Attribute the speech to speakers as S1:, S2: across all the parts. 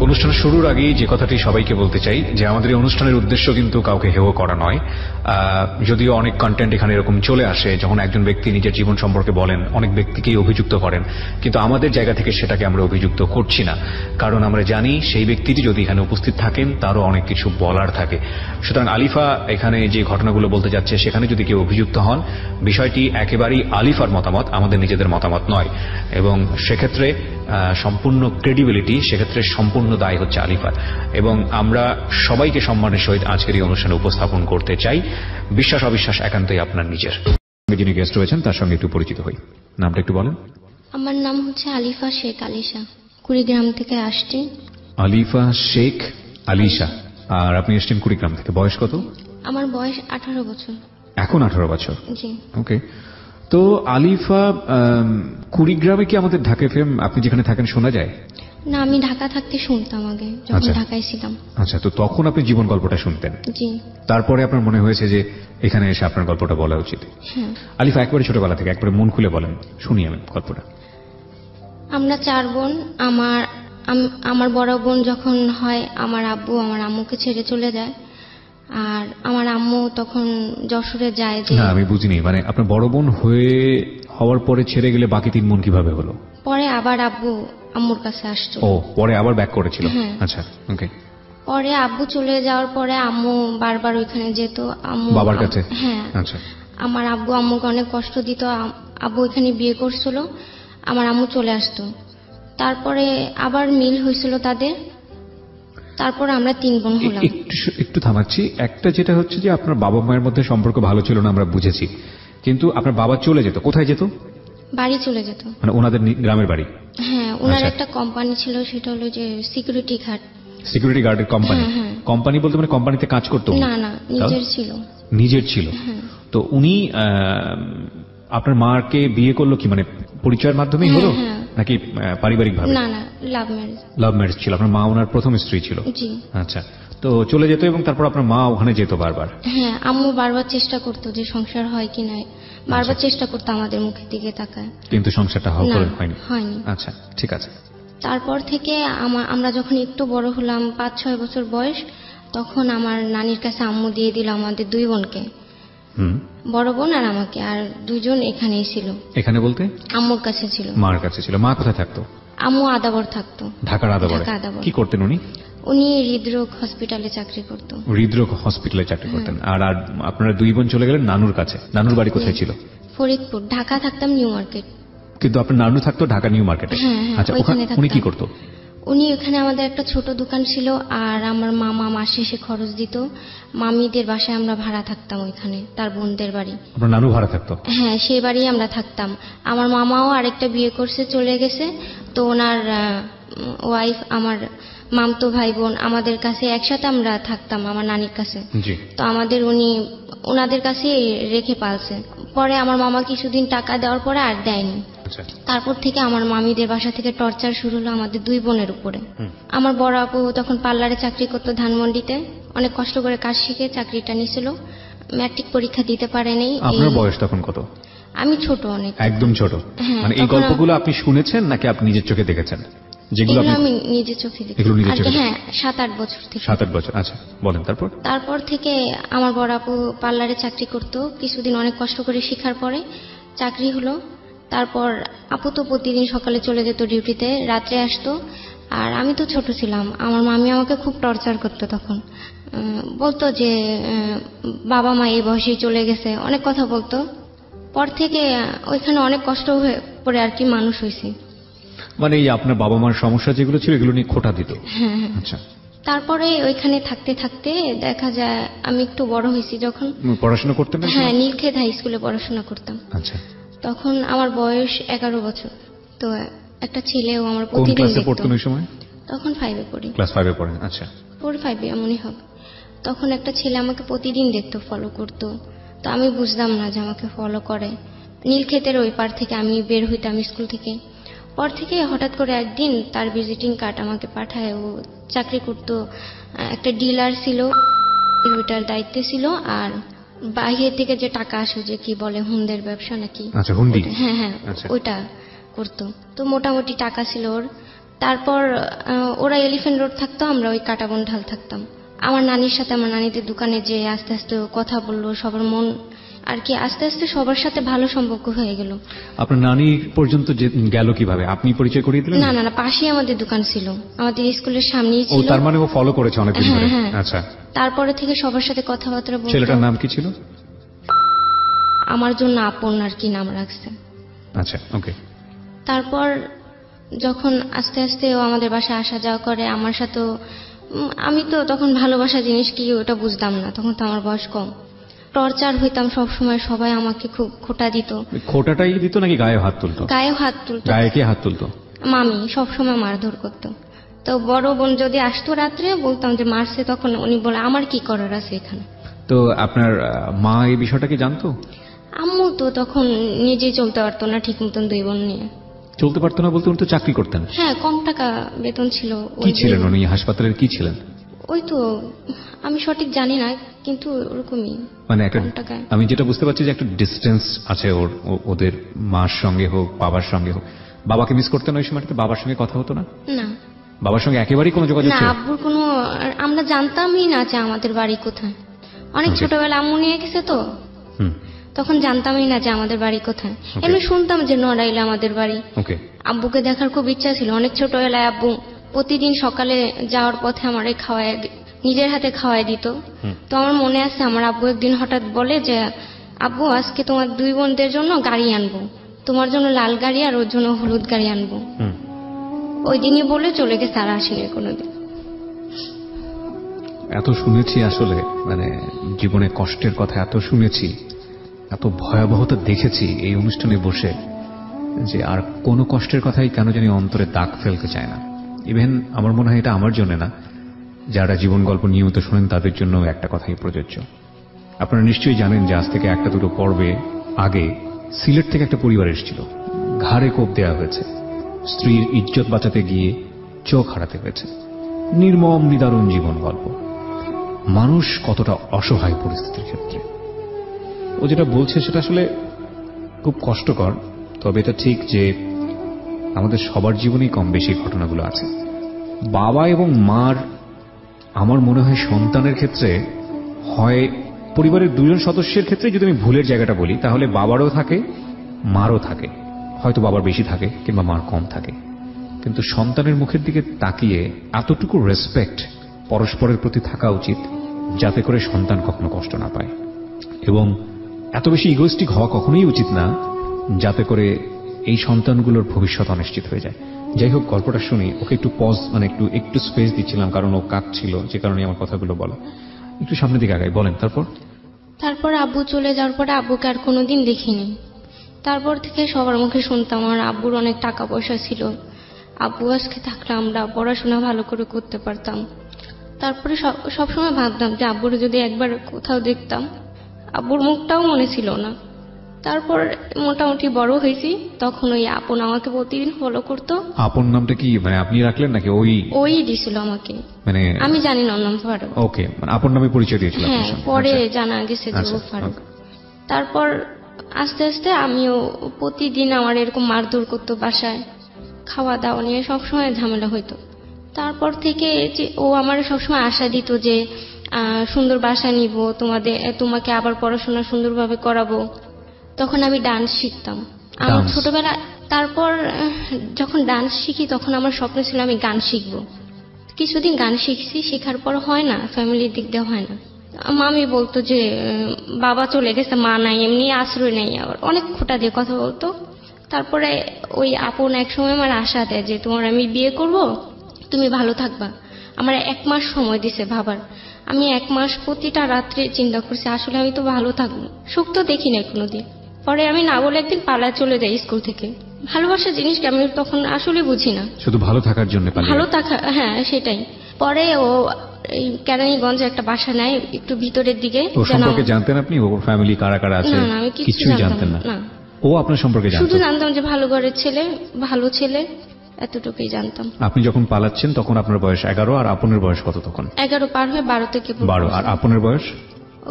S1: অনুষ্ঠানের শুরুর আগেই যে কথাটি সবাইকে বলতে চাই যে আমাদের এই অনুষ্ঠানের উদ্দেশ্য কিন্তু কাউকে হেয় করা নয়। যদিও অনেক কন্টেন্ট এখানে এরকম চলে আসে যখন একজন ব্যক্তি নিজের জীবন সম্পর্কে বলেন, অনেক ব্যক্তিকেই অভিযুক্ত করেন, কিন্তু আমাদের জায়গা থেকে সেটাকে আমরা অভিযুক্ত করছি না, কারণ আমরা জানি সেই ব্যক্তিটি যদি এখানে উপস্থিত থাকেন তারও অনেক কিছু বলার থাকে। সুতরাং আলিফা এখানে যে ঘটনাগুলো বলতে যাচ্ছে সেখানে যদি কেউ অভিযুক্ত হন, বিষয়টি একেবারেই আলিফার মতামত, আমাদের নিজেদের মতামত নয়, এবং সেক্ষেত্রে সম্পূর্ণ ক্রেডিবিলিটি, সেক্ষেত্রে সম্পূর্ণ দায় হচ্ছে আলিফার। এবং আমরা সবাইকে সম্মানের সহিত আজকের এই অনুষ্ঠানে উপস্থাপন করতে চাই। বিশ্বাস অবিশ্বাস একান্তই আপনার নিজের। যিনি গেস্ট রয়েছেন তার সঙ্গে একটু পরিচিত হই। নামটা একটু বলেন।
S2: আমার নাম হচ্ছে আলিফা শেখ আলিশা, কুড়িগ্রাম থেকে আসছি।
S1: আলিফা শেখ আলিশা, আর আপনি এসছেন কুড়িগ্রাম থেকে। বয়স কত?
S2: আমার বয়স 18 বছর।
S1: এখন 18 বছর?
S2: জি।
S1: ওকে। তো আলিফা, কুড়িগ্রামে কি আমাদের ঢাকা এফএম আপনি যেখানে থাকেন শোনা যায়?
S2: না, আমি ঢাকা থাকতে শুনতাম আগে, যখন ঢাকায় ছিলাম।
S1: আচ্ছা, তো তখন আপনি জীবন গল্পটা শুনতেন?
S2: জি।
S1: তারপরে আপনার মনে হয়েছে যে এখানে এসে আপনার গল্পটা বলা উচিত।
S2: হ্যাঁ।
S1: আলিফা, একবারে ছোটবেলা থেকে একবারে মন খুলে বলেন, শুনি আমি গল্পটা।
S2: আমরা 4 বোন। আমার বড় বোন যখন হয়, আমার আব্বু আমার আম্মুকে ছেড়ে চলে যায়, আর আমার আম্মু তখন যশোরে যায়। যে
S1: না, আমি বুঝিনি, মানে আপনার বড় বোন হওয়ার পরে ছেড়ে গেলে বাকি 3 বোন কিভাবে হলো?
S2: পরে আবার আব্বু আম্মুর কাছে আসতো।
S1: ও, পরে আবার ব্যাক করেছিল?
S2: হ্যাঁ।
S1: আচ্ছা, ওকে।
S2: পরে আব্বু চলে যাওয়ার পরে আম্মু বারবার ওইখানে যেত, আম্মু
S1: বাবার কাছে?
S2: হ্যাঁ।
S1: আচ্ছা।
S2: আমার আব্বু আম্মুকে অনেক কষ্ট দিত। আব্বু এখানে বিয়ে করছিল, আমার আম্মু চলে আসতো। তারপরে আবার মিল হয়েছিল তাদের, তারপর আমরা 3 বোন হলাম।
S1: একটু থামাচ্ছি। একটা যেটা হচ্ছে যে আপনার বাবা মায়ের মধ্যে সম্পর্ক ভালো ছিল না, আমরা বুঝেছি, কিন্তু আপনার বাবা চলে যেত, কোথায় যেত?
S2: বাড়ি চলে যেত,
S1: মানে ওনাদের গ্রামের বাড়ি?
S2: হ্যাঁ, ওনার একটা কোম্পানি ছিল, সেটা হলো যে সিকিউরিটি গার্ড।
S1: সিকিউরিটি গার্ডের কোম্পানি? কোম্পানি বলতে মানে কোম্পানিতে কাজ করতো?
S2: না না, নিজের ছিল। নিজের ছিল? হ্যাঁ।
S1: তো উনি আপনার মাকে বিয়ে করলো কি, মানে পরিচয়ের মাধ্যমেই হলো নাকি পারিবারিক ভাবে?
S2: না না, লাভ ম্যারেজ।
S1: লাভ ম্যারেজ ছিল। আপনার মা ওনার প্রথম স্ত্রী ছিল?
S2: জি।
S1: আচ্ছা, তো চলে যেত এবং তারপর আপনার মা ওখানে যেত বারবার?
S2: হ্যাঁ, আম্মু বারবার চেষ্টা করতো যে সংসার হয় কি না, বারবার চেষ্টা করতো আমাদের মুখের দিকে তাকায়, কিন্তু
S1: সংসারটা হয়নি। আচ্ছা, ঠিক আছে।
S2: তারপর থেকে আমরা যখন একটু বড় হলাম, 5-6 বছর বয়স, তখন আমার নানির কাছে আম্মু দিয়ে দিল আমাদের 2 বোনকে, বড় বোন আর আমাকে, আর 2 জন এখানেই ছিল।
S1: এখানে বলতে?
S2: আম্মুর কাছে ছিল।
S1: মার কাছে ছিল। মা কোথায় থাকতো?
S2: আম্মু আদাবর থাকতো।
S1: ঢাকার আদাবরে? কি করতেন উনি?
S2: উনি হৃদরোগ হসপিটালে চাকরি করতো।
S1: হৃদরোগ হসপিটালে চাকরি করতেন। আর আপনারা 2 বোন চলে গেলেন নানুর কাছে। নানুর বাড়ি কোথায় ছিল?
S2: ফরিদপুর। ঢাকা থাকতাম নিউ মার্কেট।
S1: কিন্তু আপনার নানু থাকতো ঢাকা নিউ মার্কেটে? আচ্ছা, উনি কি করতো?
S2: উনি ওখানে আমাদের একটা ছোট দোকান ছিল, আর আমার মামা মাসে এসে খরচ দিত। মামিদের বাসায় আমরা ভাড়া থাকতাম, ওইখানে তার বোনদের বাড়ি।
S1: আপনার নানু ভাড়া থাকতো?
S2: হ্যাঁ, সেই বাড়ি আমরা থাকতাম। আমার মামাও আরেকটা বিয়ে করছে, চলে গেছে, তো ওনার ওয়াইফ, আমার মামতো ভাই বোন আমাদের কাছে একসাথে আমরা থাকতাম, আমার নানির কাছে। তো আমাদের উনি ওনাদের কাছে রেখে পালছে। পরে আমার মামা কিছুদিন টাকা দেওয়ার পরে আর দেয়নি। তারপর থেকে আমার মামিদের বাসা থেকে টর্চার শুরু হলো আমাদের 2 বোনের উপরে। আমার বড় আপু তখন পার্লারে চাকরি করতো ধানমন্ডিতে, অনেক কষ্ট করে কাজ শিখে চাকরিটা নিয়েছিল। ম্যাট্রিক পরীক্ষা দিতে পারেনি।
S1: আপনার বয়স তখন কত?
S2: আমি ছোট, অনেক,
S1: একদম ছোট। মানে এই গল্পগুলো আপনি শুনেছেন নাকি আপনি নিজের চোখে দেখেছেন? যেগুলো আমি নিজের চোখে দেখেছি। হ্যাঁ, 7-8 বছর থেকে। 7-8 বছর, আচ্ছা, বলেন। তারপর থেকে আমার বড় আপু পার্লারে চাকরি করতো, কিছুদিন অনেক কষ্ট করে শেখার পরে চাকরি হলো। তারপর আপু তো প্রতিদিন সকালে চলে যেত ডিউটিতে, রাত্রে আসতো, আর আমি তো ছোট ছিলাম। আমার মামি আমাকে খুব টর্চার করতো তখন, বলতো যে বাবা মা এই বয়সেই চলে গেছে, অনেক কথা বলতো। পর থেকে ওইখানে অনেক কষ্ট হয়ে পড়ে আর কি মানুষ হয়েছি। মানে এই আপনার বাবা মার সমস্যা যেগুলো ছিল এগুলো নিয়ে খোঁটা দিত?
S2: হ্যাঁ। আচ্ছা। তারপরে ওইখানে থাকতে থাকতে দেখা যায় আমি একটু বড় হয়েছি যখন।
S1: পড়াশোনা করতেন?
S2: হ্যাঁ, নীলক্ষেত হাই স্কুলে পড়াশোনা করতাম। আচ্ছা। তখন আমার বয়স 11 বছর। তো একটা ছেলেও আমার প্রতিদিন দেখতো। কোন ক্লাসে পড়তেন ওই সময়? তখন 5 এ পড়ি। ক্লাস 5 এ পড়েন? আচ্ছা। 4-5 এমনই হবে। তখন একটা ছেলে আমাকে প্রতিদিন দেখতো, ফলো করতো। তো আমি বুঝতাম না যে আমাকে ফলো করে। নীলক্ষেতের ওই পার থেকে আমি বের হইতাম স্কুল থেকে। পর থেকে হঠাৎ করে একদিন তার ভিজিটিং কার্ড আমাকে পাঠায়। ও চাকরি করতো, একটা ডিলার ছিল, ওইটার দায়িত্বে ছিল। আর বাইরে থেকে যে টাকা আসে, যে কি বলে হুন্ডের ব্যবসা নাকি?
S1: আচ্ছা, হুন্ডি।
S2: হ্যাঁ, ওইটা করতো। তো মোটামুটি টাকা ছিল ওর। তারপর ওরা এলিফ্যান্ট রোড থাকতো, আমরা ওই কাটাবন ঢাল থাকতাম। আমার নানির সাথে আমার নানিদের দোকানে যে আস্তে আস্তে কথা বললো, সবার মন আর কি আস্তে আস্তে সবার সাথে ভালো সম্পর্ক হয়ে গেল।
S1: আপনার নানি পর্যন্ত গেল কিভাবে? আপনি পরিচয় করিয়ে দিলেন?
S2: না না না, পাশেই আমাদের দোকান ছিল, আমাদের স্কুলের সামনেই ছিল।
S1: ও তার মানে ও ফলো করেছে অনেকদিন ধরে। আচ্ছা,
S2: তারপরে থেকে সবার সাথে কথাবার্তা বলতো।
S1: ছেলেটার নাম কি ছিল?
S2: আমার জন্য আপন আর কি নাম রাখছে।
S1: আচ্ছা, ওকে।
S2: তারপর যখন আস্তে আস্তে ও আমাদের বাসায় আসা যাওয়া করে আমার সাথে, আমি তো তখন ভালোবাসা জিনিস কি ওটা বুঝতাম না, তখন তো আমার বয়স কম। টর্চার হইতাম সব সময়, সবাই আমাকে খুব খোটা দিত।
S1: খোটাটাই দিত নাকি গায়ে হাত তুলতো?
S2: গায়ে হাত তুলতো।
S1: গায়ে কে হাত তুলতো?
S2: মামি সব সময় মারধর করতো। তো বড় বোন যদি আসতো রাত্রে, বলতাম যে মারছে, তখন উনি বলে আমার কি করার আছে এখানে।
S1: তো আপনার মা এই বিষয়টা কি জানতো?
S2: আম্মু তো তখন নিজেই চলতে পারতো না ঠিক মতন, 2 বোন নিয়ে
S1: চলতে পারতো না বলতে উনি তো চাকরি করতেন।
S2: হ্যাঁ, কম টাকা বেতন ছিল।
S1: কি ছিলেন উনি হাসপাতালের? কি ছিলেন?
S2: ওই তো আমি সঠিক জানি না, কিন্তু ওরকমই
S1: মানে একটা, আমি যেটা বুঝতে পারছি যে একটা ডিস্টেন্স আছে ওদের মার সঙ্গে হোক বাবার সঙ্গে হোক। বাবাকে মিস করতেন ওই সময়টাতে? বাবার সঙ্গে কথা হতো না?
S2: না,
S1: বাবার সঙ্গে একেবারেই কোনো যোগাযোগ ছিল না?
S2: আব্বুর কোনো, আমরা জানতামই না যে আমাদের বাড়ি কোথায়। অনেক ছোটবেলা আম্মু নিয়ে গেছে তো, তখন জানতামই না যে আমাদের বাড়ি কোথায়। এমনি শুনতাম যে নড়াইলে আমাদের বাড়ি। আব্বুকে দেখার খুব ইচ্ছা ছিল অনেক ছোটবেলায়। আব্বু প্রতিদিন সকালে যাওয়ার পথে আমারে নিজের হাতে খাওয়াই দিত। তো আমার মনে আছে, আমার আব্বু একদিন হঠাৎ বলে যে আব্বু আজকে তোমার 2 বোনদের জন্য গাড়ি আনবো, তোমার জন্য লাল গাড়ি আর ওর জন্য হলুদ গাড়ি আনবো। ওই দিনই বলে চলে গেছে, আর আসেনি কোনোদিন।
S1: এত শুনেছি আসলে, মানে জীবনে কষ্টের কথা এত শুনেছি, এত ভয়াবহতা দেখেছি এই অনুষ্ঠানে বসে, যে আর কোনো কষ্টের কথাই কেন জানি অন্তরে দাগ ফেলতে চায় না। ইভেন আমার মনে হয় এটা আমার জন্য না, যারা জীবন গল্প নিয়মিত শোনেন তাদের জন্য একটা কথাই প্রযোজ্য। আপনারা নিশ্চয়ই জানেন যে আজ থেকে 1-2 পর্বে আগে সিলেট থেকে একটা পরিবার এসেছিল, ঘাড়ে কোপ দেওয়া হয়েছে, স্ত্রীর ইজ্জত বাঁচাতে গিয়ে চোখ হারাতে হয়েছে। নির্মম নিদারুণ জীবন গল্প। মানুষ কতটা অসহায় পরিস্থিতির ক্ষেত্রে। ও যেটা বলছে সেটা আসলে খুব কষ্টকর, তবে এটা ঠিক যে আমাদের সবার জীবনেই কম বেশি ঘটনাগুলো আছে। বাবা এবং মার, আমার মনে হয় সন্তানের ক্ষেত্রে হয় পরিবারের 2 জন সদস্যের ক্ষেত্রে যদি আমি ভুলের জায়গাটা বলি, তাহলে বাবারও থাকে মারও থাকে, হয়তো বাবার বেশি থাকে কিংবা মার কম থাকে। কিন্তু সন্তানের মুখের দিকে তাকিয়ে এতটুকু রেসপেক্ট পরস্পরের প্রতি থাকা উচিত যাতে করে সন্তান কখনো কষ্ট না পায়, এবং এত বেশি ইগোইস্টিক হওয়া কখনোই উচিত না যাতে করে এই সন্তানগুলোর ভবিষ্যৎ অনিশ্চিত হয়ে যায়। যাই হোক, গল্পটা শুনি। ওকে একটু পজ, মানে একটু স্পেস দিচ্ছিলাম, কারণ ও কাঁদছিল, যে কারণে আমার কথাগুলো বলা। একটু সামনের দিকে আগাই, বলেন। তারপর
S2: আব্বু চলে যাওয়ার পরে আব্বুকে আর কোনোদিন দেখিনি। তারপর থেকে সবার মুখে শুনতাম আমার আব্বুর অনেক টাকা পয়সা ছিল, আব্বু আজকে থাকলে আমরা পড়াশোনা ভালো করে করতে পারতাম। তারপরে সবসময় ভাবতাম যে আব্বুর যদি একবার কোথাও দেখতাম। আব্বুর মুখটাও মনে ছিল না। তারপর মোটামুটি বড় হয়েছি, তখন ওই আপন আমাকে প্রতিদিন ফলো করতো।
S1: আপন নামটা কি মানে আপনি রাখলেন নাকি ওই
S2: দিছিল আমাকে?
S1: মানে
S2: আমি জানি না, নাম ফারুক।
S1: ওকে, মানে আপন নামে পরিচয় দিয়েছিল?
S2: হ্যাঁ, পরে জানা গেছে যে ও ফারুক। তারপর আস্তে আস্তে আমিও, প্রতিদিন আমার এরকম মারধর করতো বাসায়, খাওয়া দাওয়া নিয়ে সবসময় ঝামেলা হইতো। তারপর থেকে ও আমার সবসময় আশা দিত যে সুন্দর বাসা নিব, তোমাকে আবার পড়াশোনা সুন্দরভাবে করাবো। তখন আমি ডান্স শিখতাম আমার ছোটবেলা। তারপর যখন ডান্স শিখি তখন আমার স্বপ্ন ছিল আমি গান শিখবো। কিছুদিন গান শিখছি, শেখার পর হয় না, ফ্যামিলির দিক দিয়ে হয় না। মামি বলতো যে বাবা চলে গেছে, মা নাই, এমনি আশ্রয় নেই, আবার অনেক খোটা দিয়ে কথা বলতো। তারপরে ওই আপন এক সময় আমার আশা দেয় যে তোমার আমি বিয়ে করব, তুমি ভালো থাকবা। আমার 1 মাস সময় দিছে ভাবার। আমি 1 মাস প্রতিটা রাত্রে চিন্তা করছি আসলে আমি তো ভালো থাকবো, সুখ তো দেখি নাই কোনোদিন। পরে আমি না বলে একদিন পালায় চলে যাই স্কুল থেকে। ভালোবাসা জিনিসটা আমি তখন আসলে বুঝি না,
S1: শুধু ভালো থাকার জন্য।
S2: ভালো থাকা, হ্যাঁ সেটাই। পরে ও এই কেরানীগঞ্জে একটা বাসা নেয় একটু ভিতরের দিকে।
S1: ওর সম্পর্কে জানতেন আপনি? ওর ফ্যামিলি কারা কারা আছে?
S2: না, আমি কিছুই জানতেন না।
S1: ও আপনার সম্পর্কে জানতো?
S2: শুধু জানতাম যে ভালো ঘরের ছেলে, ভালো ছেলে, এতটুকুই জানতাম।
S1: আপনি যখন পালাচ্ছেন তখন আপনার বয়স 11, আর আপনের বয়স কত তখন?
S2: 11 পার হয়ে 12 থেকে
S1: 12। আর আপনের বয়স?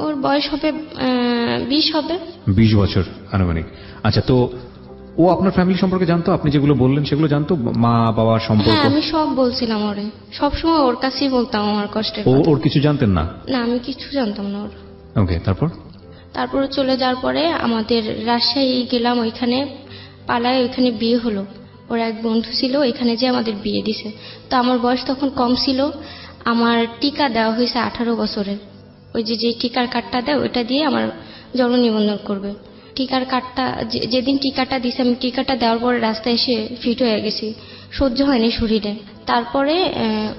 S2: ওর বয়স হবে 20 হবে।
S1: 20 বছর আনুমানিক। আচ্ছা, তো ও আপনার ফ্যামিলি সম্পর্কে জানতো? আপনি যেগুলো বললেন সেগুলো জানতো? মা বাবার সম্পর্ক?
S2: হ্যাঁ, আমি সব বলছিলাম ওরে, সবসময় ওর কাছেই বলতাম আমার কষ্টের কথা।
S1: ওর কিছু জানতেন না?
S2: না, আমি কিছু জানতাম না ওর।
S1: ওকে, তারপর
S2: চলে যাওয়ার পরে আমাদের রাজশাহী গেলাম, ওইখানে পালায়, ওইখানে বিয়ে হলো। ওর এক বন্ধু ছিল, এখানে যে আমাদের বিয়ে দিছে। তো আমার বয়স তখন কম ছিল, আমার টিকা দেওয়া হয়েছে 18 বছরের। ওই যে টিকার কার্ডটা দেয়, ওইটা দিয়ে আমার জন্ম নিবন্ধন করবে। টিকার কার্ডটা যেদিন টিকাটা দিছে, আমি টিকাটা দেওয়ার পরে রাস্তায় এসে ফিট হয়ে গেছি, সহ্য হয়নি শরীরে। তারপরে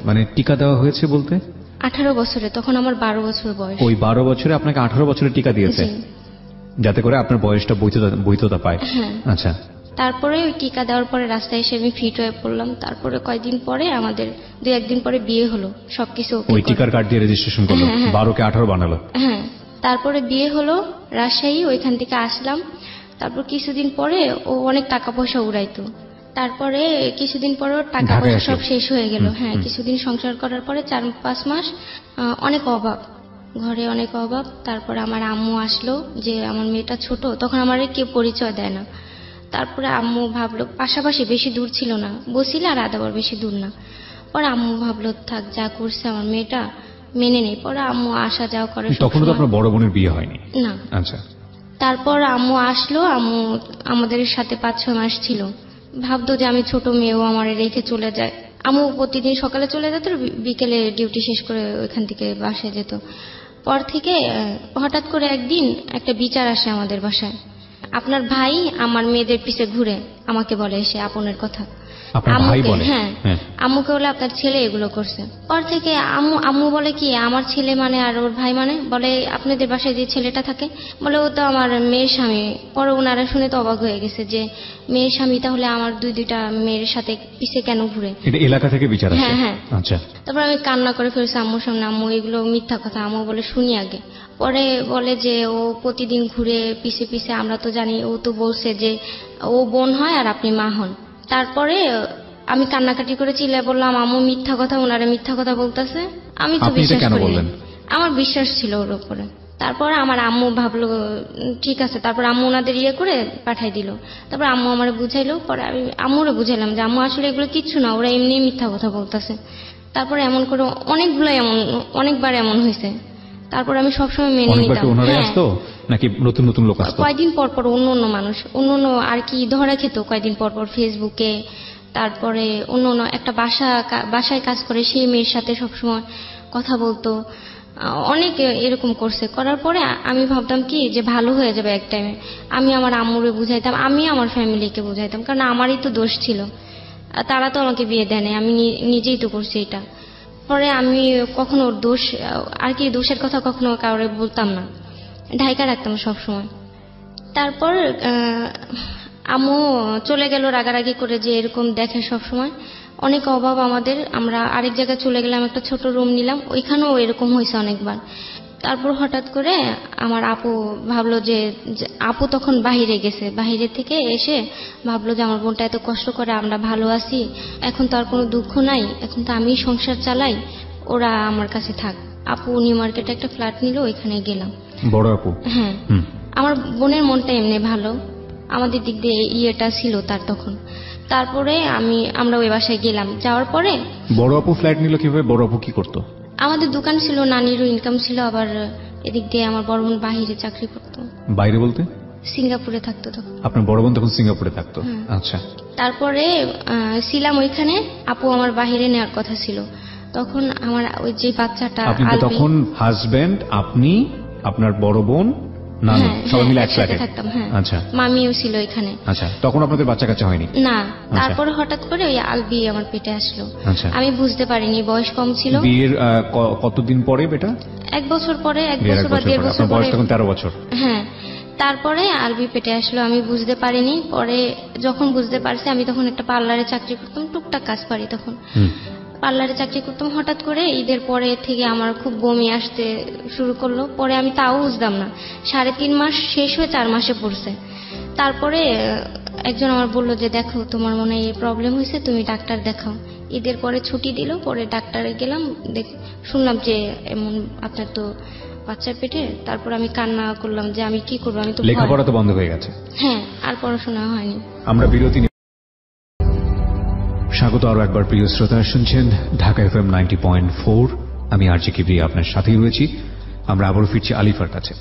S1: মানে টিকা দেওয়া হয়েছে বলতে
S2: 18 বছরে, তখন আমার 12 বছর বয়স।
S1: ওই 12 বছরে আপনাকে 18 বছরের টিকা দিয়েছে, যাতে করে আপনার বয়সটা বৈধতা পায়।
S2: হ্যাঁ।
S1: আচ্ছা,
S2: তারপরে ওই টিকা দেওয়ার পরে রাস্তায় এসে আমি ফিট হয়ে পড়লাম। তারপরে কয়েকদিন পরে আমাদের 2-1 দিন পরে বিয়ে হলো, সবকিছু
S1: ওই টিকার কার্ড দিয়ে রেজিস্ট্রেশন করলো, 12 কে 18 বানালো।
S2: হ্যাঁ, তারপরে বিয়ে হলো রাজশাহী, ওইখান থেকে আসলাম। তারপর কিছুদিন পরে ও অনেক টাকা পয়সা উড়াইতো। তারপরে কিছুদিন পরে টাকা পয়সা সব শেষ হয়ে গেল। হ্যাঁ, কিছুদিন সংসার করার পরে 4-5 মাস অনেক অভাব, ঘরে অনেক অভাব। তারপরে আমার আম্মু আসলো, যে আমার মেয়েটা ছোট, তখন আমার কেউ পরিচয় দেয় না। তারপরে আম্মু ভাবলো, পাশাপাশি বেশি দূর ছিল না, বসিলে আর আদাবার বেশি দূর না। পরে আম্মু ভাবলো থাক, যা করছে আমার মেয়েটা মেনে নেই। পরে আম্মু আসা যাওয়া করে।
S1: তখন তো আপনার বড় বোনের বিয়ে হয়নি?
S2: না।
S1: আচ্ছা।
S2: তারপর আম্মু আসলো, আম্মু আমাদের সাথে 5-6 মাস ছিল। ভাবতো যে আমি ছোট মেয়েও আমার রেখে চলে যায়। আম্মু প্রতিদিন সকালে চলে যেত, বিকেলে ডিউটি শেষ করে ওইখান থেকে বাসায় যেত। পর থেকে হঠাৎ করে একদিন একটা বিচার আসে আমাদের বাসায়। আপনার ভাই আমার মেয়েদের পিছে ঘুরে, আমাকে বলে এসে আপনের কথা। হ্যাঁ, আম্মুকে বলে আপনার ছেলে এগুলো করছে। পর থেকে আম্মু বলে কি আমার ছেলে মানে আর ওর ভাই মানে? বলে আপনাদের বাসায় যে ছেলেটা থাকে, বলে ও তো আমার মেয়ের স্বামী। পরে ওনারা শুনে তো অবাক হয়ে গেছে যে মেয়ের স্বামী তাহলে আমার দুইটা মেয়ের সাথে পিছে কেন ঘুরে?
S1: এটা এলাকা থেকে বিচার আসে?
S2: হ্যাঁ। আচ্ছা। তারপর আমি কান্না করে ফেলছি আম্মুর সামনে, আম্মু এগুলো মিথ্যা কথা। আম্মু বলে শুনি আগে। পরে বলে যে ও প্রতিদিন ঘুরে পিছে পিছে, আমরা তো জানি, ও তো বলছে যে ও বোন হয় আর আপনি মা হন। তারপরে আমি কান্নাকাটি করে চিল্লায় বললাম আম্মু মিথ্যা কথা, ওনারা মিথ্যা কথা বলতেছে। আমি তো বিশ্বাস করি, আমার বিশ্বাস ছিল ওর উপরে। তারপর আমার আম্মু ভাবলো ঠিক আছে, তারপর আম্মু ওনাদের করে পাঠাই দিল। তারপর আম্মু আমার বুঝাইলো, পরে আমি আম্মুরে বুঝাইলাম যে আম্মু আসলে এগুলো কিচ্ছু না, ওরা এমনি মিথ্যা কথা বলতেছে। তারপরে এমন করে অনেকবার এমন হয়েছে। তারপর আমি সবসময় মেনে নিতাম।
S1: নাকি নতুন নতুন লোক আসতো?
S2: কয়েকদিন পর পর অন্য মানুষ, অন্য আর কি ধরা খেত কয়েকদিন পর পর ফেসবুকে। তারপরে অন্য একটা বাসায় কাজ করে সেই মেয়ের সাথে সবসময় কথা বলতো, অনেক এরকম করছে। করার পরে আমি ভাবতাম কি যে ভালো হয়ে যাবে এক টাইমে। আমি আমার আম্মুরে বুঝাইতাম, আমি আমার ফ্যামিলিকে বুঝাইতাম, কারণ আমারই তো দোষ ছিল, তারা তো আমাকে বিয়ে দেয় নাই, আমি নিজেই তো করছি এটা। পরে আমি কখনো দোষ আর কি দোষের কথা কখনো কাউরে বলতাম না, ঢাইকা রাখতাম সবসময়। তারপর আম্মু চলে গেল রাগারাগি করে, যে এরকম দেখে সবসময় অনেক অভাব আমাদের। আমরা আরেক জায়গায় চলে গেলাম, একটা ছোট রুম নিলাম, ওইখানেও এরকম হয়েছে অনেকবার। তারপর হঠাৎ করে আমার আপু ভাবলো যে আপু তখন বাহিরে গেছে, বাহিরে থেকে এসে ভাবলো যে আমার বোনটা এত কষ্ট করে, আমরা ভালো আছি, এখন তো আর কোনো দুঃখ নাই, এখন তো আমি সংসার চালাই, ওরা আমার কাছে থাক। আপু নিউ মার্কেটে একটা ফ্ল্যাট নিল, ওইখানে গেলাম।
S1: বড় আপু?
S2: হ্যাঁ। আমার বোনের মনটা এমনি ভালো, আমাদের দিক দিয়ে ইয়েটা ছিল তার তখন। তারপরে আমরা ওই বাসায় গেলাম। যাওয়ার পরে
S1: বড় আপু ফ্ল্যাট নিল কিভাবে? বড় আপু কি করতো?
S2: আমাদের দোকান ছিল, নানিরও ইনকাম ছিল, আবার এদিক দিয়ে আমার বড় বোন বাইরে চাকরি করতো।
S1: বাইরে বলতে?
S2: সিঙ্গাপুরে থাকতো তখন।
S1: আপনার বড় বোন তখন সিঙ্গাপুরে থাকতো? আচ্ছা।
S2: তারপরে ছিলাম ওইখানে, আপু আমার বাইরে নেওয়ার কথা ছিল। তখন আমার ওই যে বাচ্চাটা,
S1: তখন হাজবেন্ড, আপনি, আপনার বড় বোন, নানু সবাই মিলে একসাথে থাকতাম। আচ্ছা।
S2: মামিও ছিল এখানে।
S1: আচ্ছা, তখন আপনাদের বাচ্চা কাচ্চা হয়নি?
S2: না। তারপর হঠাৎ করে ওই আলবি আমার পেটে আসলো। আমি বুঝতে পারিনি, বয়স কম ছিল।
S1: বিয়ের কতদিন পরে বেটা?
S2: 1 বছর পরে, 1 বছর বা 1.5 বছর
S1: পরে। তখন 13 বছর।
S2: হ্যাঁ। তারপরে আলবি পেটে আসলো, আমি বুঝতে পারিনি। পরে যখন বুঝতে পারছি, আমি তখন একটা পার্লারে চাকরি করতাম, টুকটাক কাজ পারি তখন, পার্লারে চাকরি করতাম। হঠাৎ করে ঈদের পরে থেকে আমার খুব বমি আসতে শুরু করলো। পরে আমি তাও বুঝতাম না, 3.5 মাস শেষ হয়ে 4 মাসে পড়ছে। তারপরে একজন আমার বললো যে দেখো তোমার মনে হয় এই প্রবলেম হয়েছে, তুমি ডাক্তার দেখাও। ঈদের পরে ছুটি দিল, পরে ডাক্তারে গেলাম, শুনলাম যে এমন আপনার তো বাচ্চার পেটে। তারপর আমি কান্না করলাম যে আমি কি করবো, আমি তো
S1: লেখাপড়া তো বন্ধ হয়ে গেছে।
S2: হ্যাঁ, আর পড়াশোনা হয়নি।
S1: আমরা বিরতি। স্বাগত আরো একবার প্রিয় শ্রোতা, শুনছেন ঢাকা FM 90.4। আমি আরজে কিবরিয়া আপনার সাথেই রয়েছি। আমরা আবারও ফিরছি আলিফার কাছে।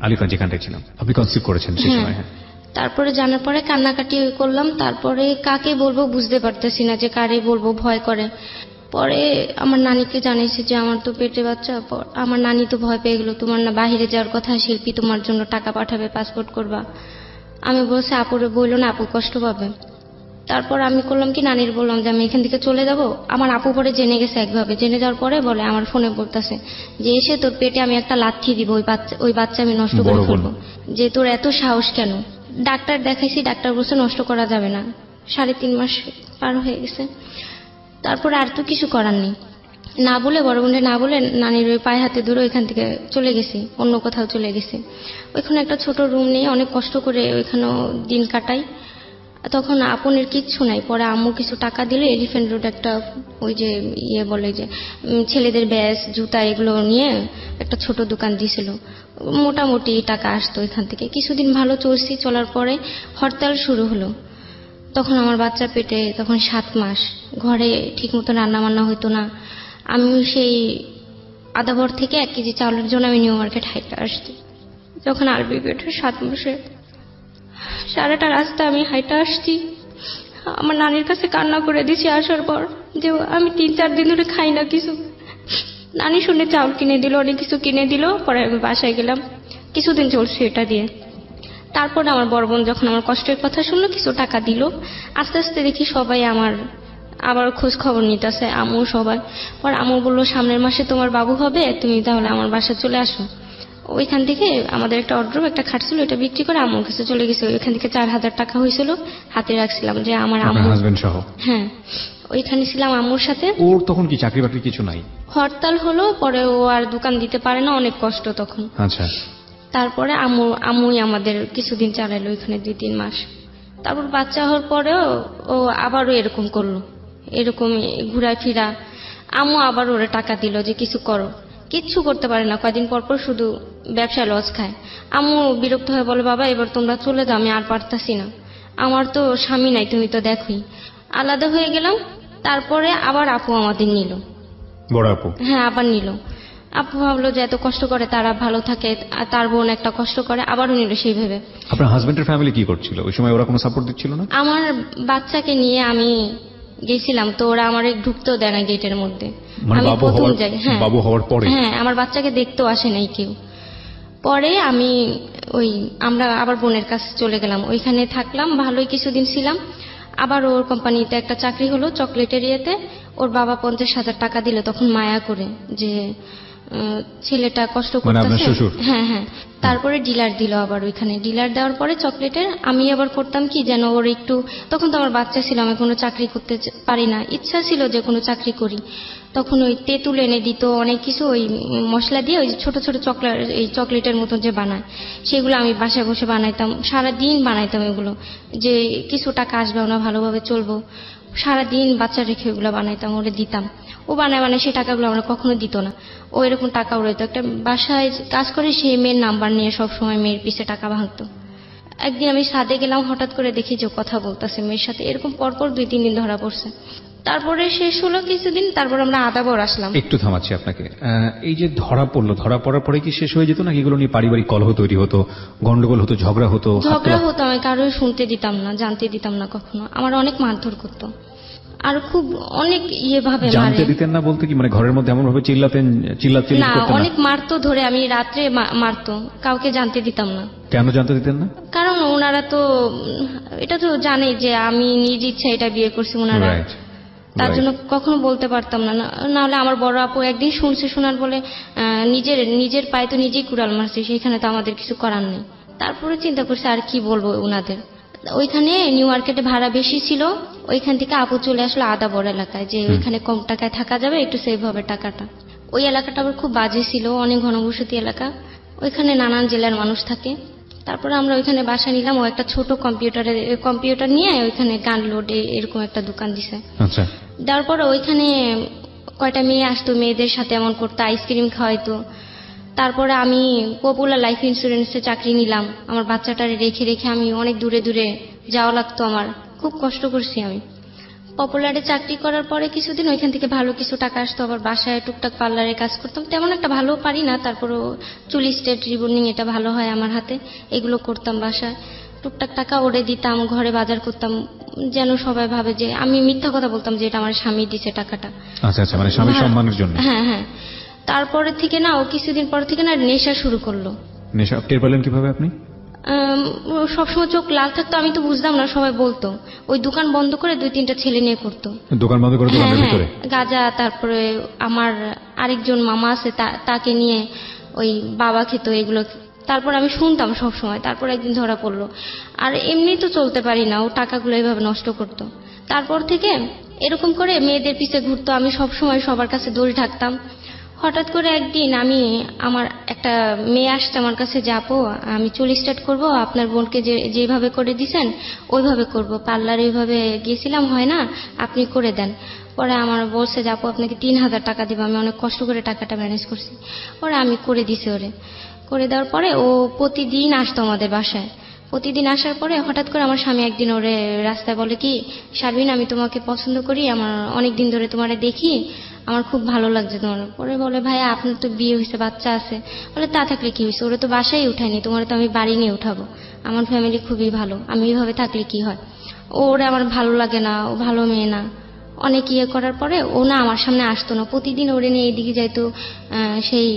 S1: আলিফা যেখানটায় ছিলাম, আপনি কনসিভ করেছেন সেই সময়। হ্যাঁ,
S2: তারপরে জানার পরে কান্নাকাটি করলাম। তারপরে কাকে বলবো বুঝতে পারতেছি না যে কারে বলবো, ভয় করে। পরে আমার নানিকে জানিয়েছি যে আমার তো পেটে বাচ্চা। আমার নানি তো ভয় পেয়ে গেল, তোমার না বাহিরে যাওয়ার কথা, শিল্পী তোমার জন্য টাকা পাঠাবে, পাসপোর্ট করবা। আমি বলছি আপুরে বললো না, আপু কষ্ট পাবে। তারপর আমি করলাম কি, নানির বললাম যে আমি এখান থেকে চলে যাব। আমার আপু পরে জেনে গেছে একভাবে, জেনে যাওয়ার পরে বলে আমার ফোনে বলতেছে যে এসে তোর পেটে আমি একটা লাথি দিব, ওই বাচ্চা আমি নষ্ট করে ফেলবো, যে তোর এত সাহস কেন। ডাক্তার দেখাইছি, ডাক্তার বলছে নষ্ট করা যাবে না। 3.5 মাস পার হয়ে গেছে। তারপর আর তো কিছু করার নেই। না বলে, বড় বোনকে না বলে নানির ওই পায়ে হাতে ধরে ওইখান থেকে চলে গেছি, অন্য কোথাও চলে গেছি। ওইখানে একটা ছোট রুম নিয়ে অনেক কষ্ট করে ওইখানেও দিন কাটাই। তখন আপনের কিচ্ছু নাই। পরে আম্মু কিছু টাকা দিল, এলিফ্যান্ট রোড একটা ওই যে বলে যে ছেলেদের ব্যাস জুতা এগুলো নিয়ে একটা ছোট দোকান দিয়েছিল। মোটামুটি টাকা আসতো এখান থেকে। কিছুদিন ভালো চলছি, চলার পরে হরতাল শুরু হলো। তখন আমার বাচ্চা পেটে, তখন 7 মাস, ঘরে ঠিক মতো রান্না বান্না হতো না। আমি সেই আদাবর থেকে 1 কেজি চাউলের জন্য আমি নিউ মার্কেট হাইটে আসছি। যখন আরবি পেটে 7 মাসে সারাটা রাস্তা আমি হাইটা আসছি। আমার নানির কাছে কান্না করে দিছি আসার পর যে আমি 3-4 দিন ধরে খাই না কিছু। নানি শুনে চাউল কিনে দিল, অনেক কিছু কিনে দিল। পরে আমি বাসায় গেলাম, কিছুদিন চলছে এটা দিয়ে। তারপর আমার বড় বোন যখন আমার কষ্টের কথা শুনলো, কিছু টাকা দিল। আস্তে আস্তে দেখি সবাই আমার আবার খোঁজ খবর নিতেছে, আম্মু সবাই। পর আম্মু বললো সামনের মাসে তোমার বাবু হবে, তুমি তাহলে আমার বাসায় চলে আসো। ওইখান থেকে আমাদের একটা অর্ডার, একটা খাট ছিল, এটা বিক্রি করে আম্মুর কাছে চলে গেছে। ওইখান থেকে 4000 টাকা হয়েছিল, হাতে রাখছিলাম যে আমার আম্মু হাজবেন্ড সহ। হ্যাঁ, ওইখানে ছিলাম আম্মুর সাথে।
S1: ওর তখন কি চাকরি বাকরি কিছু নাই?
S2: হরতাল হলো, পরে ও আর দোকান দিতে পারে না, অনেক কষ্ট তখন।
S1: আচ্ছা।
S2: তারপরে আম্মুই আমাদের কিছুদিন চালাইলো ওইখানে 2-3 মাস। তারপর বাচ্চা হওয়ার পরেও ও আবারও এরকম করলো, এরকম ঘুরায় ফিরা। আম্মু আবার ওরে টাকা দিল যে কিছু করো, কিচ্ছু করতে পারে না। কয়দিন পর পর শুধু ব্যবসায় লস খায়। আম্মু বিরক্ত হয়ে বলে বাবা এবার তোমরা চলে যাও, আমি আর পারতাছি না, আমার তো স্বামী নাই, তুমি তো দেখোই। আলাদা হয়ে গেলাম। তারপরে আবার আপু আমাদের নিল,
S1: বড় আপু।
S2: হ্যাঁ, আবার নিল। আপু ভাবলো যে এত কষ্ট করে তারা ভালো থাকে, আর তার বোন একটা কষ্ট করে, আবারও নিল সেই ভেবে।
S1: আপনার হাজবেন্ডের ফ্যামিলি কি করছিল ওই সময়? ওরা কোনো সাপোর্ট দিচ্ছিল না?
S2: আমার বাচ্চাকে নিয়ে আমি গেছিলাম তো ওরা আমার ঢুকতেও দেয় না গেটের মধ্যে। আমি প্রথম যাই। হ্যাঁ, বাবু হওয়ার পরে। হ্যাঁ, আমার বাচ্চাকে দেখতেও আসে নাই কেউ। পরে আমি আমরা আবার বোনের কাছে চলে গেলাম, ওইখানে থাকলাম, ভালোই কিছুদিন ছিলাম। আবার ওর কোম্পানিতে একটা চাকরি হলো চকলেটের ইয়েতে। ওর বাবা 50,000 টাকা দিল তখন মায়া করে, যে ছেলেটা কষ্ট করতেছে। হ্যাঁ হ্যাঁ। তারপরে ডিলার দিল আবার ওইখানে। ডিলার দেওয়ার পরে চকলেটের আমি আবার করতাম কি যেন ওর একটু, তখন তো আমার বাচ্চা ছিল, আমি কোনো চাকরি করতে পারি না, ইচ্ছা ছিল যে কোনো চাকরি করি। তখন ওই তেঁতুল এনে দিত অনেক কিছু, ওই মশলা দিয়ে ওই ছোট ছোট চকলেটের মতন যে বানায়, সেগুলো আমি বাসায় বসে বানাইতাম, সারাদিন বানাইতাম এগুলো, যে কিছু টাকা আসবে, আমরা ভালোভাবে চলবো। সারাদিন বাচ্চা রেখে ওগুলো বানাইতাম, ওরে দিতাম। ও বানায় সেই টাকাগুলো আমরা কখনো দিত না। ও এরকম টাকা উড়াইতো। একটা বাসায় কাজ করে সেই মেয়ের নাম্বার নিয়ে সবসময় মেয়ের পিছে টাকা ভাঙতো। একদিন আমি ছাদে গেলাম, হঠাৎ করে দেখি যে কথা বলতেছে মেয়ের সাথে। এরকম পরপর 2-3 দিন ধরা পড়ছে। তারপরে শেষ হলো কিছুদিন, তারপর আমরা আদাবর আসলাম।
S1: একটু থামাচ্ছি আপনাকে। এই যে ধরা পড়লো, ধরা পড়ার পরে কি শেষ হয়ে যেত নাকি এগুলো নিয়ে পারিবারিক কলহ তৈরি হতো, গন্ডগোল হতো, ঝগড়া হতো?
S2: আমি কারোই শুনতে দিতাম না, জানতে দিতাম না কখনো। আমার অনেক মারধর করতো, আর খুব অনেক ভাবে
S1: জানতে দিতেন না বলতে কি, মানে ঘরের মধ্যে এমন ভাবে চিল্লাচিল্লি
S2: না, অনেক মারতো, ধরে আমি রাত্রে মারতো, কাউকে জানতে দিতাম না।
S1: কেন জানতে দিতেন না?
S2: কারণ ওনারা তো এটা তো জানে যে আমি নিজ ইচ্ছা এটা বিয়ে করছি ওনারা, তার জন্য কখনো বলতে পারতাম না। না হলে আমার বড় আপু একদিন শুনছে, শোনার বলে নিজের পায়ে তো নিজেই কুড়াল মারছে, সেখানে তো আমাদের কিছু করার নেই। তারপরে চিন্তা করছে আর কি বলবো ওনাদের। ওইখানে নিউ মার্কেটে ভাড়া বেশি ছিল, ওইখান থেকে আপু চলে আসলো আদাবর এলাকায়, যে ওইখানে কম টাকায় থাকা যাবে, একটু সেভ হবে টাকাটা। ওই এলাকাটা আবার খুব বাজে ছিল, অনেক ঘনবসতি এলাকা, ওইখানে নানান জেলার মানুষ থাকে। তারপরে আমরা ওইখানে বাসা নিলাম। ও একটা ছোট কম্পিউটার নিয়ে ওইখানে গান লোড এরকম একটা দোকান দিছে।
S1: আচ্ছা।
S2: দেওয়ার পর ওইখানে কয়টা মেয়ে আসতো, মেয়েদের সাথে এমন করতো, আইসক্রিম খাওয়াইতো। তারপরে আমি পপুলার লাইফ ইন্স্যুরেন্সে চাকরি নিলাম। আমার বাচ্চাটারে রেখে রেখে আমি অনেক দূরে দূরে যাওয়া লাগতো, আমার খুব কষ্ট করছি। আমি পপুলারে চাকরি করার পরে কিছুদিন ওইখান থেকে ভালো কিছু টাকা আসতো, আবার বাসায় টুকটাক পার্লারে কাজ করতাম, তেমন একটা ভালো পারি না, তারপরেও চুল স্ট্রেট রিবনিং এটা ভালো হয় আমার হাতে, এগুলো করতাম বাসায়, টুকটাক টাকা ওরে দিতাম, ঘরে বাজার করতাম, যেন সবাই ভাবে যে আমি মিথ্যা কথা বলতাম যে এটা আমার স্বামী দিছে টাকাটা।
S1: আচ্ছা আচ্ছা, মানে স্বামী সম্মানের জন্য।
S2: হ্যাঁ হ্যাঁ। তারপরে থেকে না ও কিছুদিন পর থেকে না নেশা শুরু করলো।
S1: নেশা টের পেলেন কিভাবে আপনি?
S2: সবসময় চোখ লাল থাকতো, আমি তো বুঝতাম না, সবাই বলতো ওই দোকান বন্ধ করে 2-3টা ছেলে নিয়ে করতো।
S1: দোকান বন্ধ করে দোকানের ভিতরে
S2: গাঁজা, তারপরে আমার আরেকজন মামা আছে তাকে নিয়ে ওই বাবা খেত এগুলো। তারপর আমি শুনতাম সব সময়। তারপর একদিন ধরা পড়লো। আর এমনি তো চলতে পারি না, ও টাকাগুলো এইভাবে নষ্ট করতো। তারপর থেকে এরকম করে মেয়েদের পিছে ঘুরতো, আমি সব সময় সবার কাছে দোষ ঢাকতাম। হঠাৎ করে একদিন আমার একটা মেয়ে আসছে আমার কাছে, যে আপু আমি চুল স্টার্ট করবো, আপনার বোনকে যেভাবে করে দিছেন ওইভাবে করব, পার্লার ওইভাবে গিয়েছিলাম, হয় না, আপনি করে দেন। পরে আমার বলছে যে আপু আপনাকে 3000 টাকা দিব, আমি অনেক কষ্ট করে টাকাটা ম্যানেজ করছি। পরে আমি করে দিছি ওরে। করে দেওয়ার পরে ও প্রতিদিন আসতো আমাদের বাসায়। প্রতিদিন আসার পরে হঠাৎ করে আমার স্বামী একদিন ওরে রাস্তায় বলে কি, শারমিন আমি তোমাকে পছন্দ করি, আমার অনেকদিন ধরে তোমারে দেখি, আমার খুব ভালো লাগছে তোমার। পরে বলে ভাইয়া আপনার তো বিয়ে হয়েছে, বাচ্চা আছে। বলে তা থাকলে কি হয়েছে, ওরা তো বাসায় উঠায়নি, তোমার তো আমি বাড়ি নিয়ে উঠাবো, আমার ফ্যামিলি খুবই ভালো, আমি এইভাবে থাকলে কি হয়, ওরে আমার ভালো লাগে না, ও ভালো মেয়ে না। অনেক ইয়ে করার পরে ও না আমার সামনে আসতো না, প্রতিদিন ওরে নিয়ে এদিকে যাইতো, সেই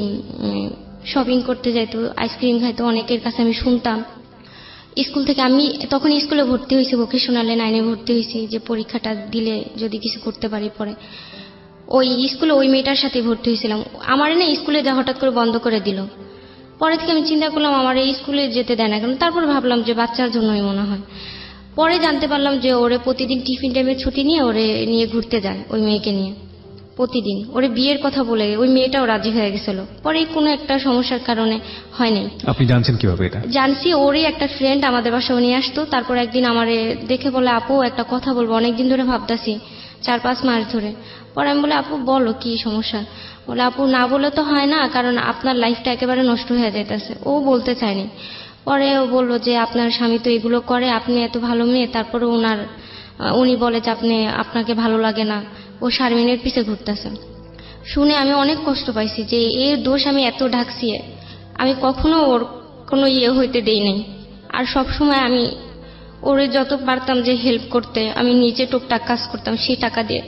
S2: শপিং করতে যাইতো, আইসক্রিম খাইতো, অনেকের কাছে আমি শুনতাম। স্কুল থেকে আমি তখন স্কুলে ভর্তি হয়েছি, ভোকেশনালে 9-এ ভর্তি হয়েছি, যে পরীক্ষাটা দিলে যদি কিছু করতে পারি। পরে ওই স্কুলে ওই মেয়েটার সাথে ভর্তি হয়েছিলাম। আমার না স্কুলে যা হঠাৎ করে বন্ধ করে দিল। পরে থেকে আমি চিন্তা করলাম আমার এই স্কুলে যেতে দেয় না কেন। তারপর ভাবলাম যে বাচ্চার জন্যই মনে হয়। পরে জানতে পারলাম যে ওরে প্রতিদিন টিফিন টাইমে ছুটি নিয়ে ওরে নিয়ে ঘুরতে যায়, ওই মেয়েকে নিয়ে প্রতিদিন। ওরে বিয়ের কথা বলে ওই মেয়েটাও রাজি হয়ে গেছিল। পরে কোনো একটা সমস্যার কারণে হয় নাই।
S1: আপনি জানছেন কিভাবে এটা?
S2: জানছি ওরই একটা ফ্রেন্ড আমাদের বাসায় নিয়ে আসতো। তারপর একদিন আমারে দেখে বলে আপু একটা কথা বলবো, অনেকদিন ধরে ভাবতাছি, 4-5 মাস ধরে। পরে আমি বলে আপু বলো কি সমস্যা। বলে আপু না বলে তো হয় না, কারণ আপনার লাইফটা একেবারে নষ্ট হয়ে যাইতেছে। ও বলতে চায়নি। পরে ও বললো যে আপনার স্বামী তো এগুলো করে, আপনি এত ভালো মেয়ে, তারপরে উনি বলে যে আপনাকে ভালো লাগে না, ও শারমিনের পিছে ঘুরতেছে। শুনে আমি অনেক কষ্ট পাইছি যে এর দোষ আমি এত ঢাকছি, আমি কখনো ওর কোনো ইয়ে হইতে দেই নাই। আর সব সময় আমি ওরে যত পারতাম যে হেল্প করতে, আমি নিজে টুকটাক কাজ করতাম সেই টাকা দিয়ে।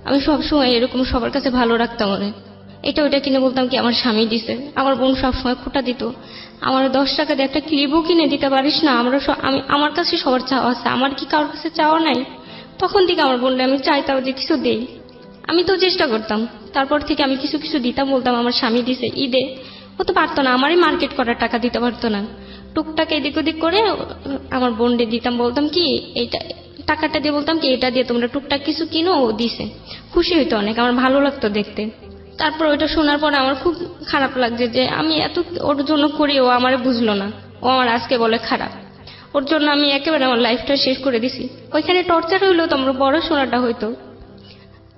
S2: আমি সবসময় এরকম সবার কাছে ভালো রাখতাম ওরে। এটা ওইটা কিনে বলতাম কি আমার স্বামী দিছে। আমার বোন সবসময় খোটা দিত, আমার 10 টাকা দিয়ে একটা ক্লিপও কিনে দিতে পারিস না, আমার কাছে সবার চাওয়া আছে, আমার কি কারোর কাছে চাওয়া নাই? তখন থেকে আমার বোনটা আমি চাইতাম যে কিছু দেই, আমি তো চেষ্টা করতাম। তারপর থেকে আমি কিছু কিছু দিতাম, বলতাম আমার স্বামী দিছে, ঈদে। ও তো পারতো না, আমারই মার্কেট করার টাকা দিতে পারতো না। টুকটাক এদিক ওদিক করে আমার বোনকে দিতাম, বলতাম কি এইটা টাকাটা দিয়ে, বলতাম কি এটা দিয়ে তোমরা টুকটাক কিছু কিনো। ও দিছে, খুশি হইতো অনেক, আমার ভালো লাগতো দেখতে। তারপর ওইটা শোনার পর আমার খুব খারাপ লাগছে যে আমি এত ওর জন্য করি, ও আমারে বুঝলো না, ও আমার আজকে বলে খারাপ। ওর জন্য আমি একেবারে আমার লাইফটা শেষ করে দিছি। ওইখানে টর্চার হইলেও তো আমার পড়াশোনাটা হইতো।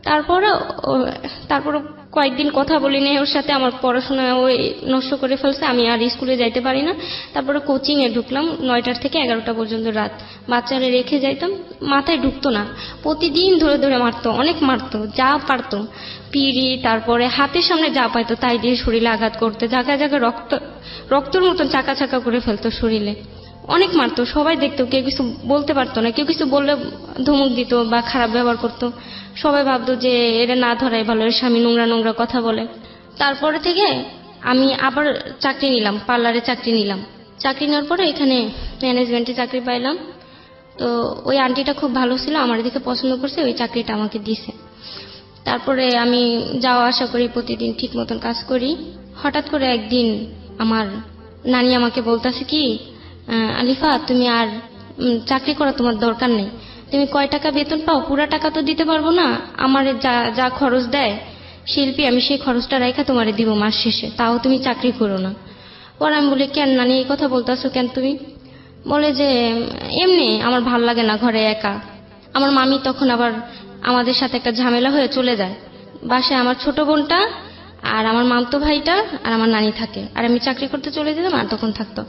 S2: তারপর কয়েকদিন কথা বলি নাই ওর সাথে, আমার পড়াশোনা ওই নষ্ট করে ফেলছে, আমি আর স্কুলে যাইতে পারি না। তারপরে কোচিং এ ঢুকলাম 9টা থেকে 11টা পর্যন্ত রাত। বাচ্চারা রেখে যাইতাম, মাথায় ঢুকতো না, প্রতিদিন ধরে ধরে মারতো, অনেক মারতো, যা পারতো পিড়ি, তারপরে হাতের সামনে যা পাইতো তাই দিয়ে শরীরে আঘাত করতে, জায়গায় জায়গায় রক্তর মতন চাকা চাকা করে ফেলতো শরীরে, অনেক মারতো। সবাই দেখতো, কেউ কিছু বলতে পারতো না, কেউ কিছু বললে ধমক দিত বা খারাপ ব্যবহার করতো। সবাই ভাবতো যে এরা না ধরাই ভালো, এর স্বামী নোংরা নোংরা কথা বলে। তারপরে থেকে আমি আবার চাকরি নিলাম, পার্লারে চাকরি নিলাম। চাকরি নেওয়ার পরে এখানে ম্যানেজমেন্টে চাকরি পাইলাম। তো ওই আন্টিটা খুব ভালো ছিল, আমার দিকে পছন্দ করছে, ওই চাকরিটা আমাকে দিছে। তারপরে আমি যাওয়া আসা করি, প্রতিদিন ঠিক মতন কাজ করি। হঠাৎ করে একদিন আমার নানি আমাকে বলতেছে কি, আলিফা তুমি আর চাকরি করা তোমার দরকার নেই, তুমি কয় টাকা বেতন পাও, পুরা টাকা তো দিতে পারবো না, আমার যা খরচ দেয় শিল্পী, আমি সেই খরচটা রেখা তোমারে দিব মাস শেষে, তাও তুমি চাকরি করো না। পরে আমি বলি কেন নানি এই কথা বলতেছো কেন তুমি? বলে যে এমনি আমার ভাল লাগে না ঘরে একা। আমার মামি তখন আবার আমাদের সাথে একটা ঝামেলা হয়ে চলে যায় বাসায়। আমার ছোট বোনটা আর আমার মামতো ভাইটা আর আমার নানি থাকে, আর আমি চাকরি করতে চলে যেতাম আর তখন থাকতো।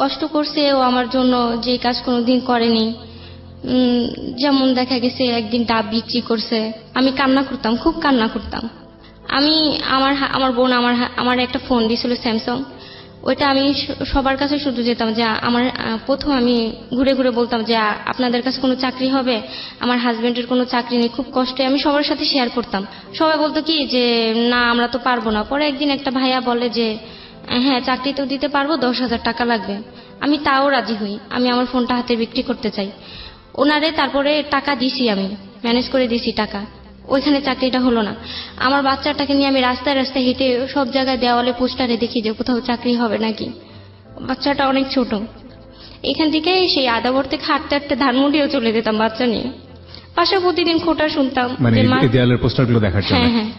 S2: কষ্ট করছে ও আমার জন্য, যে কাজ কোনোদিন করেনি। যেমন দেখা গেছে একদিন ডাব বিক্রি করছে, আমি কান্না করতাম, খুব কান্না করতাম। আমি আমার বোন আমার একটা ফোন দিয়েছিল স্যামসাং, ওইটা আমি সবার কাছে শুধু যেতাম যে আমার প্রথম আমি ঘুরে ঘুরে বলতাম যে আপনাদের কাছে কোনো চাকরি হবে, আমার হাজবেন্ডের কোনো চাকরি নেই, খুব কষ্টে। আমি সবার সাথে শেয়ার করতাম। সবাই বলতো কি যে না আমরা তো পারবো না। পরে একদিন একটা ভাইয়া বলে যে হ্যাঁ চাকরি তো দিতে পারবো, 10,000 টাকা লাগবে। আমি তাও রাজি হই, আমি আমার ফোনটা হাতে বিক্রি করতে চাই ওনারে। তারপরে টাকা দিছি, আমি ম্যানেজ করে দিছি টাকা। ওইখানে চাকরিটা হলো না। আমার বাচ্চাটাকে নিয়ে আমি রাস্তায় রাস্তায় হেঁটে সব জায়গায় দেওয়ালে পোস্টারে দেখি যে কোথাও চাকরি হবে নাকি। বাচ্চাটা অনেক ছোট। এখান থেকে সেই আদাবর থেকে হাঁটতে হাঁটতে ধানমন্ডিও চলে যেতাম বাচ্চা নিয়ে। পাশে প্রতিদিন খোঁটা শুনতাম,
S1: দেয়ালের পোস্টারগুলো দেখার জন্য।
S2: হ্যাঁ হ্যাঁ,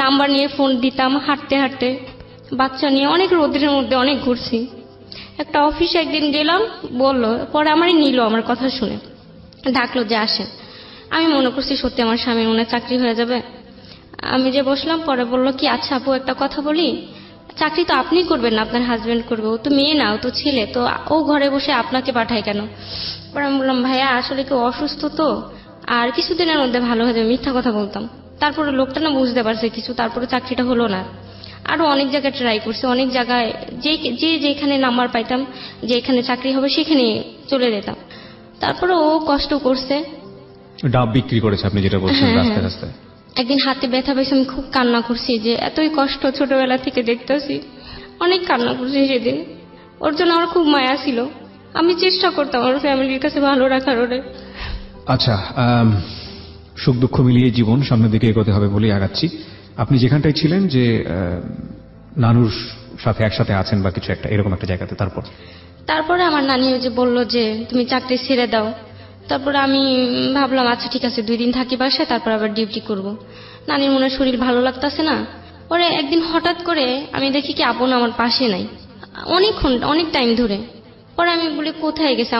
S2: নাম্বার নিয়ে ফোন দিতাম হাঁটতে হাঁটতে বাচ্চা নিয়ে। অনেক রোদের মধ্যে অনেক ঘুরছি। একটা অফিসে একদিন গেলাম, বললো, পরে আমারই নিল, আমার কথা শুনে ডাকলো যে আসেন। আমি মনে করছি সত্যি আমার স্বামীর মনে চাকরি হয়ে যাবে। আমি যে বসলাম, পরে বললো কি আচ্ছা আপু একটা কথা বলি, চাকরি তো আপনি করবেন না, আপনার হাজবেন্ড করবে, ও তো মেয়ে না, ও তো ছেলে, তো ও ঘরে বসে আপনাকে পাঠায় কেন? পরে আমি বললাম ভাইয়া আসলে কেউ অসুস্থ তো, আর কিছুদিনের মধ্যে ভালো হয়ে যাবে, মিথ্যা কথা বলতাম। তারপরে লোকটা না বুঝতে পারছে কিছু, তারপরে চাকরিটা হলো না। আরো অনেক জায়গায় ট্রাই করছে, অনেক জায়গায় যেখানে নাম্বার পাইতাম যে এখানে চাকরি হবে সেখানে চলে যেতাম। তারপরে ও কষ্ট করছে,
S1: ডাব বিক্রি করেছে আপনি যেটা বলছেন রাস্তায় রাস্তায়।
S2: একদিন হাতে ব্যথা পেয়েছে, আমি খুব কান্না করছি যে এতই কষ্ট ছোটবেলা থেকে দেখতেছি। অনেক কান্না করছি সেদিন। ওর জন্য আমার খুব মায়া ছিল। আমি চেষ্টা করতাম আমার ফ্যামিলির কাছে ভালো রাখার ওরে।
S1: আচ্ছা, সুখ দুঃখ মিলিয়ে জীবন সামনের দিকে এগোতে হবে বলেই আগাচ্ছি। আপনি যেখানটায় ছিলেন যে নানুর সাথে একসাথে আছেন বা কিছু একটা এরকম একটা জায়গাতে, তারপরে
S2: আমার নানি যে বললো যে তুমি চাকরি ছেড়ে দাও। তারপরে আমি ভাবলাম আচ্ছা ঠিক আছে 2 দিন থাকি বাসায়, তারপর আবার ডিউটি করব। নানির মনে শরীর ভালো লাগতেছে না। পরে একদিন হঠাৎ করে আমি দেখি কি আপন আমার পাশে নাই, অনেক টাইম ধরে। পরে আমি বলি কোথায় গেছে,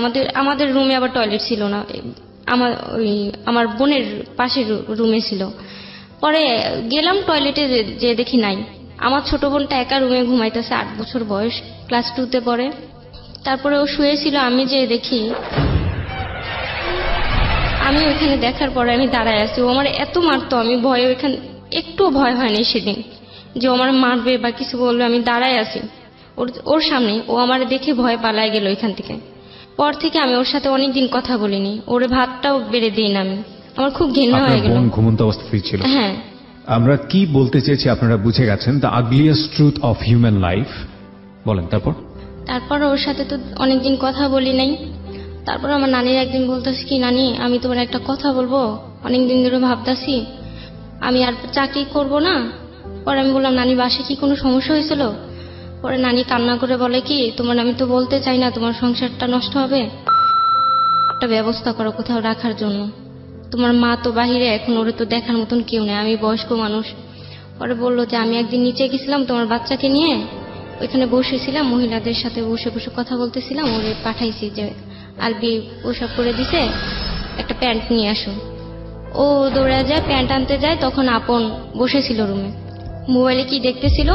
S2: আমাদের রুমে আবার টয়লেট ছিল না, আমার বোনের পাশের রুমে ছিল। পরে গেলাম টয়লেটে, যে দেখি নাই। আমার ছোট বোনটা একা রুমে ঘুমাইতেছে, 8 বছর বয়স, ক্লাস 2-তে পড়ে। তারপরে ও শুয়েছিল, আমি যে দেখি, আমি ওইখানে দেখার পরে আমি দাঁড়ায় আছি। ও আমার এত মারতো, আমি ভয়ে ওইখানে একটুও ভয় হয়নি সেদিন যে ও আমার মারবে বা কিছু বলবে। আমি দাঁড়ায় আছি ওর সামনে, ও আমার দেখে ভয় পালায় গেল ওইখান থেকে। পর থেকে আমি ওর সাথে অনেকদিন কথা বলিনি, ওর ভাতটাও বেড়ে দিই না আমি। আমার খুব ঘৃণা হয়ে গেল।
S1: ঘুমন্ত অবস্থায় ছিল।
S2: হ্যাঁ,
S1: আমরা কি বলতে চেয়েছি আপনারা বুঝে গেছেন, the ugliest truth of human life. বলেন তারপর
S2: ওর সাথে তো অনেকদিন কথা বলি নাই। তারপর আমার নানির একদিন বলতেছি কি নানি আমি তোমার একটা কথা বলবো, অনেকদিন ধরে ভাবতাছি আমি আর চাকরি করব না। পরে আমি বললাম নানি বাসে কি কোনো সমস্যা হয়েছিল? পরে নানি কান্না করে বলে কি তোমার আমি তো বলতে চাই না, তোমার সংসারটা নষ্ট হবে, একটা ব্যবস্থা করো কোথাও রাখার জন্য। তোমার মা তো বাহিরে, এখন ওরে তো দেখার মতন কেউ নেই, আমি বয়স্ক মানুষ। পরে বললো যে আমি একদিন নিচে গেছিলাম তোমার বাচ্চাকে নিয়ে, ওইখানে বসেছিলাম, মহিলাদের সাথে বসে বসে কথা বলতেছিলাম, ওরে পাঠাইছি যে আলবি পোশাক করে দিছে, একটা প্যান্ট নিয়ে আসো। ও দৌড়া যায় প্যান্ট আনতে যায়, তখন আপন বসেছিল রুমে, মোবাইলে কি দেখতেছিল।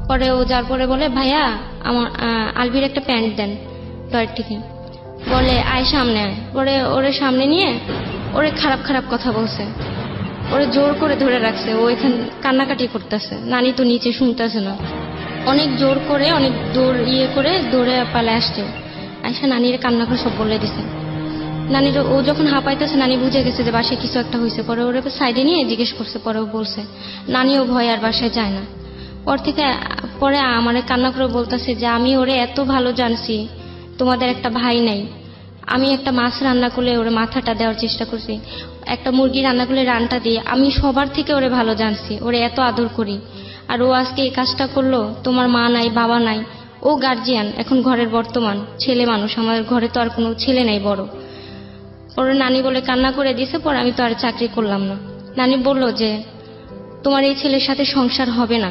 S2: পরে ও যার পরে বলে ভাইয়া আমার আলবির একটা প্যান্ট দেন টয়লেট থেকে, বলে আয় সামনে আয়। পরে ওরে সামনে নিয়ে ওরে খারাপ খারাপ কথা বলছে, ওরে জোর করে ধরে রাখছে, ও এখানে কান্নাকাটি করতেছে। নানি তো নিচে শুনতেছে না, অনেক জোর করে অনেক করে দৌড়ে পালে আসছে। আয়সা নানির কান্না করে সব বলে দিছে। নানির ও যখন হাঁপাইতেছে নানি বুঝে গেছে যে বাসায় কিছু একটা হয়েছে। পরে ওরে সাইডে নিয়ে জিজ্ঞেস করছে, পরে ও বলছে। নানিও ভয় আর বাসায় যায় না। পরে আমার কান্না করে বলতেছে যে আমি ওরে এত ভালো জানছি, তোমাদের একটা ভাই নাই। আমি একটা মাছ রান্না করলে ওরে মাথাটা দেওয়ার চেষ্টা করছি, একটা মুরগি রান্না করলে রানটা দিয়ে, আমি সবার থেকে ওরে ভালো জানছি, ওরে এত আদর করি। আর ও আজকে এই কাজটা করলো, তোমার মা নাই বাবা নাই, ও গার্জিয়ান, এখন ঘরের বর্তমান ছেলে মানুষ, আমার ঘরে তো আর কোনো ছেলে নাই বড়। পরে নানি বলে কান্না করে দিয়েছে। পরে আমি তো আর চাকরি করলাম না। নানি বলল যে তোমার এই ছেলের সাথে সংসার হবে না,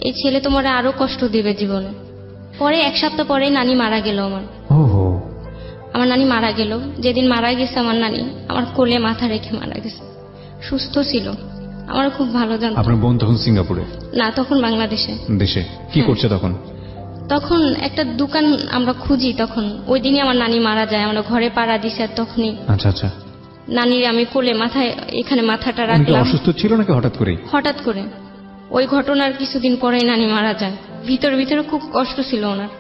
S2: এই ছেলে তোমার আরো কষ্ট দিবে জীবনে। পরে 1 সপ্তাহ পরে নানি মারা গেল। আমার নানি মারা গেল। যেদিন মারা গেছে আমার নানি আমার কোলে মাথা রেখে মারা গেছে, সুস্থ ছিল। আমার খুব ভালো জানতো।
S1: আপনার বোন তখন সিঙ্গাপুরে?
S2: না, তখন বাংলাদেশে।
S1: দেশে কি করছে তখন?
S2: তখন একটা দোকান আমরা খুঁজি, তখন ওই দিনই আমার নানি মারা যায়, আমরা ঘরে পাড়া দিছি। আর তখনই
S1: আচ্ছা আচ্ছা,
S2: নানির আমি কোলে মাথায় এখানে মাথাটা রাখলাম।
S1: অসুস্থ ছিল নাকি হঠাৎ করে?
S2: হঠাৎ করে। ওই ঘটনার কিছুদিন পরেই নানি মারা যায়। ভিতরে ভিতরে খুব কষ্ট ছিল ওনার।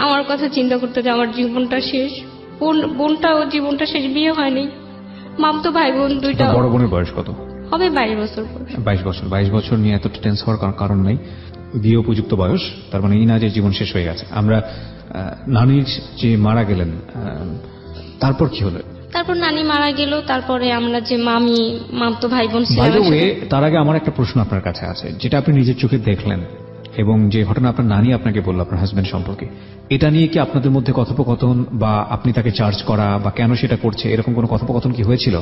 S2: আমার কথা চিন্তা করতে যে আমার জীবনটা শেষ, বোনটাও জীবনটা শেষ, বিয়ে হয়নি, মামতো ভাই বোন দুইটা।
S1: বড় বোনের বয়স কত
S2: হবে? 22 বছর।
S1: 22 বছর। 22 বছর নিয়ে এত টেন্স হওয়ার কারণ নেই, বিয়ে উপযুক্ত বয়স। তার মানে এই না যে জীবন শেষ হয়ে গেছে। আমরা নানির যে মারা গেলেন, তারপর কি হলো?
S2: তারপর নানি মারা গেল, তারপরে আমরা যে মামতো ভাই বোন ছিলাম।
S1: তার আগে আমার একটা প্রশ্ন আপনার কাছে আছে, যেটা আপনি নিজের চোখে দেখলেন এবং যে ঘটনা আপনার নানি আপনাকে বলল আপনার হাজবেন্ড সম্পর্কে, এটা নিয়ে কি আপনাদের মধ্যে কথোপকথন বা আপনি তাকে চার্জ করা বা কেন সেটা করছে এরকম কোনো কথোপকথন কি হয়েছিল?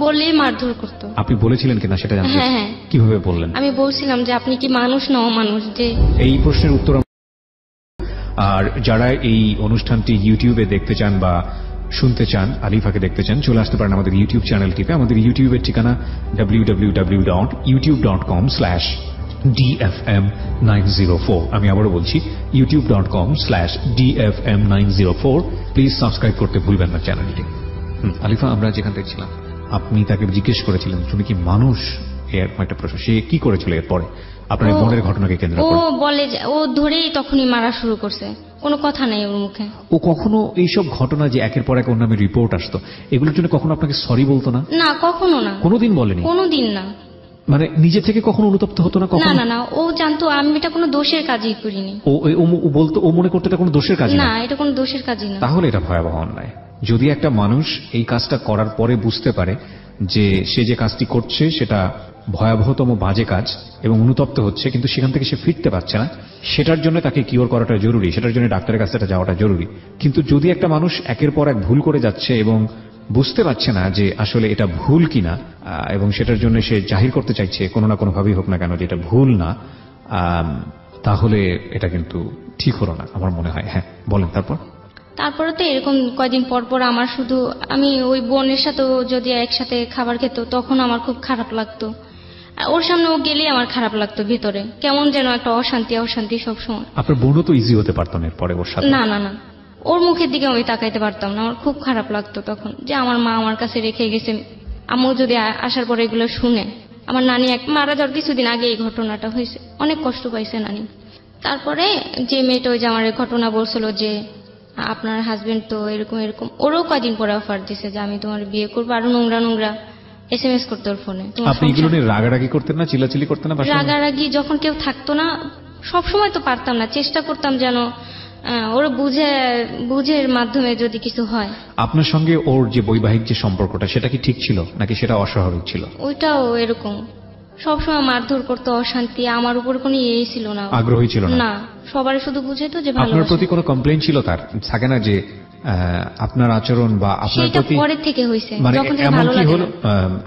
S2: বললেই মারধর করতো।
S1: আপনি বলেছিলেন কিনা সেটা জানতে?
S2: হ্যাঁ।
S1: কিভাবে বললেন?
S2: আমি বলছিলাম যে আপনি কি মানুষ না অমানুষ? যে
S1: এই প্রশ্নের উত্তর। আর যারা এই অনুষ্ঠানটি ইউটিউবে দেখতে চান বা শুনতে চান, আলিফাকে দেখতে চান, চলে আসতে পারেন আমাদের ইউটিউব চ্যানেলটিতে। আমাদের ইউটিউবের ঠিকানা www.youtube.com/dfm904। আমি আবারও বলছি, youtube.com/dfm904। প্লিজ সাবস্ক্রাইব করতে ভুলবেন না চ্যানেলটি। আলিফা, আমরা যেখান থেকে ছিলাম, আপনি তাকে জিজ্ঞেস করেছিলেন তুমি কি মানুষ, এরকম একটা প্রশ্ন। সে কি করেছিল এরপরে আপনার বোনের ঘটনাকে কেন্দ্র করে?
S2: ও বলে ও ধরেই তখনই মারা শুরু করছে, কোনো কথা নাই ওর মুখে।
S1: ও কখনো এইসব ঘটনা যে একের পর এক ওর নামে রিপোর্ট আসতো, এগুলোর জন্য কখনো আপনাকে সরি বলতো না?
S2: না, কখনো না।
S1: কোনোদিন বলেনি?
S2: কোনোদিন না।
S1: মানে নিজে থেকে কখনো অনুতপ্ত হতো না? কখনো
S2: না। ও জানতো আমি এটা কোনো দোষের কাজই করিনি।
S1: ও বলতো, ও মনে করতো এটা কোনো দোষের কাজ
S2: না, এটা কোনো দোষের কাজই না।
S1: তাহলে এটা ভয়াবহ অন্যায়। যদি একটা মানুষ এই কাজটা করার পরে বুঝতে পারে যে সে যে কাজটি করছে সেটা ভয়াবহতম বাজে কাজ এবং অনুতপ্ত হচ্ছে, কিন্তু সেখান থেকে সে ফিরতে পারছে না, সেটার জন্য তাকে কিওর করাটা জরুরি, সেটার জন্য ডাক্তারের কাছে যাওয়াটা জরুরি। কিন্তু যদি একটা মানুষ একের পর এক ভুল করে যাচ্ছে এবং বুঝতে পারছে না যে আসলে এটা ভুল কিনা, এবং সেটার জন্য সে জাহির করতে চাইছে কোনো না কোনো ভাবেই হোক না কেন যে এটা ভুল না, তাহলে এটা কিন্তু ঠিক হলো না আমার মনে হয়। হ্যাঁ, বলেন।
S2: তারপরে তো এরকম কয়দিন পর পর আমার শুধু, আমি ওই বোনের সাথে যদি একসাথে খাবার খেত তখন আমার খুব খারাপ লাগতো। ওর সামনে ও গেলেই আমার খারাপ লাগতো, ভিতরে কেমন যেন একটা অশান্তি সবসময়।
S1: আপনার বোনও তো ইজি হতে পারতো না এরপরে ওর সাথে?
S2: না, ওর মুখের দিকে আমি তাকাইতে পারতাম না, আমার খুব খারাপ লাগতো তখন যে আমার মা আমার কাছে রেখে গেছে। আম্মু যদি আসার পরে এগুলো শুনে, আমার নানি মারা যাওয়ার কিছুদিন আগে এই ঘটনাটা হয়েছে, অনেক কষ্ট পাইছে নানি। তারপরে যে মেয়েটা ওই যে আমার ঘটনা বলছিল যে আপনার হাজবেন্ড তো এরকম, ওরও কয়দিন পরে অফার দিছে যে আমি তোমার বিয়ে করবো, আরো নোংরা SMS করতে ওর ফোনে।
S1: আপনি এগুলো নিয়ে রাগারাগি করতেন না, চিল্লাচিল্লি করতেন না?
S2: রাগারাগি যখন কেউ থাকতো না, সবসময় তো পারতাম না, চেষ্টা করতাম যেন ওরা বুঝের মাধ্যমে যদি কিছু হয়।
S1: আপনার সঙ্গে ওর যে বৈবাহিক যে সম্পর্কটা, সেটা কি ঠিক ছিল নাকি সেটা অস্বাভাবিক ছিল?
S2: ওইটাও এরকম সবসময় মারধর করতো, অশান্তি, আমার উপর কোনো ইয়েই ছিল না,
S1: আগ্রহী ছিল না।
S2: সবারই শুধু বুঝাইতো যে ভালো।
S1: আপনার প্রতি কোনো কমপ্লেইন ছিল তার? থাকে না যে আপনার আচরণ বা আপনার প্রতি
S2: পরের থেকে হয়েছে,
S1: মানে
S2: যখন থেকে
S1: এমন
S2: ভালো
S1: কি
S2: লাগে
S1: হলো?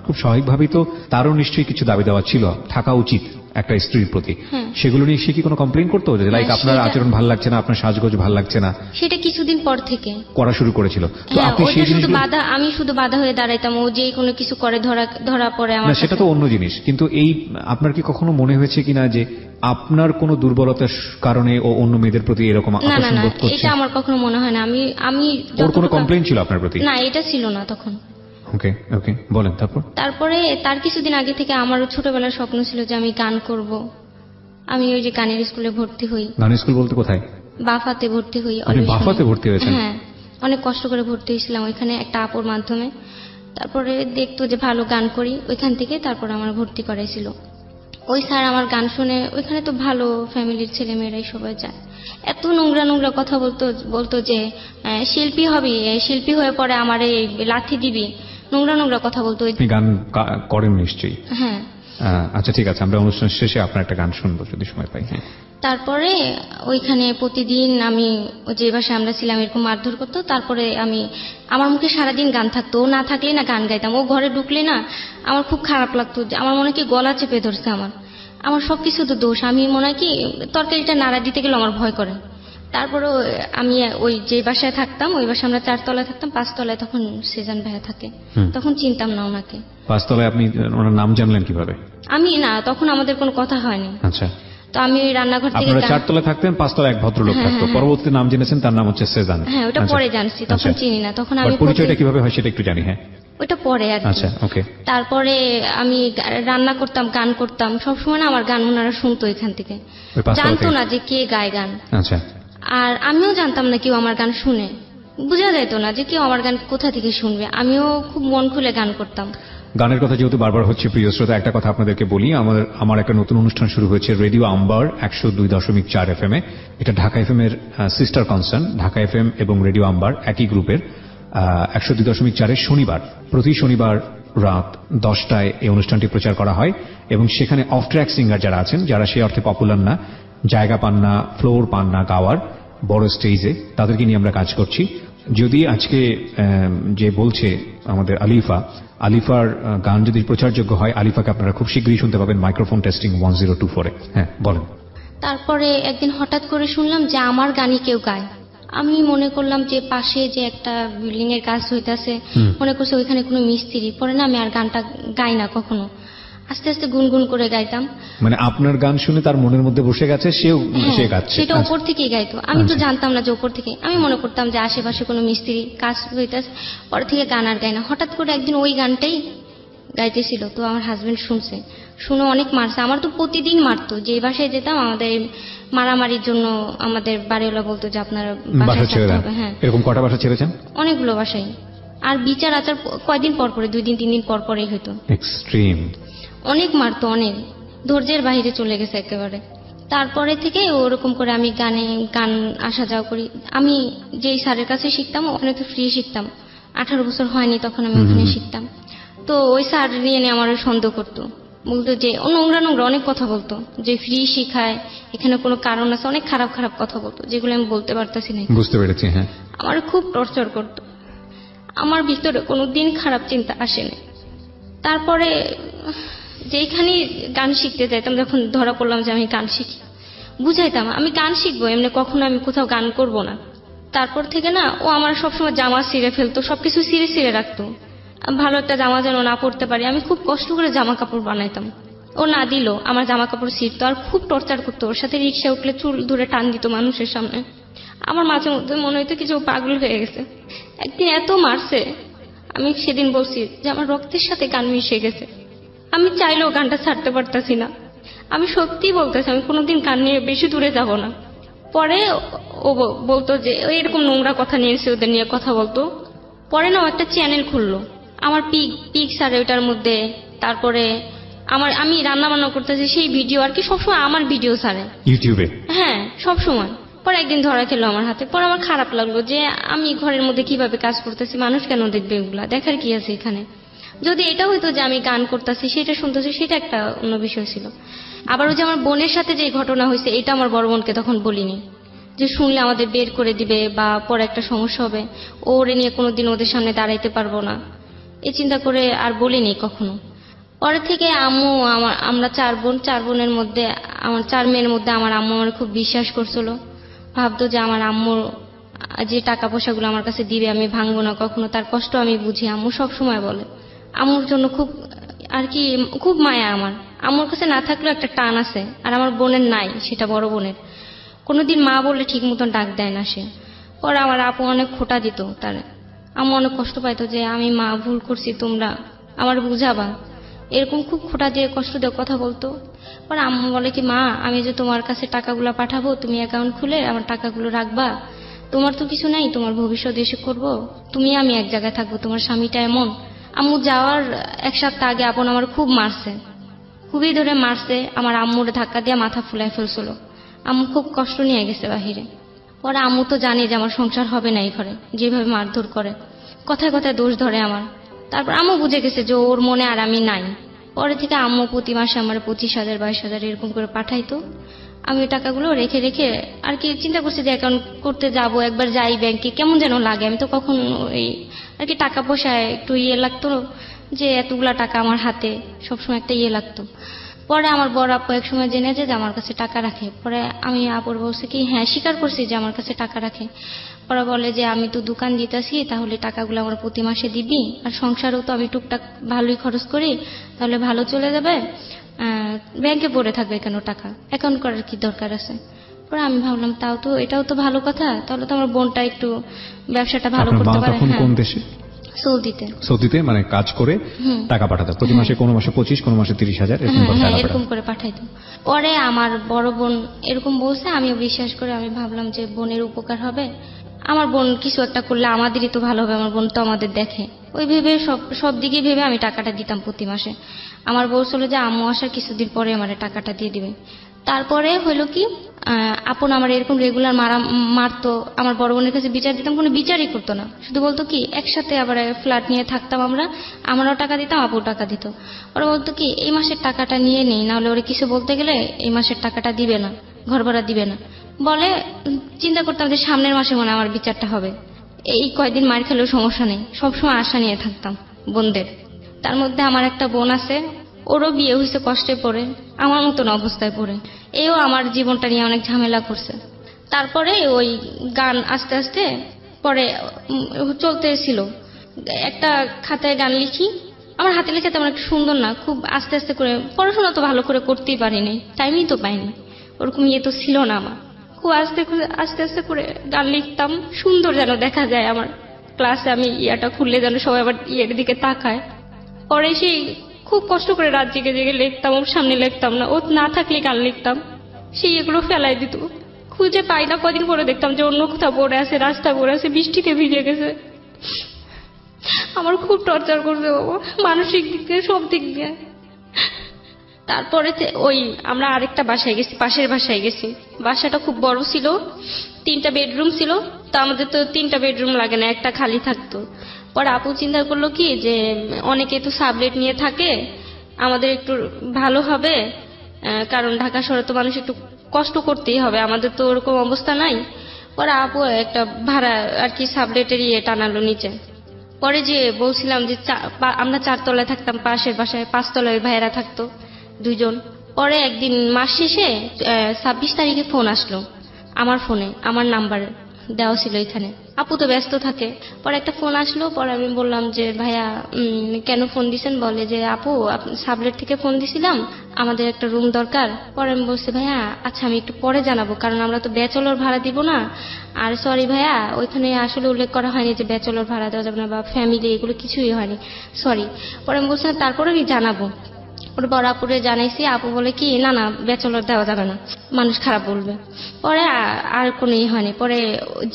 S1: খুব স্বাভাবিকভাবেই তো তারও নিশ্চয়ই কিছু দাবি দেওয়া ছিল, থাকা উচিত একটা স্ত্রীর প্রতি। সেগুলো নিয়ে সে কি কোনো কমপ্লেইন করতো যে লাইক আপনার আচরণ ভালো লাগছে না, আপনার সাজগোজ ভালো লাগছে না?
S2: সেটা কিছুদিন পর থেকে
S1: করা শুরু করেছিল। তো আপনি সেই জিনিসগুলো,
S2: আমি শুধু বাধা হয়ে দাঁড়াইতাম, ও যে কোনো কিছু করে ধরা পড়ে আমার।
S1: সেটা তো অন্য জিনিস, কিন্তু এই আপনার কি কখনো মনে হয়েছে কিনা যে আপনার কোনো দুর্বলতার কারণে ও অন্য মেয়েদের প্রতি এরকম আকর্ষণ বোধ করছে?
S2: এটা আমার কখনো মনে হয় না। আমি
S1: ওর কোনো কমপ্লেইন ছিল আপনার প্রতি?
S2: না, এটা ছিল না তখন।
S1: ওকে, বলেন।
S2: তারপরে তার কিছুদিন আগে থেকে আমারও ছোটবেলার স্বপ্ন ছিল যে আমি গান করব। আমি ওই যে গানের স্কুলে ভর্তি হই।
S1: গানের স্কুল বলতে কোথায়?
S2: বাফাতে ভর্তি হই।
S1: বাফাতে ভর্তি হয়েছেন?
S2: হ্যাঁ, অনেক কষ্ট করে ভর্তি হয়েছিলাম ওইখানে একটা আপুর মাধ্যমে। তারপরে দেখতো যে ভালো গান করি, ওইখান থেকে তারপর আমার ভর্তি করাইছিল। ওই স্যার আমার গান শুনে, ওইখানে তো ভালো ফ্যামিলির ছেলে মেয়েরাই সবাই যায়, এত নোংরা কথা বলতো যে শিল্পী হবি, শিল্পী হয়ে পরে আমার এই লাঠি দিবি, নোংরা কথা বলতো।
S1: গান করেন নিশ্চয়ই?
S2: হ্যাঁ।
S1: আচ্ছা, ঠিক আছে, আমরা অনুষ্ঠান শেষে আপনার একটা গান শুনবো যদি সময় পাই।
S2: তারপরে ওইখানে প্রতিদিন আমি যে বাসায় আমরা ছিলাম এরকম মারধর করতো। তারপরে আমার মুখে সারাদিন গান থাকতো, ও না থাকলে না গান গাইতাম, ও ঘরে ঢুকলে না আমার খুব খারাপ লাগতো, আমার মনে হয় কি গলা চেপে ধরছে। আমার সবকিছু তো দোষ, আমি মনে হয় কি তরকারিটা নাড়া দিতে গেলে আমার ভয় করে, তারপরে আমি ওই যে বাসায় থাকতাম ওই বাসায় আমরা 4 তলায় থাকতাম, 5 তলায় তখন সেজান ভাইয়া থাকে। তখন চিনতাম না ওনাকে।
S1: 5 তলায় আপনি ওনার নাম জানলেন কিভাবে?
S2: আমি না, তখন আমাদের কোনো কথা হয়নি।
S1: আচ্ছা,
S2: তো আমি ওই রান্নাঘর থেকে,
S1: আপনারা 4 তলায় থাকতেন, 5 তলায় এক ভদ্রলোক থাকতো, পরবর্তীতে নাম জেনেছেন তার নাম হচ্ছে সেজান।
S2: হ্যাঁ, ওটা পরে জানছি, তখন চিনি না। তখন আমি
S1: পরিচয়টা কিভাবে হয় সেটা একটু জানি। হ্যাঁ,
S2: ওটা পরে আর কি।
S1: আচ্ছা, ওকে।
S2: তারপরে আমি রান্না করতাম, গান করতাম, সবসময় না আমার গান ওনারা শুনতো এখান থেকে, জানতো না যে কে গায় গান।
S1: আচ্ছা।
S2: আর আমিও জানতাম না কেউ আমার গান শুনে, বোঝা যেত না যে কেউ আমার গান কোথা থেকে শুনবে। আমিও খুব মন খুলে গান করতাম।
S1: গানের কথা যেহেতু বারবার হচ্ছে, প্রিয় শ্রোতা, একটা কথা আপনাদেরকে বলি, আমার একটা নতুন অনুষ্ঠান শুরু হয়েছে রেডিও আম্বার 102.4 FM-এ। এটা ঢাকা FM এর সিস্টার কনসার্ন। ঢাকা FM এবং রেডিও আম্বার একই গ্রুপের। 102.4 শনিবার, প্রতি শনিবার রাত 10টায় এই অনুষ্ঠানটি প্রচার করা হয় এবং সেখানে অফ ট্র্যাক সিঙ্গার যারা আছেন, যারা সেই অর্থে পপুলার না, জায়গা পান না, ফ্লোর পান না গাওয়ার বড় স্টেজে, তাদেরকে নিয়ে আমরা কাজ করছি। যদি আজকে যে বলছে আমাদের আলিফার গান যদি প্রচারযোগ্য হয়, আলিফাকে আপনারা খুব শীঘ্রই শুনতে পাবেন মাইক্রোফোন টেস্টিং 1024-এ। হ্যাঁ, বলেন।
S2: তারপরে একদিন হঠাৎ করে শুনলাম যে আমার গানই কেউ গায়। আমি মনে করলাম যে পাশে যে একটা বিল্ডিং এর কাজ হইতাছে, মনে করছি ওইখানে কোনো মিস্ত্রি। পরে না আমি আর গানটা গাই না কখনো, আস্তে আস্তে গুনগুন করে গাইতাম।
S1: মানে আপনার গান শুনে তার মনের মধ্যে বসে গেছে, সে গাচ্ছে,
S2: সেটা উপর থেকেই গাইতো। আমি তো জানতাম না যে উপর থেকে, আমি মনে করতাম যে আশেপাশে কোনো মিস্ত্রি কাজ হইতাছে। পরে থেকে গান আর গাই না। হঠাৎ করে একদিন ওই গানটাই গাইতেছিল, তো আমার হাজবেন্ড শুনছে, শুনে অনেক মারছে। আমার তো প্রতিদিন মারতো। যে বাসায় যেতাম আমাদের মারামারির জন্য আমাদের বাড়িওয়ালা বলতো যে আপনার বাসা ছেড়ে হবে। হ্যাঁ,
S1: এরকম কটা বাসা ছেড়েছেন?
S2: অনেকগুলো বাসায়। আর বিচার আচার কয়দিন পর পরে, 2 দিন 3 দিন পর পরেই হইতো।
S1: এক্সট্রিম।
S2: অনেক মারতো, অনেক, ধৈর্যের বাইরে চলে গেছে একেবারে। তারপরে থেকে ওরকম করে আমি গান আসা যাওয়া করি। আমি যেই স্যারের কাছে শিখতাম ওখানে তো ফ্রি শিখতাম, 18 বছর হয়নি তখন আমি ওখানে শিখতাম। তো ওই স্যার নিয়ে আমার সন্দেহ করতো, বলতো যে নোংরা অনেক কথা বলতো, যে ফ্রি শিখায়, এখানে কোনো কারণ আছে, অনেক খারাপ খারাপ কথা বলতো, যেগুলো আমি বলতে পারতাছি না।
S1: বুঝতে পেরেছি। হ্যাঁ,
S2: আমার খুব টর্চার করতো। আমার ভিতরে কোনোদিন খারাপ চিন্তা আসেনি। তারপরে যেখানে গান শিখতে যাইতাম, যখন ধরা পড়লাম যে আমি গান শিখি, বুঝাইতাম আমি গান শিখবো, এমনি কখনো আমি কোথাও গান করব না। তারপর থেকে না ও আমার সবসময় জামা ছিঁড়ে ফেলতো, সবকিছু ছিঁড়ে রাখতো। ভালো একটা জামা যেন না পড়তে পারি, আমি খুব কষ্ট করে জামা কাপড় বানাইতাম। ও না দিল আমার জামা কাপড় ছিঁড়তো, আর খুব টর্চার করতো। ওর সাথে রিক্সা উঠলে চুল ধরে টান দিত মানুষের সামনে। আমার মাঝে মধ্যে মনে হইতো কি যে ও পাগল হয়ে গেছে। একদিন এত মারছে, আমি সেদিন বলছি যে আমার রক্তের সাথে গান মিশে গেছে, আমি চাইলেও গানটা ছাড়তে পারতাছি না। আমি সত্যি বলতেছি, আমি কোনোদিন গান নিয়ে বেশি দূরে যাব না। পরে ও বলতো যে এরকম নোংরা কথা নিয়ে এসে ওদের নিয়ে কথা বলতো। পরে না একটা চ্যানেল খুললো আমার পিক স্যার, ওইটার মধ্যে। তারপরে আমি রান্না বান্না করতেছি, সেই ভিডিও আর কি, সবসময় আমার ভিডিও ছাড়ে ইউটিউবে। হ্যাঁ, সবসময়। পরে একদিন ধরা খেলো আমার হাতে। পরে আমার খারাপ লাগলো যে আমি ঘরের মধ্যে কিভাবে কাজ করতেছি, মানুষ কেন দেখবে, এগুলা দেখার কি আছে এখানে। যদি এটা হইতো যে আমি গান করতেছি, সেটা শুনতেছি, সেটা একটা অন্য বিষয় ছিল। আবার ওই যে আমার বোনের সাথে যে ঘটনা হয়েছে, এটা আমার বড় বোনকে তখন বলিনি, যে শুনলে আমাদের বের করে দিবে বা পরে একটা সমস্যা হবে, ওরে নিয়ে কোনোদিন ওদের সামনে দাঁড়াইতে পারবো না, এই চিন্তা করে আর বলিনি কখনো। পরে থেকে আম্মু আমরা 4 বোন, 4 বোনের মধ্যে আমার 4 মেয়ের মধ্যে আমার আম্মু আমার খুব বিশ্বাস করছিল, ভাবতো যে আমার আম্মুর যে টাকা পয়সাগুলো আমার কাছে দিবে আমি ভাঙবো না কখনো, তার কষ্ট আমি বুঝি। আম্মু সব সময় বলে, আম্মুর জন্য খুব আর কি খুব মায়া আমার। আম্মুর কাছে না থাকলেও একটা টান আছে, আর আমার বোনের নাই, সেটা বড় বোনের। কোনোদিন মা বললে ঠিক মতন ডাক দেয় না সে। পরে আমার আপু অনেক খোঁটা দিত তার, আম্মু অনেক কষ্ট পাইতো যে আমি মা ভুল করছি, তোমরা আমার বুঝাবা, এরকম খুব খোঁটা দিয়ে কষ্ট দিয়ে কথা বলতো। পরে আম্মু বলে কি, মা আমি যে তোমার কাছে টাকাগুলো পাঠাবো, তুমি অ্যাকাউন্ট খুলে আমার টাকাগুলো রাখবা, তোমার তো কিছু নাই, তোমার ভবিষ্যৎ এসে করবো, তুমি আমি এক জায়গায় থাকবো, তোমার স্বামীটা এমন। আম্মু যাওয়ার 1 সপ্তাহ আগে আপন আমার খুব মারছে, খুবই ধরে মারছে। আমার আম্মুর ধাক্কা দিয়ে মাথা ফুলাই ফেলছিল। আম্মু খুব কষ্ট নিয়ে গেছে বাহিরে। পরে আম্মু তো জানি যে আমার সংসার হবে না এই ঘরে, যেভাবে মারধর করে, কথায় কথায় দোষ ধরে আমার। তারপর আম্মু বুঝে গেছে যে ওর মনে আর আমি নাই। পরে থেকে আম্মু প্রতি মাসে আমার 25,000 22,000 এরকম করে পাঠাইতো। আমি ওই টাকাগুলো রেখে রেখে আর কি চিন্তা করছি যে অ্যাকাউন্ট করতে যাব, একবার যাই ব্যাংকে, কেমন যেন লাগে। আমি তো কখন ওই আর কি টাকা পয়সায় একটু লাগতো, যে এতগুলা টাকা আমার হাতে, সবসময় একটা লাগতো। পরে আমার বড় আপু এক সময় জেনে যে আমার কাছে টাকা রাখে। পরে আমি আপুর বলছি কি হ্যাঁ স্বীকার করছি যে আমার কাছে টাকা রাখে। পরে বলে যে আমি তো দোকান দিতেছি, তাহলে টাকাগুলো আমার প্রতি মাসে দিবি, আর সংসারেও তো আমি টুকটাক ভালোই খরচ করি, তাহলে ভালো চলে যাবে, ব্যাংকে পড়ে থাকবে কেন টাকা, অ্যাকাউন্ট করার কি দরকার আছে। পরে আমি ভাবলাম তাও তো এটাও তো ভালো কথা, তাহলে তো আমার বোনটা একটু ব্যবসাটা ভালো করতে পারে।
S1: কোন দেশে? সৌদিতে মানে কাজ করে টাকা পাঠাতো প্রতি মাসে, কোনো মাসে 25, কোনো মাসে 30,000
S2: এরকম করে পাঠাইতো। পরে আমার বড় বোন এরকম বলছে, আমিও বিশ্বাস করে আমি ভাবলাম যে বোনের উপকার হবে, আমার বোন কিছু একটা করলে আমাদেরই তো ভালো হবে, আমার বোন তো আমাদের দেখে, ওই ভেবে সব দিকে ভেবে আমি টাকাটা দিতাম প্রতি মাসে। আমার বলছিল যে আম্মু আসার কিছুদিন পরে আমার টাকাটা দিয়ে দিবে। তারপরে হইলো কি আপন আমার এরকম রেগুলার মারতো, আমার বড় বোনের কাছে বিচার দিতাম, কোনো বিচারই করতো না, শুধু বলতো কি একসাথে আবার ফ্ল্যাট নিয়ে থাকতাম আমরাও টাকা দিতাম, আপু টাকা দিত। ওরা বলতো কি এই মাসের টাকাটা নিয়ে নেই, নাহলে ওরা কিছু বলতে গেলে এই মাসের টাকাটা দিবে না, ঘর ভাড়া দিবে না বলে। চিন্তা করতাম যে সামনের মাসে মনে আমার বিচারটা হবে, এই কয়দিন মার খেলেও সমস্যা নেই, সবসময় আশা নিয়ে থাকতাম বোনদের। তার মধ্যে আমার একটা বোন আছে, ওরও বিয়ে হয়েছে কষ্টে পড়ে, আমার মতন অবস্থায় পড়ে, এও আমার জীবনটা নিয়ে অনেক ঝামেলা করছে। তারপরে ওই গান আস্তে আস্তে পরে চলতেছিল, একটা খাতায় গান লিখি, আমার হাতে লেখা তেমন একটা সুন্দর না, খুব আস্তে আস্তে করে, পড়াশোনা তো ভালো করে করতেই পারিনি, টাইমই তো পাইনি, ওরকম ইয়ে তো ছিল না আমার, খুব আস্তে আস্তে করে গান লিখতাম, সুন্দর যেন দেখা যায় আমার ক্লাসে, আমি ইয়াটা খুললে যেন সবাই আবার ইয়ের দিকে তাকায়। পরে সেই খুব কষ্ট করে রাত জেগে জেগে লিখতাম, ওর সামনে লিখতাম না, ও না থাকলে গান লিখতাম, সেই এগুলো ফেলাই দিত, খুঁজে পাই না, কদিন পরে দেখতাম যে অন্য কোথাও পড়ে আছে, রাস্তা পড়ে আছে, বৃষ্টিতে ভিজে গেছে। আমার খুব টর্চার করছে বাবা, মানসিক দিক দিয়ে সব দিক দিয়ে। তারপরে ওই আমরা আরেকটা বাসায় গেছি, পাশের বাসায় গেছি, বাসাটা খুব বড় ছিল, 3টা বেডরুম ছিল, তো আমাদের তো 3টা বেডরুম লাগে না, একটা খালি থাকতো। পরে আপু চিন্তা করলো কি যে অনেকে তো সাবলেট নিয়ে থাকে, আমাদের একটু ভালো হবে, কারণ ঢাকা শহরে তো মানুষ একটু কষ্ট করতেই হবে, আমাদের তো ওরকম অবস্থা নাই। পরে আপু একটা ভাড়া আর কি সাবলেটের টানালো নিচে। পরে যে বলছিলাম যে আমরা 4 তলায় থাকতাম, পাশের বাসায় 5 তলায় ভাইয়েরা থাকতো 2 জন। পরে একদিন মাস শেষে 26 তারিখে ফোন আসলো আমার ফোনে, আমার নাম্বার দেওয়া ছিল এখানে, আপু তো ব্যস্ত থাকে। পরে একটা ফোন আসলো, পরে আমি বললাম যে ভাইয়া কেন ফোন দিছেন, বলে যে আপু সাবলেট থেকে ফোন দিছিলাম, আমাদের একটা রুম দরকার। পরে আমি বলছি ভাইয়া আচ্ছা আমি একটু পরে জানাবো, কারণ আমরা তো ব্যাচেলর ভাড়া দিব না, আর সরি ভাইয়া ওইখানে আসলে উল্লেখ করা হয়নি যে ব্যাচেলর ভাড়া দেওয়া যাবে না বা ফ্যামিলি, এগুলো কিছুই হয়নি, সরি। পরে আমি বলছিলাম তারপরে আমি জানাবো। ওর বড় আপুরে জানাইছি, আপু বলে কি না না ব্যাচেলর দেওয়া যাবে না, মানুষ খারাপ বলবে। পরে আর কোনো হয়নি। পরে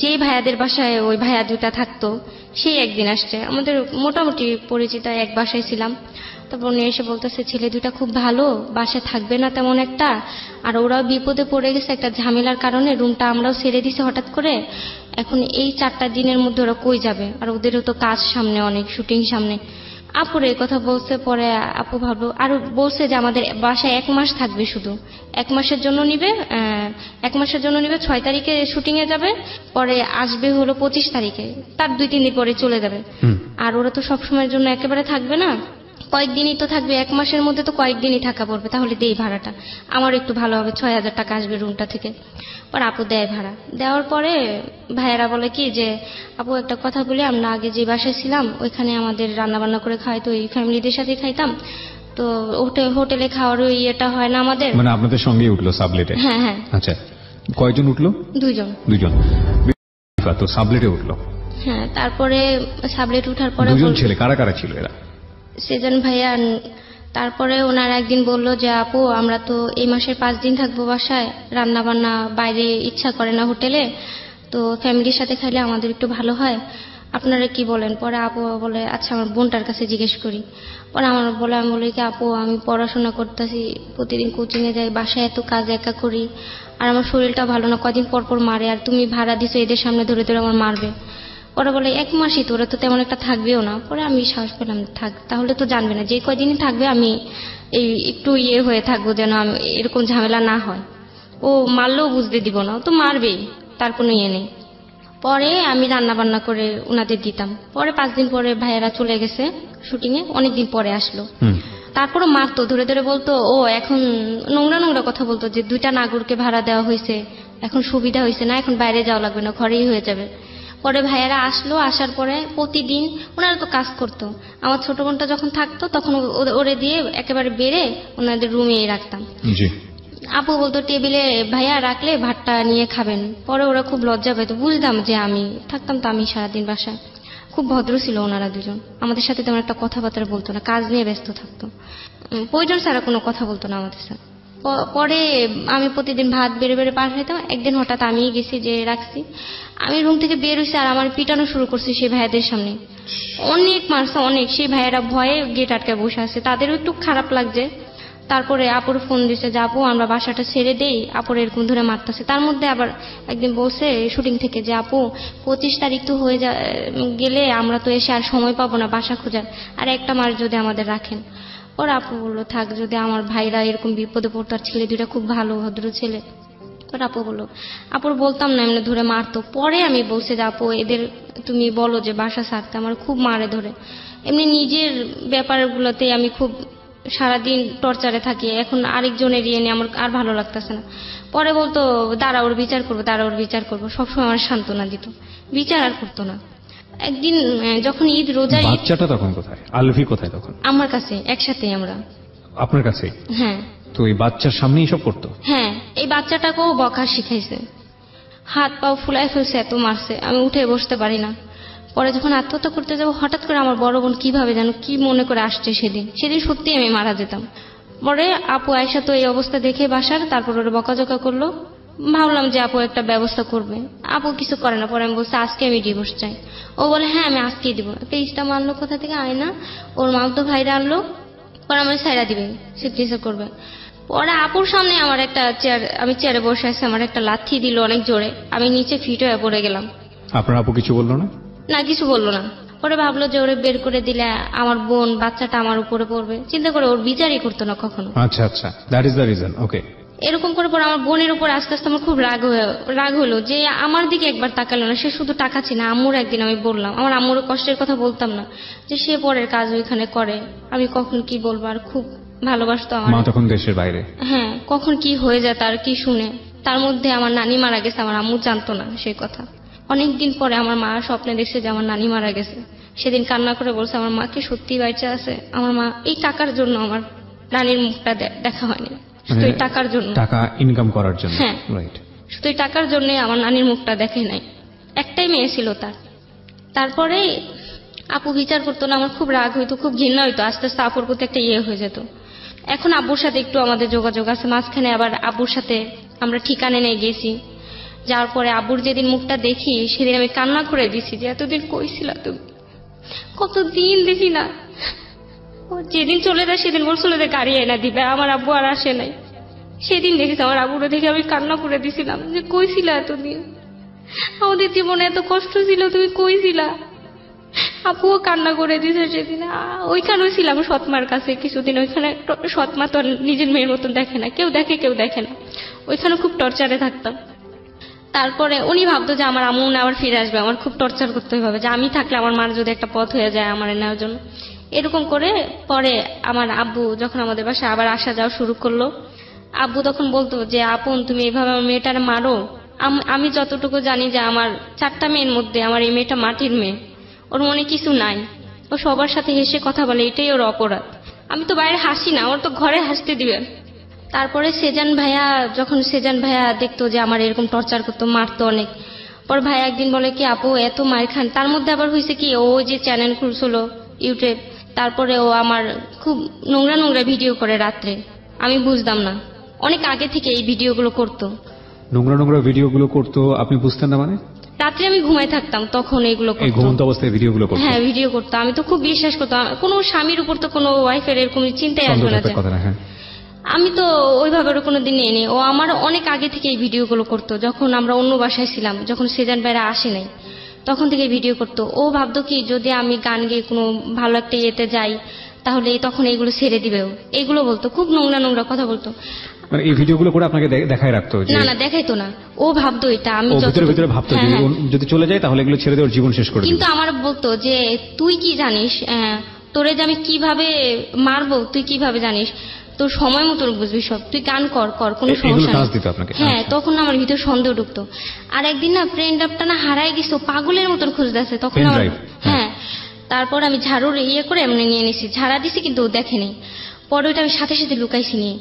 S2: যে ভাইয়াদের বাসায় ওই ভাইয়া 2টা থাকতো, সেই একদিন আসছে, আমাদের মোটামুটি পরিচিত, এক বাসায় ছিলাম। তারপর উনি এসে বলতেছে ছেলে 2টা খুব ভালো, বাসায় থাকবে না তেমন একটা, আর ওরাও বিপদে পড়ে গেছে একটা ঝামেলার কারণে, রুমটা আমরাও ছেড়ে দিছি হঠাৎ করে, এখন এই 4টা দিনের মধ্যে ওরা কই যাবে, আর ওদেরও তো কাজ সামনে, অনেক শুটিং সামনে। আপুর এই কথা বলছে। পরে আপু ভাবলো, আর বলছে যে আমাদের বাসায় 1 মাস থাকবে, শুধু 1 মাসের জন্য নিবে, 1 মাসের জন্য নিবে, 6 তারিখে শুটিং এ যাবে, পরে আসবে হলো 25 তারিখে, তার 2-3 দিন পরে চলে যাবে। আর ওরা তো সবসময়ের জন্য একেবারে থাকবে না, কয়েকদিনই তো থাকবে, 1 মাসের মধ্যে তো কয়েকদিনই থাকা পড়বে, তাহলে দেই ভাড়াটা, আমার একটু ভালো হবে, 6,000 টাকা আসবে রুমটা থেকে। পরে আপু দেয় ভাড়া। দেওয়ার পরে ভাইয়েরা বলে কি যে আপু একটা কথা বলি, আমরা আগে যে বাসায় ছিলাম ওইখানে আমাদের রান্না বান্না করে খাইতো, এই ফ্যামিলিদের সাথে খাইতাম, তো হোটেলে খাওয়ার ওই ইয়েটা হয় না আমাদের।
S1: মানে আপনাদের সঙ্গেই উঠলো সাবলেটে?
S2: হ্যাঁ হ্যাঁ।
S1: আচ্ছা, কয়জন উঠলো?
S2: 2 জন।
S1: 2 জন তো সাবলেটে উঠলো?
S2: হ্যাঁ। তারপরে সাবলেট উঠার পরে
S1: 2 জন ছেলে, কারা কারা ছিল এরা?
S2: সেজন ভাইয়া। তারপরে ওনার একদিন বললো যে আপু আমরা তো এই মাসের 5 দিন থাকবো বাসায়, রান্না বান্না বাইরে ইচ্ছা করে না হোটেলে, তো ফ্যামিলির সাথে খাইলে আমাদের একটু ভালো হয়, আপনারা কি বলেন? পরে আপু বলে আচ্ছা আমার বোনটার কাছে জিজ্ঞেস করি। পরে আমি বলি কি আপু আমি পড়াশোনা করতেছি, প্রতিদিন কোচিং এ যাই, বাসায় এত কাজ একা করি, আর আমার শরীরটা ভালো না, কদিন পর পর মারে, আর তুমি ভাড়া দিছো, এদের সামনে ধরে ধরে আমার মারবে। পরে বলে 1 মাসই তো, ওরা তো তেমন একটা থাকবেও না। পরে আমি সাহস পেলাম, থাক তাহলে তো জানবে না, যে কয়দিনই থাকবে আমি এই একটু হয়ে থাকবো, যেন আমি এরকম ঝামেলা না হয়, ও মারলেও বুঝতে দিব না, ও তো মারবেই, তার কোনো নেই। পরে আমি রান্না বান্না করে ওনাদের দিতাম। পরে 5 দিন পরে ভাইয়েরা চলে গেছে শুটিং এ, অনেকদিন পরে আসলো। তারপরে মারতো, ধরে ধরে বলতো, ও এখন নোংরা নোংরা কথা বলতো যে 2টা নাগরকে ভাড়া দেওয়া হয়েছে, এখন সুবিধা হয়েছে না, এখন বাইরে যাওয়া লাগবে না, ঘরেই হয়ে যাবে। পরে ভাইয়ারা আসলো, আসার পরে প্রতিদিন ওনারা তো কাজ করতো, আমার ছোট বোনটা যখন থাকতো তখন ওরে দিয়ে একেবারে বেড়ে ওনাদের রুমে রাখতাম। আপু বলতো টেবিলে ভাইয়া রাখলে ভাতটা নিয়ে খাবেন। পরে ওরা খুব লজ্জা পেত, বুঝতাম যে আমি থাকতাম তো আমি সারাদিন বাসায়। খুব ভদ্র ছিল ওনারা দুজন, আমাদের সাথে তেমন একটা কথাবার্তা বলতো না, কাজ নিয়ে ব্যস্ত থাকতো, প্রয়োজন ছাড়া কোনো কথা বলতো না আমাদের সাথে। পরে আমি প্রতিদিন ভাত বেড়ে বেড়ে পাঠাইতাম। একদিন হঠাৎ আমি গেছি যে রাখছি, আমি রুম থেকে বের হয়েছি আর আমার পিটানো শুরু করছি সেই ভাইয়াদের সামনে, অনেক মারছে অনেক। সেই ভাইয়ারা ভয়ে গেট আটকে বসে আছে, তাদেরও একটু খারাপ লাগছে। তারপরে আপুর ফোন দিছে যে আপু আমরা বাসাটা ছেড়ে দেই, আপুর এরকম ধরে মারতেছে। তার মধ্যে আবার একদিন বলছে শুটিং থেকে যে আপু 25 তারিখ তো হয়ে গেলে আমরা তো এসে আর সময় পাবো না বাসা খোঁজার, আর একটা মাস যদি আমাদের রাখেন। ওর আপু বললো থাক, যদি আমার ভাইরা এরকম বিপদে পড়তো, আর ছেলে দুইটা খুব ভালো ভদ্র ছেলে। ওর আপু বললো, আপুর বলতাম না এমনি ধরে মারতো। পরে আমি বলছি যে আপু এদের তুমি বলো যে বাসা ছাড়তে, আমার খুব মারে ধরে। এমনি নিজের ব্যাপারগুলোতে আমি খুব সারাদিন টর্চারে থাকি, এখন আরেকজনের ইয়ে নিয়ে আমার আর ভালো লাগতেছে না। পরে বলতো দাঁড়া ওর বিচার করবো, দাঁড়া ওর বিচার করবো, সবসময় আমার সান্ত্বনা দিত, বিচার আর করতো না। একদিন যখন ঈদ রোজা,
S1: বাচ্চাটা তখন কোথায়, আলভি কোথায় তখন?
S2: আমার কাছে, একসাথে আমরা।
S1: আপনার কাছে?
S2: হ্যাঁ।
S1: তো এই বাচ্চার সামনেই সব করতো?
S2: হ্যাঁ, এই বাচ্চাটাকেও বকা শিখাইছে, হাত পাও ফুলাই ফেলছে, এত মারছে আমি উঠে বসতে পারি না। পরে যখন আত্মহত্যা করতে যাবো, হঠাৎ করে আমার বড় বোন কিভাবে যেন কি মনে করে আসছে, সেদিন সত্যি আমি মারা যেতাম। পরে আপু আয়সা তো এই অবস্থা দেখে বাসার, তারপর ওরা বকাঝকা করলো। ভাবলাম যে আপু একটা ব্যবস্থা করবে, আপু কিছু করে না। পরে আমি বলছি আজকে আমি ডিভোর্স চাই। ও বলে হ্যাঁ আমি আজকেই দিব। একটা ইস্টাম আনলো কোথা থেকে, আয়না, ওর মামতো ভাইরা আনলো। পরে আমার সাইরা দিবে, সিগনেচার করবে। পরে আপুর সামনে আমার একটা চেয়ার, আমি চেয়ারে বসে আছি, আমার একটা লাথি দিল অনেক জোরে, আমি নিচে ফিট হয়ে পড়ে গেলাম।
S1: আপনার আপু কিছু বললো না?
S2: না, কিছু বললো না। পরে ভাবলো যে ওরে বের করে দিলে আমার বোন বাচ্চাটা আমার উপরে পড়বে, চিন্তা করে ওর বিচারই করতো না কখনো।
S1: আচ্ছা আচ্ছা, দ্যাট ইজ দ্য রিজন। ওকে।
S2: এরকম করে পরে আমার বোনের উপর আস্তে আস্তে আমার খুব রাগ হলো যে আমার দিকে একবার তাকালো না। সে শুধু টাকাচ্ছে না, আম্মুর একদিন আমি বললাম, আমার আম্মুর কষ্টের কথা বলতাম না, যে সে পরের কাজ ওইখানে করে, আমি কখন কি বলবো। আর খুব ভালোবাসতো আমার
S1: মা, তখন দেশের বাইরে।
S2: হ্যাঁ, কখন কি হয়ে যায় তার কি শুনে। তার মধ্যে আমার নানি মারা গেছে, আমার আম্মু জানতো না সেই কথা। অনেকদিন পরে আমার মা স্বপ্নে দেখছে যে আমার নানি মারা গেছে। সেদিন কান্না করে বলছে আমার মা কি সত্যি বাইচা আছে। আমার মা এই টাকার জন্য আমার নানির মুখটা দেখা হয়নি, শুধু এই টাকার জন্য, টাকা
S1: ইনকাম করার জন্য।
S2: হ্যাঁ, শুধু এই টাকার জন্য আমার নানির মুখটা দেখে নাই। একটাই মেয়ে ছিল তার। তারপরে আপু বিচার করতো না, আমার খুব রাগ হইতো, খুব ঘৃণা হইতো। আস্তে আস্তে আপুর প্রতি একটা ইয়ে হয়ে যেত। এখন আব্বুর সাথে একটু আমাদের যোগাযোগ আছে। মাঝখানে আবার আব্বুর সাথে আমরা ঠিকানে নিয়ে গেছি, যার পরে আব্বুর যেদিন মুখটা দেখি সেদিন আমি কান্না করে দিছি যে এতদিন কইছিলা তুমি, কতদিন দেখি না। যেদিন চলে যায় সেদিন বলছিল যে গাড়ি এনে দিবে, আমার আব্বু আর আসে নাই। সেদিন দেখেছি আমার আব্বুরে দেখে আমি কান্না করে দিছিলাম যে কইছিলা এতদিন, আমাদের জীবনে এত কষ্ট ছিল, তুমি কইছিলা। আপুও কান্না করে দিছে সেদিন। ওইখানেও ছিলাম সৎমার কাছে কিছুদিন। ওইখানে সৎমা তো নিজের মেয়ের মতন দেখে না, কেউ দেখে কেউ দেখে না। ওইখানে খুব টর্চারে থাকতাম। তারপরে উনি ভাবতো যে আমার আম্মু আবার ফিরে আসবে, আমার খুব টর্চার করতে হবে যে আমি থাকলে আমার মার যদি একটা পথ হয়ে যায় আমার নেওয়ার জন্য। এরকম করে পরে আমার আব্বু যখন আমাদের বাসায় আবার আসা যাওয়া শুরু করলো, আব্বু তখন বলতো যে আপন তুমি এইভাবে আমার মেয়েটার মারো। আমি যতটুকু জানি যে আমার 4টা মেয়ের মধ্যে আমার এই মেয়েটা মাটির মেয়ে, ওর মনে কিছু নাই, ও সবার সাথে হেসে কথা বলে, এটাই ওর অপরাধ। আমি তো বাইরে হাসি না, ওর তো ঘরে হাসতে দিবে। তারপরে সেজান ভাইয়া দেখতো যে আমার এরকম টর্চার করতো, মারতো অনেক। পর ভাইয়া একদিন বলে কি আপু এত মার খান। তার মধ্যে আবার হয়েছে কি, ও যে চ্যানেল খুলছিল ইউটিউব, তারপরে ও আমার খুব নোংরা নোংরা ভিডিও করে রাত্রে। আমি বুঝতাম না, অনেক আগে থেকে এই ভিডিওগুলো করতো।
S1: নোংরা নোংরা ভিডিওগুলো করতো, আপনি বুঝতেন না? মানে
S2: রাত্রে আমি ঘুমাই থাকতাম তখন এইগুলো করতো,
S1: ঘুমন্ত অবস্থায় ভিডিওগুলো করতো।
S2: হ্যাঁ, ভিডিও করতো। আমি তো খুব বিশ্বাস করতাম, কোনো স্বামীর উপর তো কোনো ওয়াইফের এরকম চিন্তাই আসবে না। আমি তো ওইভাবে ওর কোনোদিন নেইনি। ও আমার অনেক আগে থেকে এই ভিডিওগুলো করতো, যখন আমরা অন্য বাসায় ছিলাম, যখন সেজান ভাইরা আসে নাই তখন থেকে ভিডিও করতো। ও ভাবতো কি যদি আমি গান গেয়ে কোনো ভালো একটা ইয়েতে যাই তাহলে তখন এইগুলো ছেড়ে দিবে। এইগুলো বলতো, খুব নোংরা নোংরা কথা বলতো।
S1: মানে এই ভিডিওগুলো করে আপনাকে দেখায় রাখতো?
S2: না না, দেখাইতো না। ও ভাবতো এটা আমি
S1: ভিতরে ভাবতো যদি চলে যায় তাহলে এগুলো ছেড়ে দেওয়ার জীবন শেষ করে দিবে।
S2: কিন্তু আমার বলতো যে তুই কি জানিস তোরে যে আমি কিভাবে মারবো তুই কিভাবে জানিস, তোর সময় মতো বুঝবি সব, তুই গান কর কোনো সমস্যা নেই। হ্যাঁ, তখন আমার ভিতরে সন্দেহ ঢুকতো। আর একদিন না পেন ড্রাইভটা না হারাই গেছে, পাগলের মতন খুঁজতেছে তখন আমার। হ্যাঁ, তারপর আমি ঝাড়ুর করে এমনি নিয়ে নিছি, ঝাড়া দিছি কিন্তু ও দেখেনি। পরে ওইটা আমি সাথে সাথে লুকাইছি নিয়ে।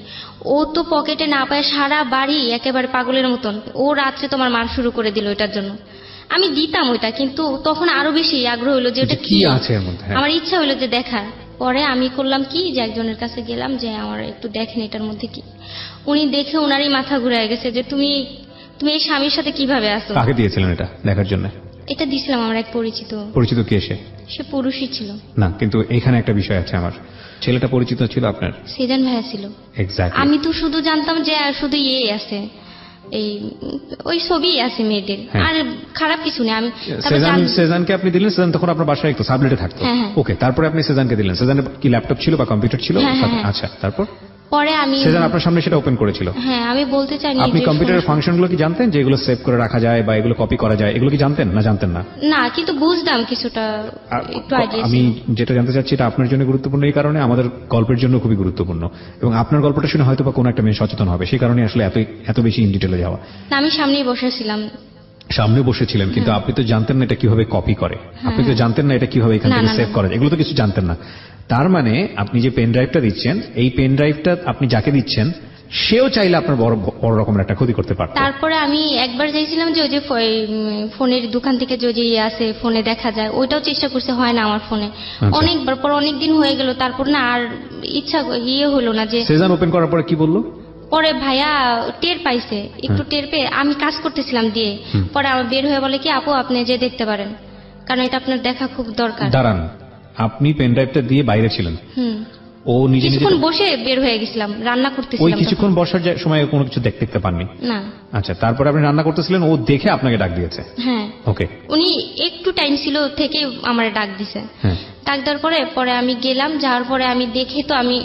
S2: ও তো পকেটে না পায় সারা বাড়ি একেবারে পাগলের মতন। ও রাত্রে তোমার মার শুরু করে দিল ওইটার জন্য। আমি দিতাম ওইটা, কিন্তু তখন আরো বেশি আগ্রহ হইলো যে ওটা কি আছে, আমার ইচ্ছা হইলো যে দেখার। পরে আমি করলাম কি, যে একজনের কাছে গেলাম যে আমার একটু দেখেন এটার মধ্যে কি। উনি দেখে ওনারই মাথা ঘুরে গেছে যে তুমি এই স্বামীর সাথে কিভাবে আসো।
S1: কাকে দিয়েছিলেন এটা দেখার জন্য?
S2: এটা দিছিলাম আমার এক পরিচিত।
S1: পরিচিত কে সে
S2: পুরুষই ছিল। না,
S1: কিন্তু এখানে একটা বিষয় আছে, আমার ছেলেটা পরিচিত ছিল আপনার?
S2: সেজান ভাইয়া ছিল। এক্স্যাক্টলি। আমি তো শুধু জানতাম যে শুধু আছে, এই ওই ছবি আছে মেয়েদের, আর খারাপ কিছু নেই। আমি
S1: সেজানকে আপনি দিলেন, সেজান তখন আপনার বাসায় একটু সাবলেটে থাকতো। ওকে, তারপরে আপনি সেজানকে দিলেন। সেজানের কি ল্যাপটপ ছিল বা কম্পিউটার ছিল? আচ্ছা, তারপর
S2: পরে আমি
S1: সেজান আপনার সামনে সেটা ওপেন করেছিল।
S2: হ্যাঁ, আমি বলতে চাই
S1: আপনি কম্পিউটারের ফাংশনগুলো কি জানতেন, যে এগুলো সেভ করে রাখা যায় বা এগুলো কপি করা যায়, এগুলো কি জানতেন না জানতেন না?
S2: না, কিন্তু বুঝতাম কিছুটা, একটু আইডিয়া।
S1: আমি যেটা জানতে চাচ্ছি, এটা আপনার জন্য গুরুত্বপূর্ণ এই কারণে, আমাদের গল্পের জন্য খুবই গুরুত্বপূর্ণ, এবং আপনার গল্পটা শুনে হয়তো বা কোনো একটা মেয়ে সচেতন হবে, সেই কারণে আসলে এত বেশি ইন ডিটেলে যাওয়া।
S2: আমি সামনেই বসেছিলাম।
S1: সামনে বসেছিলেন, কিন্তু আপনি তো জানতেন না এটা কিভাবে কপি করে, আপনি তো জানতেন না এটা কিভাবে এখান থেকে সেভ করা যায়, এগুলো তো কিছু জানতেন না। তার মানে আপনি যে পেন ড্রাইভটা দিচ্ছেন, এই পেন ড্রাইভটা আপনি যাকে দিচ্ছেন সেও চাইলে আপনার বড় রকমের একটা ক্ষতি করতে পারত।
S2: তারপরে আমি একবার চাইছিলাম যে ওই যে ফোনের দোকান থেকে যে আছে ফোনে দেখা যায়, ওইটাও চেষ্টা করতে হয় না আমার ফোনে। অনেকবার পর অনেকদিন হয়ে গেল, তারপর না আর ইচ্ছা হলো না। যে
S1: সেজান ওপেন করার পরে কি বললো?
S2: পরে ভাইয়া টের পাইছে, একটু টের পেয়ে আমি কাজ করতেছিলাম দিয়ে, পরে আমার বের হয়ে বলে কি, আপু আপনি যে দেখতে পারেন, কারণ এটা আপনার দেখা খুব দরকার।
S1: দাঁড়ান, আপনি পেন ড্রাইভটা দিয়ে বাইরে ছিলেন? ও নিজে
S2: কিছুক্ষণ বসে বের হয়ে গেছিলাম, রান্না করতেছিলাম।
S1: ওই কিছুক্ষণ বসার সময় কোনো কিছু দেখতে পাননি?
S2: না।
S1: আচ্ছা, তারপরে আপনি রান্না করতেছিলেন, ও দেখে আপনাকে ডাক দিয়েছে?
S2: হ্যাঁ।
S1: ওকে।
S2: উনি একটু টাইম ছিল থেকে আমারে ডাক দিছে। ডাক দেওয়ার পরে আমি গেলাম, যাওয়ার পরে আমি দেখে তো আমি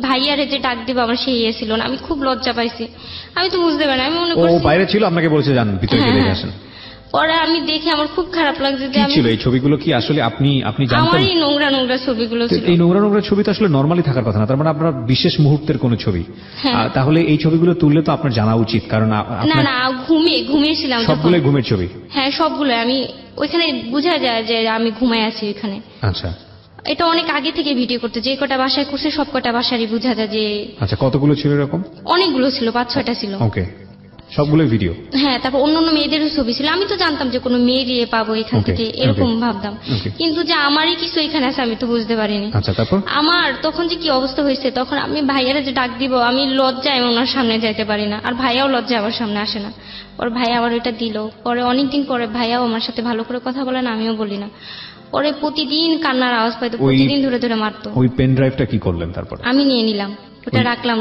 S2: ভাইয়ারে যে ডাক দিব আমার সেই ছিল না, আমি খুব লজ্জা পাইছি। আমি তো বুঝতে পারি না, আমি মনে করছি
S1: ও বাইরে ছিল, আপনাকে বলেছে যান ভিতরে দেখে আসেন।
S2: পরে আমি দেখে আমার খুব খারাপ লাগছে যে
S1: ছিল এই ছবিগুলো কি আসলে আপনি জানতেন?
S2: আমার এই নোংরা ছবিগুলো ছিল।
S1: এই নোংরা ছবি তো আসলে নরমালি থাকার কথা না, তার মানে আপনার বিশেষ মুহূর্তের কোনো ছবি। তাহলে এই ছবিগুলো তুললে তো আপনার জানা উচিত, কারণ
S2: না ঘুমিয়েছিলাম।
S1: সবগুলো ঘুমের ছবি?
S2: হ্যাঁ, সবগুলো। আমি ওইখানে বোঝা যায় যে আমি ঘুমায় আছি ওইখানে।
S1: আচ্ছা,
S2: এটা অনেক আগে থেকে ভিডিও করতে, যে কটা বাসায় করছে সব কটা বাসারই বোঝা যায় যে।
S1: আচ্ছা, কতগুলো ছিল এরকম?
S2: অনেকগুলো ছিল, 5-6টা ছিল।
S1: ওকে, সবগুলো ভিডিও?
S2: হ্যাঁ, তারপর অন্য মেয়েদেরও ছবি ছিল। আমি তো জানতাম যে কোনো মেয়ের পাবো এখান থেকে, এরকম ভাবতাম, কিন্তু যে আমারই কিছু এখানে আছে আমি তো বুঝতে পারিনি।
S1: আচ্ছা, তারপর
S2: আমার তখন যে কি অবস্থা হয়েছে, তখন আমি ভাইয়ারে যে ডাক দিব, আমি লজ্জায় ওনার সামনে যাইতে পারি না, আর ভাইয়াও লজ্জায় আমার সামনে আসে না। পরে ভাইয়া আবার ওইটা দিল। পরে অনেকদিন পরে ভাইয়াও আমার সাথে ভালো করে কথা বলে না, আমিও বলি না। পরে প্রতিদিন কান্নার আওয়াজ পাইতো, প্রতিদিন ধরে মারতো।
S1: ওই পেন ড্রাইভটা কি করলেন তারপর?
S2: আমি নিয়ে নিলাম, ওটা রাখলাম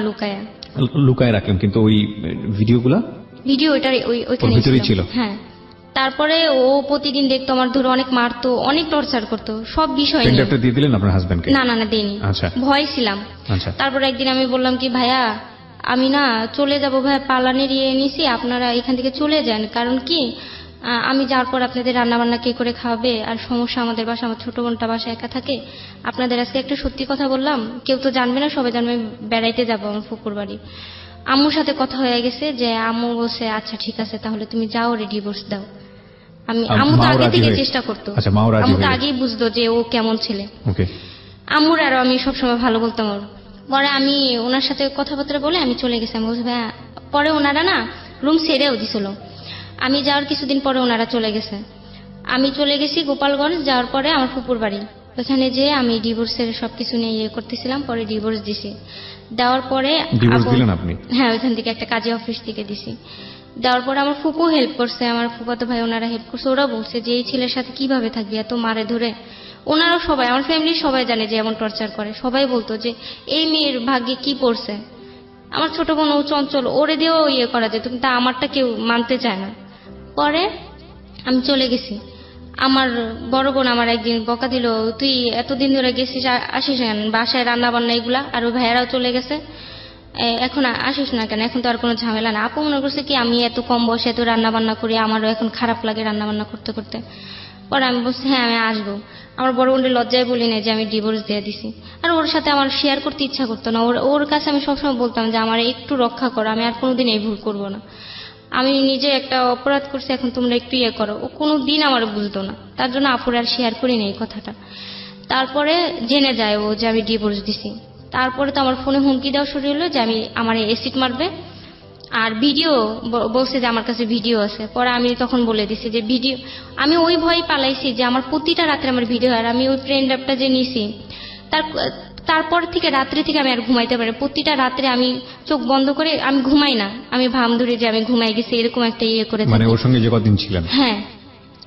S2: লুকায়
S1: রাখলাম, কিন্তু ওই ভিডিও
S2: ওইটার ওইখানে ছিল। হ্যাঁ, তারপরে ও প্রতিদিন দেখতো আমার, ধরে অনেক মারতো, অনেক টর্চার করতো, সব বিষয় নিয়ে।
S1: দিয়ে দিলেন আপনার হাজবেন্ডকে?
S2: না, দেইনি। আচ্ছা, ভয় ছিলাম। আচ্ছা, তারপর একদিন আমি বললাম কি, ভাইয়া আমি না চলে যাব, ভাইয়া পালানের নিছি, আপনারা এখান থেকে চলে যান, কারণ কি আমি যাওয়ার পর আপনাদের রান্না বান্না কে করে খাওয়াবে, আর সমস্যা আমাদের বাসা, আমার ছোট বোনটা বাসা একা থাকে। আপনাদের আজকে একটা সত্যি কথা বললাম, কেউ তো জানবে না, সবাই জানবে বেড়াইতে যাবো আমার ফুপুর বাড়ি। আম্মুর সাথে কথা হয়ে গেছে, যে আম্মু বলছে আচ্ছা ঠিক আছে তাহলে তুমি যাও, ডিভোর্স দাও। আম্মু তো আগে থেকে চেষ্টা করতো, আম্মু তো আগেই বুঝতো যে ও কেমন ছেলে। আম্মুর আরো আমি সবসময় ভালো বলতাম ওর। পরে আমি ওনার সাথে কথাবার্তা বলে আমি চলে গেছি। আমি বলছি ভাইয়া, পরে ওনারা না রুম ছেড়েও দিছিল। আমি যাওয়ার কিছুদিন পরে ওনারা চলে গেছে। আমি চলে গেছি গোপালগঞ্জ, যাওয়ার পরে আমার ফুপুর বাড়ি, ওখানে যে আমি ডিভোর্সের সবকিছু নিয়ে করতেছিলাম। পরে ডিভোর্স দিছি, দেওয়ার পরে হ্যাঁ, ওইখান থেকে একটা কাজী অফিস থেকে দিছি। দেওয়ার পরে আমার ফুপু হেল্প করছে, আমার ফুপাতো ভাই ওনারা হেল্প করছে। ওরা বলছে যে এই ছেলের সাথে কিভাবে থাকবি, এত মারে ধরে। ওনারাও সবাই, আমার ফ্যামিলির সবাই জানে যে এমন টর্চার করে। সবাই বলতো যে এই মেয়ের ভাগ্যে কি পড়ছে। আমার ছোট বোন ও চঞ্চল, ওরে দিয়েও করা যেত, কিন্তু আমারটা কেউ মানতে চায় না। পরে আমি চলে গেছি। আমার বড় বোন আমার একদিন বকা দিল, তুই এতদিন ধরে গেছিস, আসিস না বাসায় রান্না বান্না এগুলা, আর ওই ভাইয়ারাও চলে গেছে, এখন আসিস না কেন, এখন তো আর কোনো ঝামেলা না। আপু মনে করছে কি আমি এত কম বয়সে এত রান্না বান্না করি, আমারও এখন খারাপ লাগে রান্না বান্না করতে করতে। পরে আমি বলছি হ্যাঁ আমি আসবো। আমার বড় বোনের লজ্জায় বলি না যে আমি ডিভোর্স দিয়ে দিছি। আর ওর সাথে আমার শেয়ার করতে ইচ্ছা করতো না। ওর কাছে আমি সবসময় বলতাম যে আমার একটু রক্ষা করো, আমি আর কোনোদিন এই ভুল করবো না, আমি নিজে একটা অপরাধ করছি, এখন তোমরা একটু ইয়ে করো। ও কোনোদিন আমার বুঝতো না, তার জন্য আপুর আর শেয়ার করি না এই কথাটা। তারপরে জেনে যায় ও যে আমি ডিভোর্স দিছি। তারপরে তো আমার ফোনে হুমকি দেওয়া শুরু হলো যে আমার অ্যাসিড মারবে, আর ভিডিও বলছে যে আমার কাছে ভিডিও আছে। পরে আমি তখন বলে দিছি যে ভিডিও, আমি ওই ভয় পালাইছি যে আমার প্রতিটা রাত্রে আমার ভিডিও হয়। আর আমি ওই ট্রেন অ্যাপটা যে নিছি তারপর থেকে রাত্রে থেকে আমি আর ঘুমাইতে পারি। প্রতিটা রাত্রে আমি চোখ বন্ধ করে আমি ঘুমাই না, আমি ভাম ধরে যে আমি ঘুমাই গেছি, এরকম একটা ইয়ে করে।
S1: মানে ওর সঙ্গে যে কদিন ছিলেন? হ্যাঁ,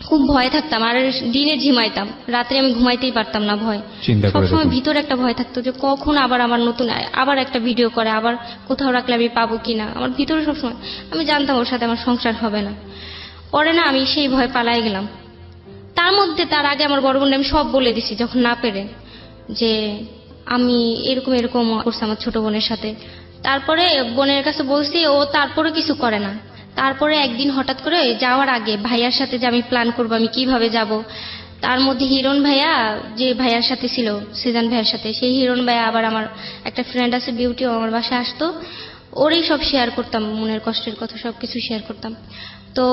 S2: খুব ভয় থাকতাম। আর দিনে ঝিমাইতাম, রাত্রে আমি ঘুমাইতেই পারতাম না, ভয় সবসময় ভিতরে একটা ভয় থাকতো যে কখন আবার আমার নতুন আবার একটা ভিডিও করে, আবার কোথাও রাখলে আমি পাবো কিনা, আমার ভিতরে সবসময়। আমি জানতাম ওর সাথে আমার সংসার হবে না। পরে না আমি সেই ভয় পালাই গেলাম। তার আগে আমার বড় বোন আমি সব বলে দিছি যখন না পেরে, যে আমি এরকম এরকম করছি আমার ছোট বোনের সাথে। তারপরে বোনের কাছে বলছি, ও তারপরে কিছু করে না। তারপরে একদিন হঠাৎ করে যাওয়ার আগে ভাইয়ার সাথে যে আমি প্ল্যান করবো আমি কিভাবে যাব, তার মধ্যে হিরণ ভাইয়া যে ভাইয়ার সাথে ছিল, সিজান ভাইয়ার সাথে, সেই হিরণ ভাইয়া আবার আমার একটা ফ্রেন্ড আছে বিউটিও আমার বাসায় আসতো, ওরেই সব শেয়ার করতাম, মনের কষ্টের কথা সবকিছু শেয়ার করতাম। তো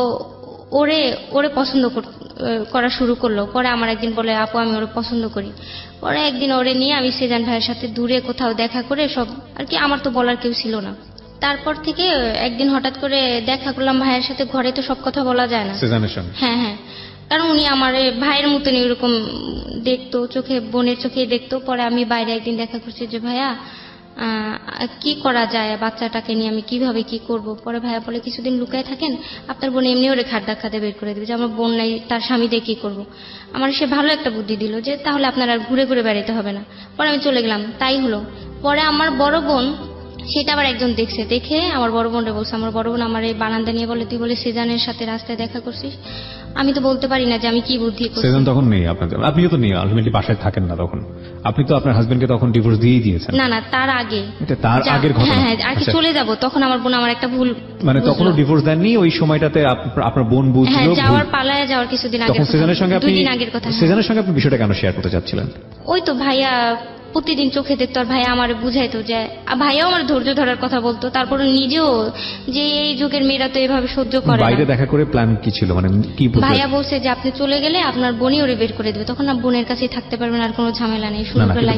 S2: ওরে পছন্দ করা শুরু করলো। পরে আমার একদিন বলে আপু আমি ওরে পছন্দ করি। পরে একদিন ওরে নিয়ে আমি সিজান ভাইয়ের সাথে দূরে কোথাও দেখা করে সব আর কি, আমার তো বলার কেউ ছিল না। তারপর থেকে একদিন হঠাৎ করে দেখা করলাম ভাইয়ের সাথে, ঘরে তো সব কথা বলা যায় না। হ্যাঁ হ্যাঁ, কারণ উনি আমার ভাইয়ের মতন এরকম দেখতো, চোখে বোনের চোখেই দেখতো। পরে আমি বাইরে একদিন দেখা করছি যে ভাইয়া কি করা যায়, বাচ্চাটাকে নিয়ে আমি কিভাবে কি করব। পরে ভাইয়া বলে কিছুদিন লুকায় থাকেন, আপনার বোন এমনি ওরে খাট ধাক্কাতে বের করে দেবে, যে আমার বোন নাই তার স্বামী দিয়ে কি করবো। আমার সে ভালো একটা বুদ্ধি দিল যে তাহলে আপনার আর ঘুরে ঘুরে বেড়াতে হবে না। পরে আমি চলে গেলাম, তাই হলো। পরে আমার বড় বোন সেটা আবার একজন দেখে আমার বড় বোনরা বলছে, আমার বড় বোন আমার এই বারান্দা নিয়ে বলে তুই বলে সিজানের সাথে রাস্তায় দেখা করছিস। আমি তো বলতে পারি না যে আমি কি বুদ্ধি করছি।
S1: সিজন তখন নেই আপনাদের, আপনিও তো নেই, আলটিমেটলি বাসায় থাকেন না তখন, আপনি তো আপনার হাজবেন্ডকে তখন ডিভোর্স দিয়েই দিয়েছেন।
S2: না তার আগে,
S1: এটা তার আগের ঘটনা।
S2: হ্যাঁ আগে চলে যাব, তখন আমার বোন আমার একটা ভুল,
S1: মানে তখনও ডিভোর্স দেননি, ওই সময়টাতে আপনার বোন বুঝলো।
S2: হ্যাঁ, যাওয়ার পালায় যাওয়ার কিছুদিন আগে,
S1: তখন সিজনের সঙ্গে আপনি
S2: 2 দিন আগের কথা।
S1: সিজনের সঙ্গে আপনি বিষয়টা কেন শেয়ার করতে চাচ্ছিলেন?
S2: ওই তো ভাইয়া প্রতিদিন চোখে দেখতো, আর ভাইয়া আমার বুঝাইতো, যে ভাইয়াও আমার ধৈর্য ধরার কথা বলতো। তারপরে নিজেও যে এই যুগের মেয়েরা তো এভাবে সহ্য করে না।
S1: বাইরে দেখা করে প্ল্যান কি ছিল, মানে কি
S2: ভাইয়া বলছে যে আপনি চলে গেলে আপনার বোনই ওরে বের করে দেবে, তখন না বোনের কাছেই থাকতে পারবেন, আর কোনো ঝামেলা নেই।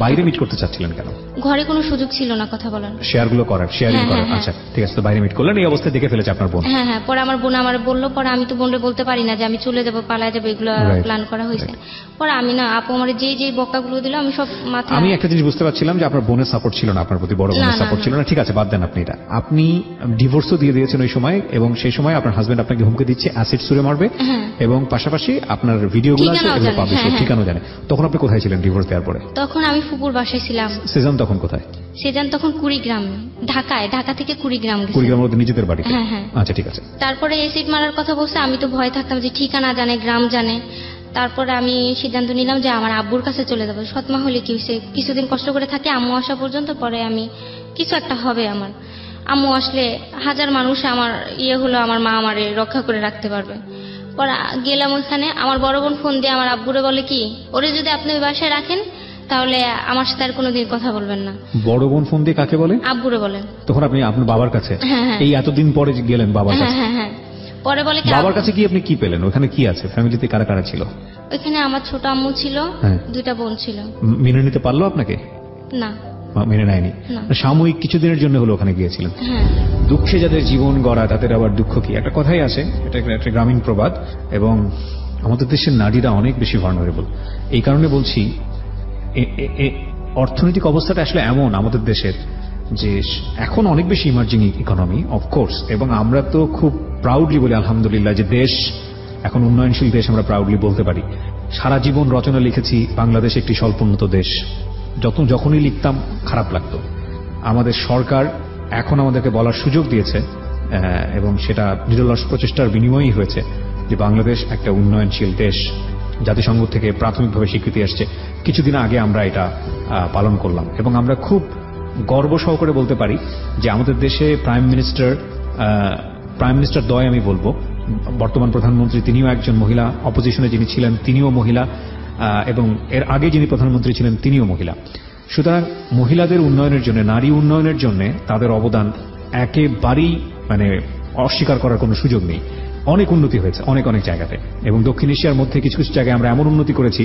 S1: বাইরে মিট করতে চাচ্ছিলেন কেন?
S2: ঘরে কোনো সুযোগ ছিল না কথা বলার,
S1: শেয়ারগুলো করার, শেয়ারিং করার। আচ্ছা ঠিক আছে, তো বাইরে মিট করলেন, এই অবস্থায় দেখে ফেলেছে আপনার বোন।
S2: হ্যাঁ হ্যাঁ, পরে আমার বোন আমার বললো, পরে আমি তো বোনরে বলতে পারি না যে আমি চলে যাবো পালায় যাবো, এগুলো প্ল্যান করা হয়েছে। পরে আমি না আপু আমার যে বকাগুলো দিল আমি সব মাথায়।
S1: আমি একটা জিনিস বুঝতে পারছিলাম যে আপনার বোনের সাপোর্ট ছিল না, আপনার প্রতি বড় বোনের সাপোর্ট ছিল না। ঠিক আছে, বাদ দেন আপনি এটা। আপনি ডিভোর্সও দিয়ে দিয়েছেন ওই সময়, এবং সেই সময় আপনার হাজবেন্ড আপনাকে হুমকি দিচ্ছে অ্যাসিড ছুঁড়ে মারবে, এবং পাশাপাশি আপনার ভিডিওগুলো আছে এগুলো পাবলিশ করবে, ঠিকানা জানে। তখন আপনি কোথায় ছিলেন ডিভোর্স দেওয়ার পরে?
S2: তখন আমি ফুপুর বাসায় ছিলাম।
S1: সেজান তখন কোথায়?
S2: সেজান তখন কুড়িগ্রাম, ঢাকা থেকে কুড়িগ্রাম গেছে।
S1: কুড়িগ্রামের মধ্যে নিজেদের বাড়িতে?
S2: হ্যাঁ হ্যাঁ।
S1: আচ্ছা ঠিক আছে।
S2: তারপরে অ্যাসিড মারার কথা বলছে, আমি তো ভয় থাকতাম যে ঠিকানা জানে, গ্রাম জানে। তারপরে আমি সিদ্ধান্ত নিলাম যে আমার আব্বুর কাছে চলে যাবো। সৎমা হলে কি হয়েছে, কিছুদিন কষ্ট করে থাকে আম্মু আসা পর্যন্ত, পরে আমি কিছু একটা হবে, আমার আম্মু আসলে হাজার মানুষ আমার হলো, আমার মা আমারে রক্ষা করে রাখতে পারবে। পরে গেলাম ওইখানে, আমার বড় বোন ফোন দিয়ে আমার আব্বুরে বলে কি, ওরে যদি আপনি ওই বাসায় রাখেন তাহলে আমার সাথে আর কোনোদিন কথা বলবেন না।
S1: বড় বোন ফোন দিয়ে কাকে বলে?
S2: আব্বুরে বলেন।
S1: তখন আপনি আপনার বাবার কাছে? এই এতদিন পরে গেলেন বাবার কাছে?
S2: হ্যাঁ হ্যাঁ। পরে বলে
S1: বাবার কাছে কি আপনি কি পেলেন? ওখানে কি আছে? ফ্যামিলিতে কারা কারা ছিল?
S2: ওইখানে আমার ছোট আম্মু ছিল, 2টা বোন ছিল।
S1: মেনে নিতে পারলো আপনাকে?
S2: না,
S1: মেনে নেয়নি। সাময়িক কিছুদিনের জন্য হলো ওখানে গিয়েছিলেন। দুঃখে যাদের জীবন গড়া তাদের আবার দুঃখ কি, একটা কথাই আছে, এটা একটা গ্রামীণ প্রবাদ। এবং আমাদের দেশের নারীরা অনেক বেশি ভালনারেবল। এই কারণে বলছি, অর্থনৈতিক অবস্থাটা আসলে এমন আমাদের দেশের যে এখন অনেক বেশি ইমার্জিং ইকোনমি অফকোর্স, এবং আমরা তো খুব প্রাউডলি বলি আলহামদুলিল্লাহ যে দেশ এখন উন্নয়নশীল দেশ, আমরা প্রাউডলি বলতে পারি। সারা জীবন রচনা লিখেছি বাংলাদেশ একটি স্বল্পোন্নত দেশ, যখনই লিখতাম খারাপ লাগতো। আমাদের সরকার এখন আমাদেরকে বলার সুযোগ দিয়েছে, এবং সেটা নিরলস প্রচেষ্টার বিনিময়ই হয়েছে, যে বাংলাদেশ একটা উন্নয়নশীল দেশ। জাতিসংঘ থেকে প্রাথমিকভাবে স্বীকৃতি আসছে, কিছুদিন আগে আমরা এটা পালন করলাম, এবং আমরা খুব গর্ব সহকারে বলতে পারি যে আমাদের দেশে প্রাইম মিনিস্টার দ্বয় আমি বলবো, বর্তমান প্রধানমন্ত্রী তিনিও একজন মহিলা, অপোজিশনে যিনি ছিলেন তিনিও মহিলা, এবং এর আগে যিনি প্রধানমন্ত্রী ছিলেন তিনিও মহিলা। সুতরাং মহিলাদের উন্নয়নের জন্য, নারী উন্নয়নের জন্য তাদের অবদান একেবারেই মানে অস্বীকার করার কোনো সুযোগ নেই। অনেক উন্নতি হয়েছে অনেক অনেক জায়গাতে, এবং দক্ষিণ এশিয়ার মধ্যে কিছু কিছু জায়গায় আমরা এমন উন্নতি করেছি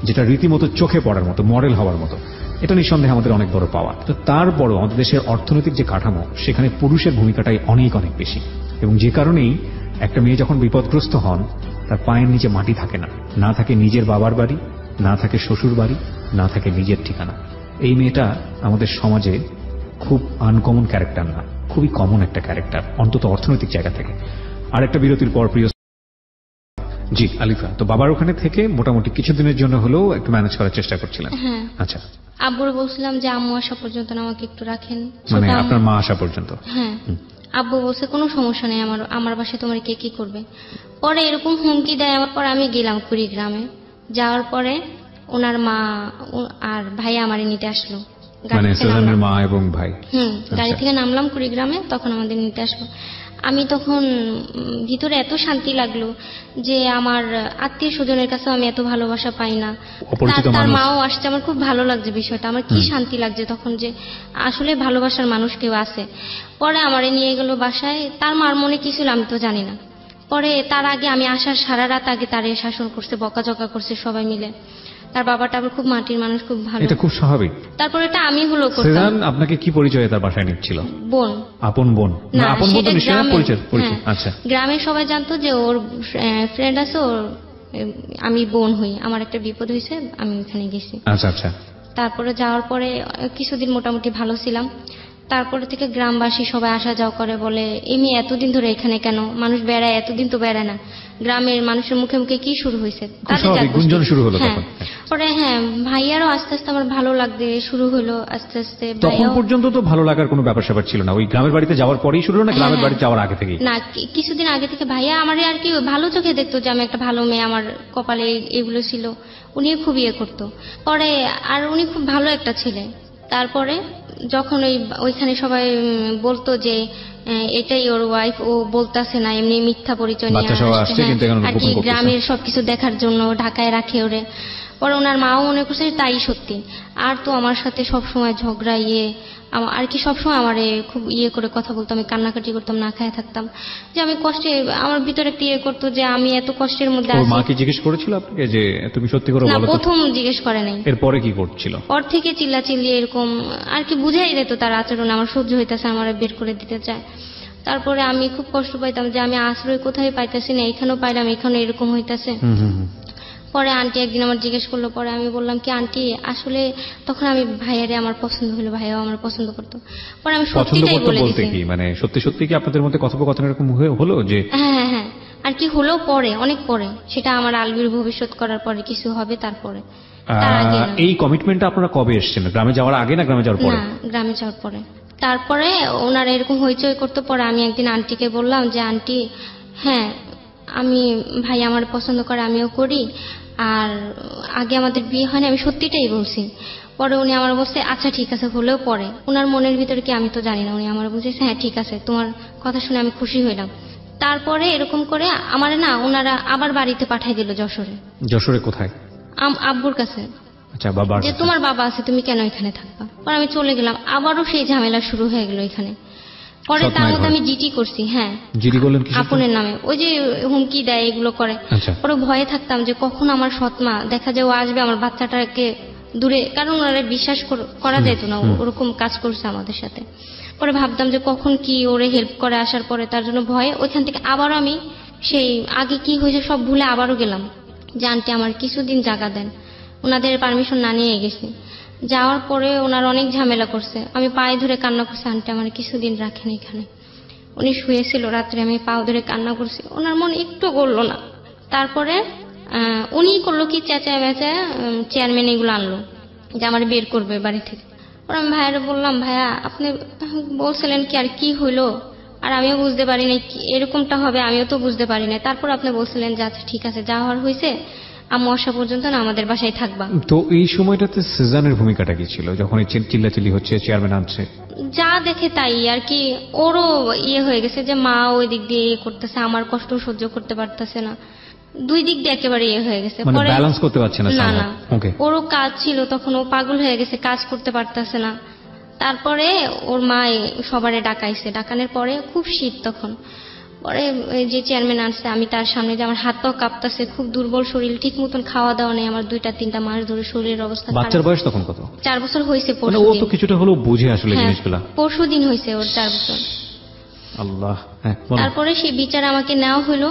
S1: যেটা রীতিমতো চোখে পড়ার মতো, মডেল হওয়ার মতো। এটা নিঃসন্দেহে আমাদের অনেক বড় পাওয়া। তো তারপরও আমাদের দেশের অর্থনৈতিক যে কাঠামো, সেখানে পুরুষের ভূমিকাটাই অনেক অনেক বেশি, এবং যে কারণেই একটা মেয়ে যখন বিপদগ্রস্ত হন তার পায়ের নিচে মাটি থাকে না, না থাকে নিজের বাবার বাড়ি, না থাকে শ্বশুর বাড়ি, না থাকে নিজের ঠিকানা। এই মেয়েটা আমাদের সমাজে খুব আনকমন ক্যারেক্টার না, খুবই কমন একটা ক্যারেক্টার, অন্তত অর্থনৈতিক জায়গা থেকে। আর একটা বিরতির পর প্রিয় জি আলিফা, তো বাবার ওখানে থেকে মোটামুটি কিছুদিনের জন্য হলেও একটু ম্যানেজ করার চেষ্টা করছিলেন।
S2: হ্যাঁ।
S1: আচ্ছা,
S2: আব্বুর বলছিলাম যে আম্মু আসা পর্যন্ত আমাকে একটু রাখেন,
S1: মানে আপনার মা আসা পর্যন্ত?
S2: হ্যাঁ। আব্বু বলছে কোনো সমস্যা নেই, আমার বাসায় তোমার কে কি করবে। পরে এরকম হুমকি দেয় আমার, পরে আমি গেলাম কুড়িগ্রামে। যাওয়ার পরে ওনার মা আর ভাই আমারে নিতে আসলো,
S1: মানে সুজানের মা এবং ভাই।
S2: গাড়ি থেকে নামলাম কুড়িগ্রামে, তখন আমাদের নিতে আসলো। আমি তখন ভিতরে এত শান্তি লাগলো যে আমার আত্মীয় স্বজনের কাছেও আমি এত ভালোবাসা পাই না। তার মাও আসছে, আমার খুব ভালো লাগছে বিষয়টা, আমার কি শান্তি লাগছে তখন যে আসলে ভালোবাসার মানুষ কেউ আছে। পরে আমারে নিয়ে গেল বাসায়। তার মার মনে কি ছিল আমি তো জানি না। পরে তার আগে আমি আসার সারা রাত আগে তারে শাসন করছে, বকাঝকা করছে সবাই মিলে। তার বাবাটা আবার খুব মাটির মানুষ, খুব ভালো।
S1: এটা খুব স্বাভাবিক।
S2: তারপরে এটা আমি হলো করতাম।
S1: সেজান আপনাকে কি পরিচয়ে তার বাসায় নিচ্ছিল?
S2: বোন।
S1: আপন বোন? না, আপন বোন তো নিশ্চয়ই পরিচয়। আচ্ছা,
S2: গ্রামে সবাই জানতো যে ওর ফ্রেন্ড আছে, ওর আমি বোন হই। আমার একটা বিপদ হয়েছে, আমি ওখানে গেছি।
S1: আচ্ছা আচ্ছা।
S2: তারপরে যাওয়ার পরে কিছুদিন মোটামুটি ভালো ছিলাম। তারপরে থেকে গ্রামবাসী সবাই আসা যাওয়া করে, বলে এমনি এতদিন ধরে এখানে কেন? মানুষ বেড়ায়, এতদিন তো বেড়ায় না। গ্রামের মানুষের মুখে মুখে কি শুরু হয়েছে,
S1: গুঞ্জন শুরু হলো।
S2: পরে ভাইয়ারও আস্তে আস্তে আমার ভালো লাগতে শুরু হলো। আস্তে আস্তে
S1: তখন পর্যন্ত তো ভালো লাগার কোনো ব্যাপার স্যাপার ছিল না, ওই গ্রামের বাড়িতে যাওয়ার পরেই শুরু হলো না গ্রামের বাড়ি যাওয়ার আগে থেকে?
S2: না, কিছুদিন আগে থেকে ভাইয়া আমার আর কি ভালো চোখে দেখতো যে আমি একটা ভালো মেয়ে, আমার কপালে এগুলো ছিল। উনি খুব ইয়ে করতো। পরে আর উনি খুব ভালো একটা ছেলে। তারপরে যখন ওইখানে সবাই বলতো যে এটাই ওর ওয়াইফ, ও বলতেছে না, এমনি মিথ্যা পরিচয় নিয়ে আসছে আর কি, গ্রামের সবকিছু দেখার জন্য ঢাকায় রাখে ওরে। পরে ওনার মাও মনে করছে তাই সত্যি। আর তো আমার সাথে সবসময় ঝগড়া আর কি, সবসময় আমারে খুব করে কথা বলতো। আমি কান্নাকাটি করতাম, না খায় থাকতাম, যে আমি কষ্টে, আমার ভিতরে একটা করতো যে আমি এত কষ্টের মধ্যে আছি।
S1: মা কি জিজ্ঞেস করেছিল আপনাকে যে তুমি সত্যি করে বলো?
S2: না, প্রথম জিজ্ঞেস করে নাই।
S1: এরপরে কি করছিল?
S2: পর থেকে চিল্লাচিল্লি এরকম আর কি বুঝাই দিত তার আচরণ, আমার সহ্য হইতেছে, আমার বের করে দিতে চায়। তারপরে আমি খুব কষ্ট পাইতাম যে আমি আশ্রয় কোথায় পাইতেছি না, এখানেও পাইলাম, এখানে এরকম হইতেছে। পরে আন্টি একদিন আমার জিজ্ঞেস করলো, পরে আমি বললাম কি আন্টি আসলে তখন আমি ভাইয়ারে আমার পছন্দ হলো, ভাইয়াও আমার পছন্দ করতো। পরে আমি সত্যিটাই বলে দিয়েছি।
S1: মানে সত্যি সত্যি কি আপনাদের মধ্যে কথোপকথন এরকম হলো যে?
S2: হ্যাঁ আর কি হলো পরে, অনেক পরে, সেটা আমার আলবির ভবিষ্যৎ করার পরে কিছু হবে। তারপরে
S1: এই কমিটমেন্টটা আপনারা কবে এসেছেন? গ্রামে যাওয়ার আগে না গ্রামে যাওয়ার পরে?
S2: না, গ্রামে যাওয়ার পরে। তারপরে ওনারা এরকম হইচই করতে, পরে আমি একদিন আন্টিকে বললাম যে আন্টি হ্যাঁ আমি ভাই আমার পছন্দ করে, আমিও করি, আর আগে আমাদের বিয়ে হয়নি, আমি সত্যিটাই বলছি। পরে উনি আমার বলছে আচ্ছা ঠিক আছে, হলেও পরে ওনার মনের ভিতরে কি আমি তো জানি না, উনি আমার বুঝেছে হ্যাঁ ঠিক আছে, তোমার কথা শুনে আমি খুশি হইলাম। তারপরে এরকম করে আমার না ওনারা আবার বাড়িতে পাঠাই দিল যশোরে।
S1: যশোরে কোথায়?
S2: আব্বুর কাছে।
S1: আচ্ছা, বাবা যে
S2: তোমার বাবা আছে, তুমি কেন এখানে থাকবা? পরে আমি চলে গেলাম, আবারও সেই ঝামেলা শুরু হয়ে গেল এখানে। পরে তার মধ্যে আমি জিডি করছি। হ্যাঁ,
S1: জিডি করলেন কি?
S2: আপনের নামে, ওই যে হুমকি দেয় এগুলো করে। পরে ভয়ে থাকতাম যে কখন আমার সৎমা দেখা যায় ও আসবে আমার বাচ্চাটাকে দূরে, কারণ ওরা বিশ্বাস করা যেত না, ওরকম কাজ করছে আমাদের সাথে। পরে ভাবতাম যে কখন কি ওরে হেল্প করে আসার পরে, তার জন্য ভয়ে ওইখান থেকে আবার আমি সেই আগে কি হয়েছে সব ভুলে আবারও গেলাম যে আন্টি আমার কিছুদিন জায়গা দেন। ওনাদের পারমিশন না নিয়ে গেছি। যাওয়ার পরে ওনার অনেক ঝামেলা করছে, আমি পায়ে ধরে কান্না করছি, আন্টি আমার কিছুদিন রাখেন এখানে। উনি শুয়েছিল রাত্রে, আমি পাও ধরে কান্না করছি, ওনার মন একটু গড়লো না। তারপরে উনি করলো কি, চেঁচায় বেচায় চেয়ারম্যান এগুলো আনলো যে আমার বের করবে বাড়ি থেকে। পরে আমি ভাইয়ারে বললাম ভাইয়া আপনি বলছিলেন কি, আর কি হইলো, আর আমিও বুঝতে পারি না এরকমটা হবে, আমিও তো বুঝতে পারি না। তারপর আপনি বলছিলেন যে আচ্ছা ঠিক আছে, যা হওয়ার হয়েছে, আম্মু আসা পর্যন্ত না আমাদের বাসায় থাকবা।
S1: তো এই সময়টাতে সেজানের ভূমিকাটা কি ছিল যখন এই চিল্লাচিল্লি হচ্ছে, চেয়ারম্যান আনছে?
S2: যা দেখে তাই আর কি, ওরও হয়ে গেছে যে মা ওই দিক দিয়ে করতেছে, আমার কষ্ট সহ্য করতে পারতেছে না, দুই দিক দিয়ে একেবারে হয়ে গেছে,
S1: মানে ব্যালেন্স করতে পারছে না।
S2: না ওরও কাজ ছিল তখন, ও পাগল হয়ে গেছে, কাজ করতে পারতেছে না। তারপরে ওর মা সবারে ডাকাইছে, ডাকানোর পরে খুব শীত তখন, পরে যে চেয়ারম্যান আসছে আমি তার সামনে যে আমার হাত পা কাঁপতেছে, খুব দুর্বল শরীর, ঠিক মতন খাওয়া দাওয়া নেই আমার, 2-3 মাস ধরে শরীরের অবস্থা।
S1: বাচ্চার বয়স তখন কত?
S2: 4 বছর হয়েছে।
S1: ও তো কিছুটা হলো বুঝে আসলে জিনিসগুলো।
S2: পরশুদিন হয়েছে ওর 4 বছর।
S1: আল্লাহ।
S2: তারপরে সেই বিচার আমাকে নেওয়া হলো।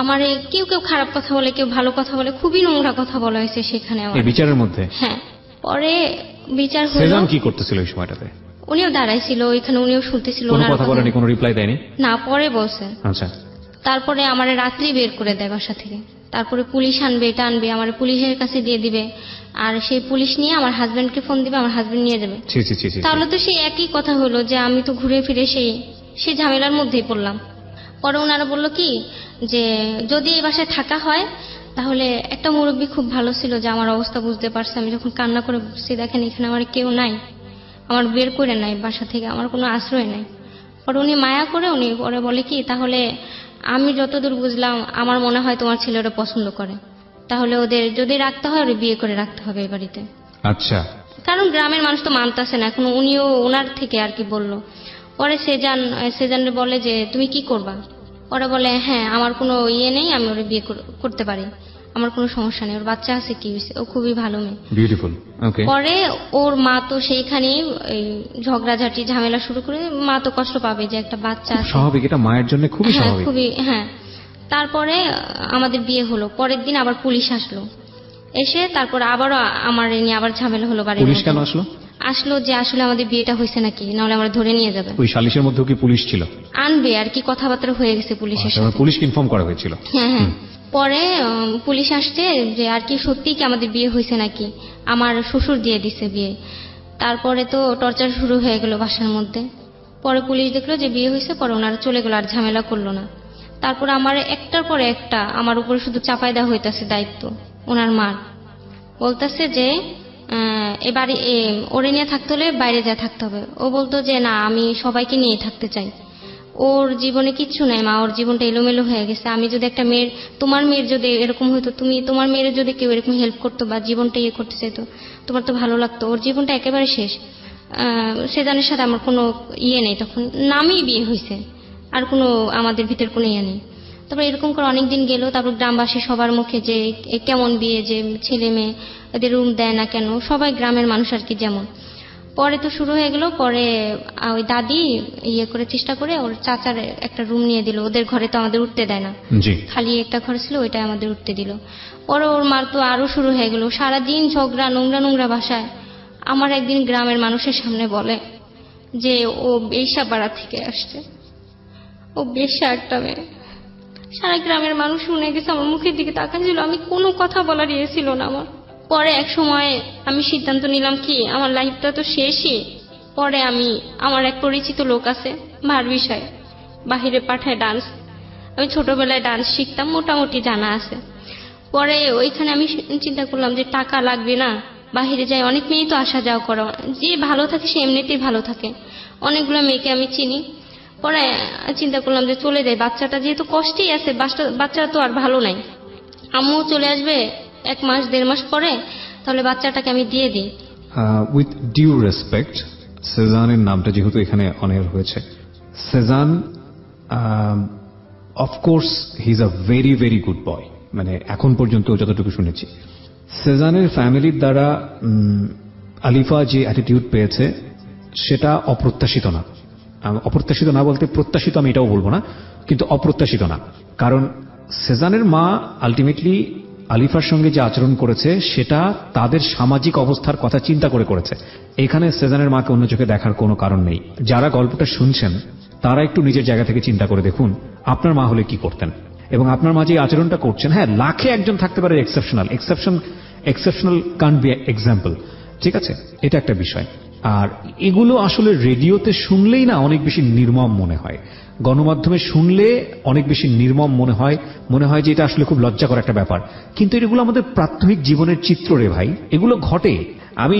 S2: আমারে কেউ কেউ খারাপ কথা বলে, কেউ ভালো কথা বলে, খুবই নোংরা কথা বলা হয়েছে সেখানে আমার
S1: বিচারের মধ্যে।
S2: হ্যাঁ, পরে বিচার হলো।
S1: সেজান কি করতেছিল এই সময়টাতে?
S2: উনিও দাঁড়াইছিল ওইখানে, উনিও শুনতেছিল।
S1: কোনো কথা বলেনি, কোনো রিপ্লাই দেয়নি?
S2: না, পরে বলছে।
S1: আচ্ছা।
S2: তারপরে আমারে রাত্রি বের করে দেয় বাসা থেকে, তারপরে পুলিশ আনবে, এটা আনবে, আমার পুলিশের কাছে দিয়ে দিবে, আর সেই পুলিশ নিয়ে আমার হাজবেন্ডকে ফোন দিবে, আমার হাজবেন্ড নিয়ে যাবে। তাহলে তো সেই একই কথা হলো যে আমি তো ঘুরে ফিরে সেই ঝামেলার মধ্যেই পড়লাম। পরে ওনারা বলল কি যে যদি এই বাসায় থাকা হয় তাহলে, একটা মুরব্বী খুব ভালো ছিল যে আমার অবস্থা বুঝতে পারছে, আমি যখন কান্না করে বসছি, দেখেন এখানে আমার কেউ নাই, আমার বের করে নাই বাসা থেকে, আমার কোনো আশ্রয় নাই। পরে উনি মায়া করে উনি পরে বলে কি, তাহলে আমি যতদূর বুঝলাম আমার মনে হয় তোমার ছেলে ওরা পছন্দ করে, তাহলে ওদের যদি রাখতে হয় ওরা বিয়ে করে রাখতে হবে এই বাড়িতে।
S1: আচ্ছা।
S2: কারণ গ্রামের মানুষ তো মানতেছে না এখন, উনিও ওনার থেকে আর কি বলল। পরে সেজানরে বলে যে তুমি কি করবা? ওরা বলে হ্যাঁ আমার কোনো নেই, আমি ওরা বিয়ে করতে পারি, আমার কোনো সমস্যা নেই, ওর বাচ্চা আছে, কি হয়েছে, ও খুবই ভালো মেয়ে, বিউটিফুল। পরে ওর মা তো সেইখানেই ঝগড়াঝাটি ঝামেলা শুরু করে, মা তো কষ্ট পাবে যে একটা বাচ্চা আছে,
S1: স্বাভাবিক, এটা মায়ের জন্য খুবই স্বাভাবিক।
S2: খুবই, হ্যাঁ। তারপরে আমাদের বিয়ে হলো, পরের দিন আবার পুলিশ আসলো, এসে তারপর আবারও আমার নিয়ে আবার ঝামেলা হলো বাড়িতে।
S1: পুলিশ কেন আসলো?
S2: যে আসলে আমাদের বিয়েটা হয়েছে নাকি, নাহলে আমরা ধরে নিয়ে যাবে।
S1: ওই সালিশের মধ্যে কি পুলিশ ছিল?
S2: আনবে আর কি, কথাবার্তা হয়ে গেছে পুলিশের সাথে।
S1: পুলিশকে ইনফর্ম করা হয়েছিল?
S2: হ্যাঁ। পরে পুলিশ আসছে যে আর কি সত্যি কি আমাদের বিয়ে হয়েছে নাকি, আমার শ্বশুর দিয়ে দিছে বিয়ে। তারপরে তো টর্চার শুরু হয়ে গেল বাসার মধ্যে। পরে পুলিশ দেখলো যে বিয়ে হয়েছে, পরে ওনারা চলে গেল, আর ঝামেলা করলো না। তারপর আমার একটার পরে একটা আমার উপরে শুধু চাপাই দেওয়া হইতেছে দায়িত্ব। ওনার মার বলতেছে যে এবারে ওরে নিয়ে থাকতে হলে বাইরে যা থাকতে হবে। ও বলতো যে না, আমি সবাইকে নিয়ে থাকতে চাই, ওর জীবনে কিচ্ছু নাই মা, ওর জীবনটা এলোমেলো হয়ে গেছে। আমি যদি একটা মেয়ের, তোমার মেয়ের যদি এরকম হইতো, তুমি তোমার মেয়ের যদি কেউ এরকম হেল্প করতো বা জীবনটা করতে চাইতো, তোমার তো ভালো লাগতো। ওর জীবনটা একেবারে শেষ। সেজানের সাথে আমার কোনো নেই, তখন নামই বিয়ে হয়েছে, আর কোনো আমাদের ভিতর কোনো নেই। তারপর এরকম করে অনেকদিন গেল। তারপর গ্রামবাসী সবার মুখে যে কেমন বিয়ে, যে ছেলে মেয়ে এদের রুম দেয় না কেন, সবাই গ্রামের মানুষ আর কি যেমন। পরে তো শুরু হয়ে গেল। পরে ওই দাদি করে চেষ্টা করে ওর চাচার একটা রুম নিয়ে দিল। ওদের ঘরে তো আমাদের উঠতে দেয় না, খালি একটা ঘর ছিল, ওইটা আমাদের উঠতে দিল। পরে ওর মার তো আরো শুরু হয়ে গেল, সারাদিন ঝগড়া, নোংরা ভাষায়। আমার একদিন গ্রামের মানুষের সামনে বলে যে ও বেশ্যা পাড়া থেকে আসছে, ও বেশ্যা একটা মেয়ে। সারা গ্রামের মানুষ শুনে গেছে, আমার মুখের দিকে তাকাচ্ছিল, আমি কোনো কথা বলার ছিল না আমার। পরে এক সময় আমি সিদ্ধান্ত নিলাম কি, আমার লাইফটা তো শেষই। পরে আমার এক পরিচিত লোক আছে ভার বিষয়, বাহিরে পাঠায় ডান্স। আমি ছোটবেলায় ডান্স শিখতাম, মোটামুটি জানা আছে। পরে ওইখানে আমি চিন্তা করলাম যে টাকা লাগবে না, বাহিরে যাই, অনেক মেয়ে তো আসা যাওয়া করা, যে ভালো থাকে সে এমনিতেই ভালো থাকে, অনেকগুলো মেয়েকে আমি চিনি। পরে চিন্তা করলাম যে চলে যাই, বাচ্চাটা যেহেতু কষ্টেই আছে, বাচ্চাটা তো আর ভালো নাই, আম্মু চলে আসবে 1 মাস 1.5 মাস পরে, তাহলে বাচ্চাটাকে আমি দিয়ে দিই।
S1: উইথ ডিউ রেসপেক্ট, সেজানের নামটা যেহেতু এখানে অনেক হয়েছে, Shezan of course he is a very very good boy, মানে এখন পর্যন্ত যতটুকু শুনেছি। সেজানের ফ্যামিলির দ্বারা আলিফা যে অ্যাটিটিউড পেয়েছে সেটা অপ্রত্যাশিত না। অপ্রত্যাশিত না বলতে প্রত্যাশিত আমি এটাও বলবো না, কিন্তু অপ্রত্যাশিত না। কারণ সেজানের মা আলটিমেটলি আলিফার সঙ্গে যে আচরণ করেছে সেটা তাদের সামাজিক অবস্থার কথা চিন্তা করে করেছে। এখানে সেজানের মাকে অন্য চোখে দেখার কোনো কারণ নেই। যারা গল্পটা শুনছেন তারা একটু নিজের জায়গা থেকে চিন্তা করে দেখুন আপনার মা হলে কি করতেন, এবং আপনার মা যে আচরণটা করছেন, হ্যাঁ লাখে একজন থাকতে পারে এক্সেপশনাল কান্ট বি এক্সাম্পল, ঠিক আছে, এটা একটা বিষয়। আর এগুলো আসলে রেডিওতে শুনলেই না অনেক বেশি নির্মম মনে হয়। গণমাধ্যমে শুনলে অনেক বেশি নির্মম মনে হয় যে এটা আসলে খুব লজ্জাকর একটা ব্যাপার, কিন্তু এগুলো আমাদের প্রাত্যহিক জীবনের চিত্র রে ভাই, এগুলো ঘটে। আমি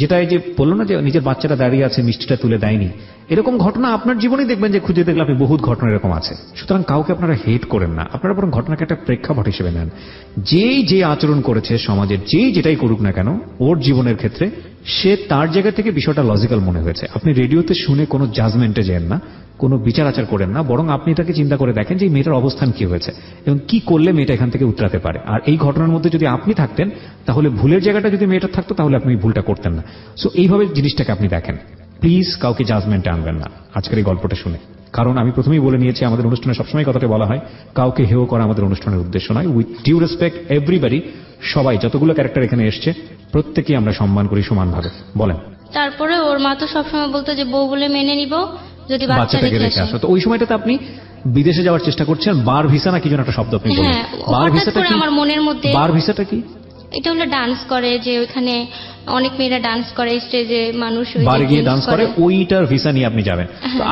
S1: যেটা এই যে বললো না যে নিজের বাচ্চাটা দাঁড়িয়ে আছে মিষ্টিটা তুলে দেয়নি, এরকম ঘটনা আপনার জীবনেই দেখবেন যে খুঁজে দেখলে আপনি বহুত ঘটনা এরকম আছে। সুতরাং কাউকে আপনারা হেট করেন না, আপনারা বরং ঘটনাকে একটা প্রেক্ষাপট হিসেবে নেন। যে আচরণ করেছে সমাজের, যেটাই করুক না কেন ওর জীবনের ক্ষেত্রে, সে তার জায়গা থেকে বিষয়টা লজিক্যাল মনে হয়েছে। আপনি রেডিওতে শুনে কোনো জাজমেন্টে যান না, কোনো বিচার আচার করেন না, বরং আপনি এটাকে চিন্তা করে দেখেন যে এই মেয়েটার অবস্থান কি হয়েছে এবং কি করলে মেয়েটা এখান থেকে উতরাতে পারে। আর এই ঘটনার মধ্যে যদি আপনি থাকতেন, তাহলে ভুলের জায়গাটা যদি মেয়েটার থাকতো, তাহলে আপনি ভুলটা করতেন না। সো এইভাবে জিনিসটাকে আপনি দেখেন, প্লিজ কাউকে জাজমেন্টে আনবেন না আজকের এই গল্পটা শুনে। কারণ আমি প্রথমেই বলে নিয়েছি, আমাদের অনুষ্ঠানে সবসময় কথাটা বলা হয়, কাউকে হেয় করা আমাদের অনুষ্ঠানের উদ্দেশ্য নয়। উইথ ডিউ রেসপেক্ট এভরিবডি, সবাই যতগুলো ক্যারেক্টার এখানে এসছে প্রত্যেকেই আমরা সম্মান করি সমানভাবে। বলেন।
S2: তারপরে ওর মা তো সবসময় বলতো যে বউ বলে মেনে নিব যদি বাচ্চাটাকে রেখে আসো।
S1: তো ওই সময়টাতে আপনি বিদেশে যাওয়ার চেষ্টা করছেন, বার ভিসা না কি যেন একটা শব্দ আপনি বললেন।
S2: বার ভিসাটা কি? আমার মনের মধ্যে
S1: বার ভিসাটা কি?
S2: এটা হলো ডান্স করে, যে ওখানে অনেক মেয়েরা ডান্স করে স্টেজে, মানুষ
S1: বারে গিয়ে ডান্স করে, ওইটার ভিসা নিয়ে আপনি যাবেন। তো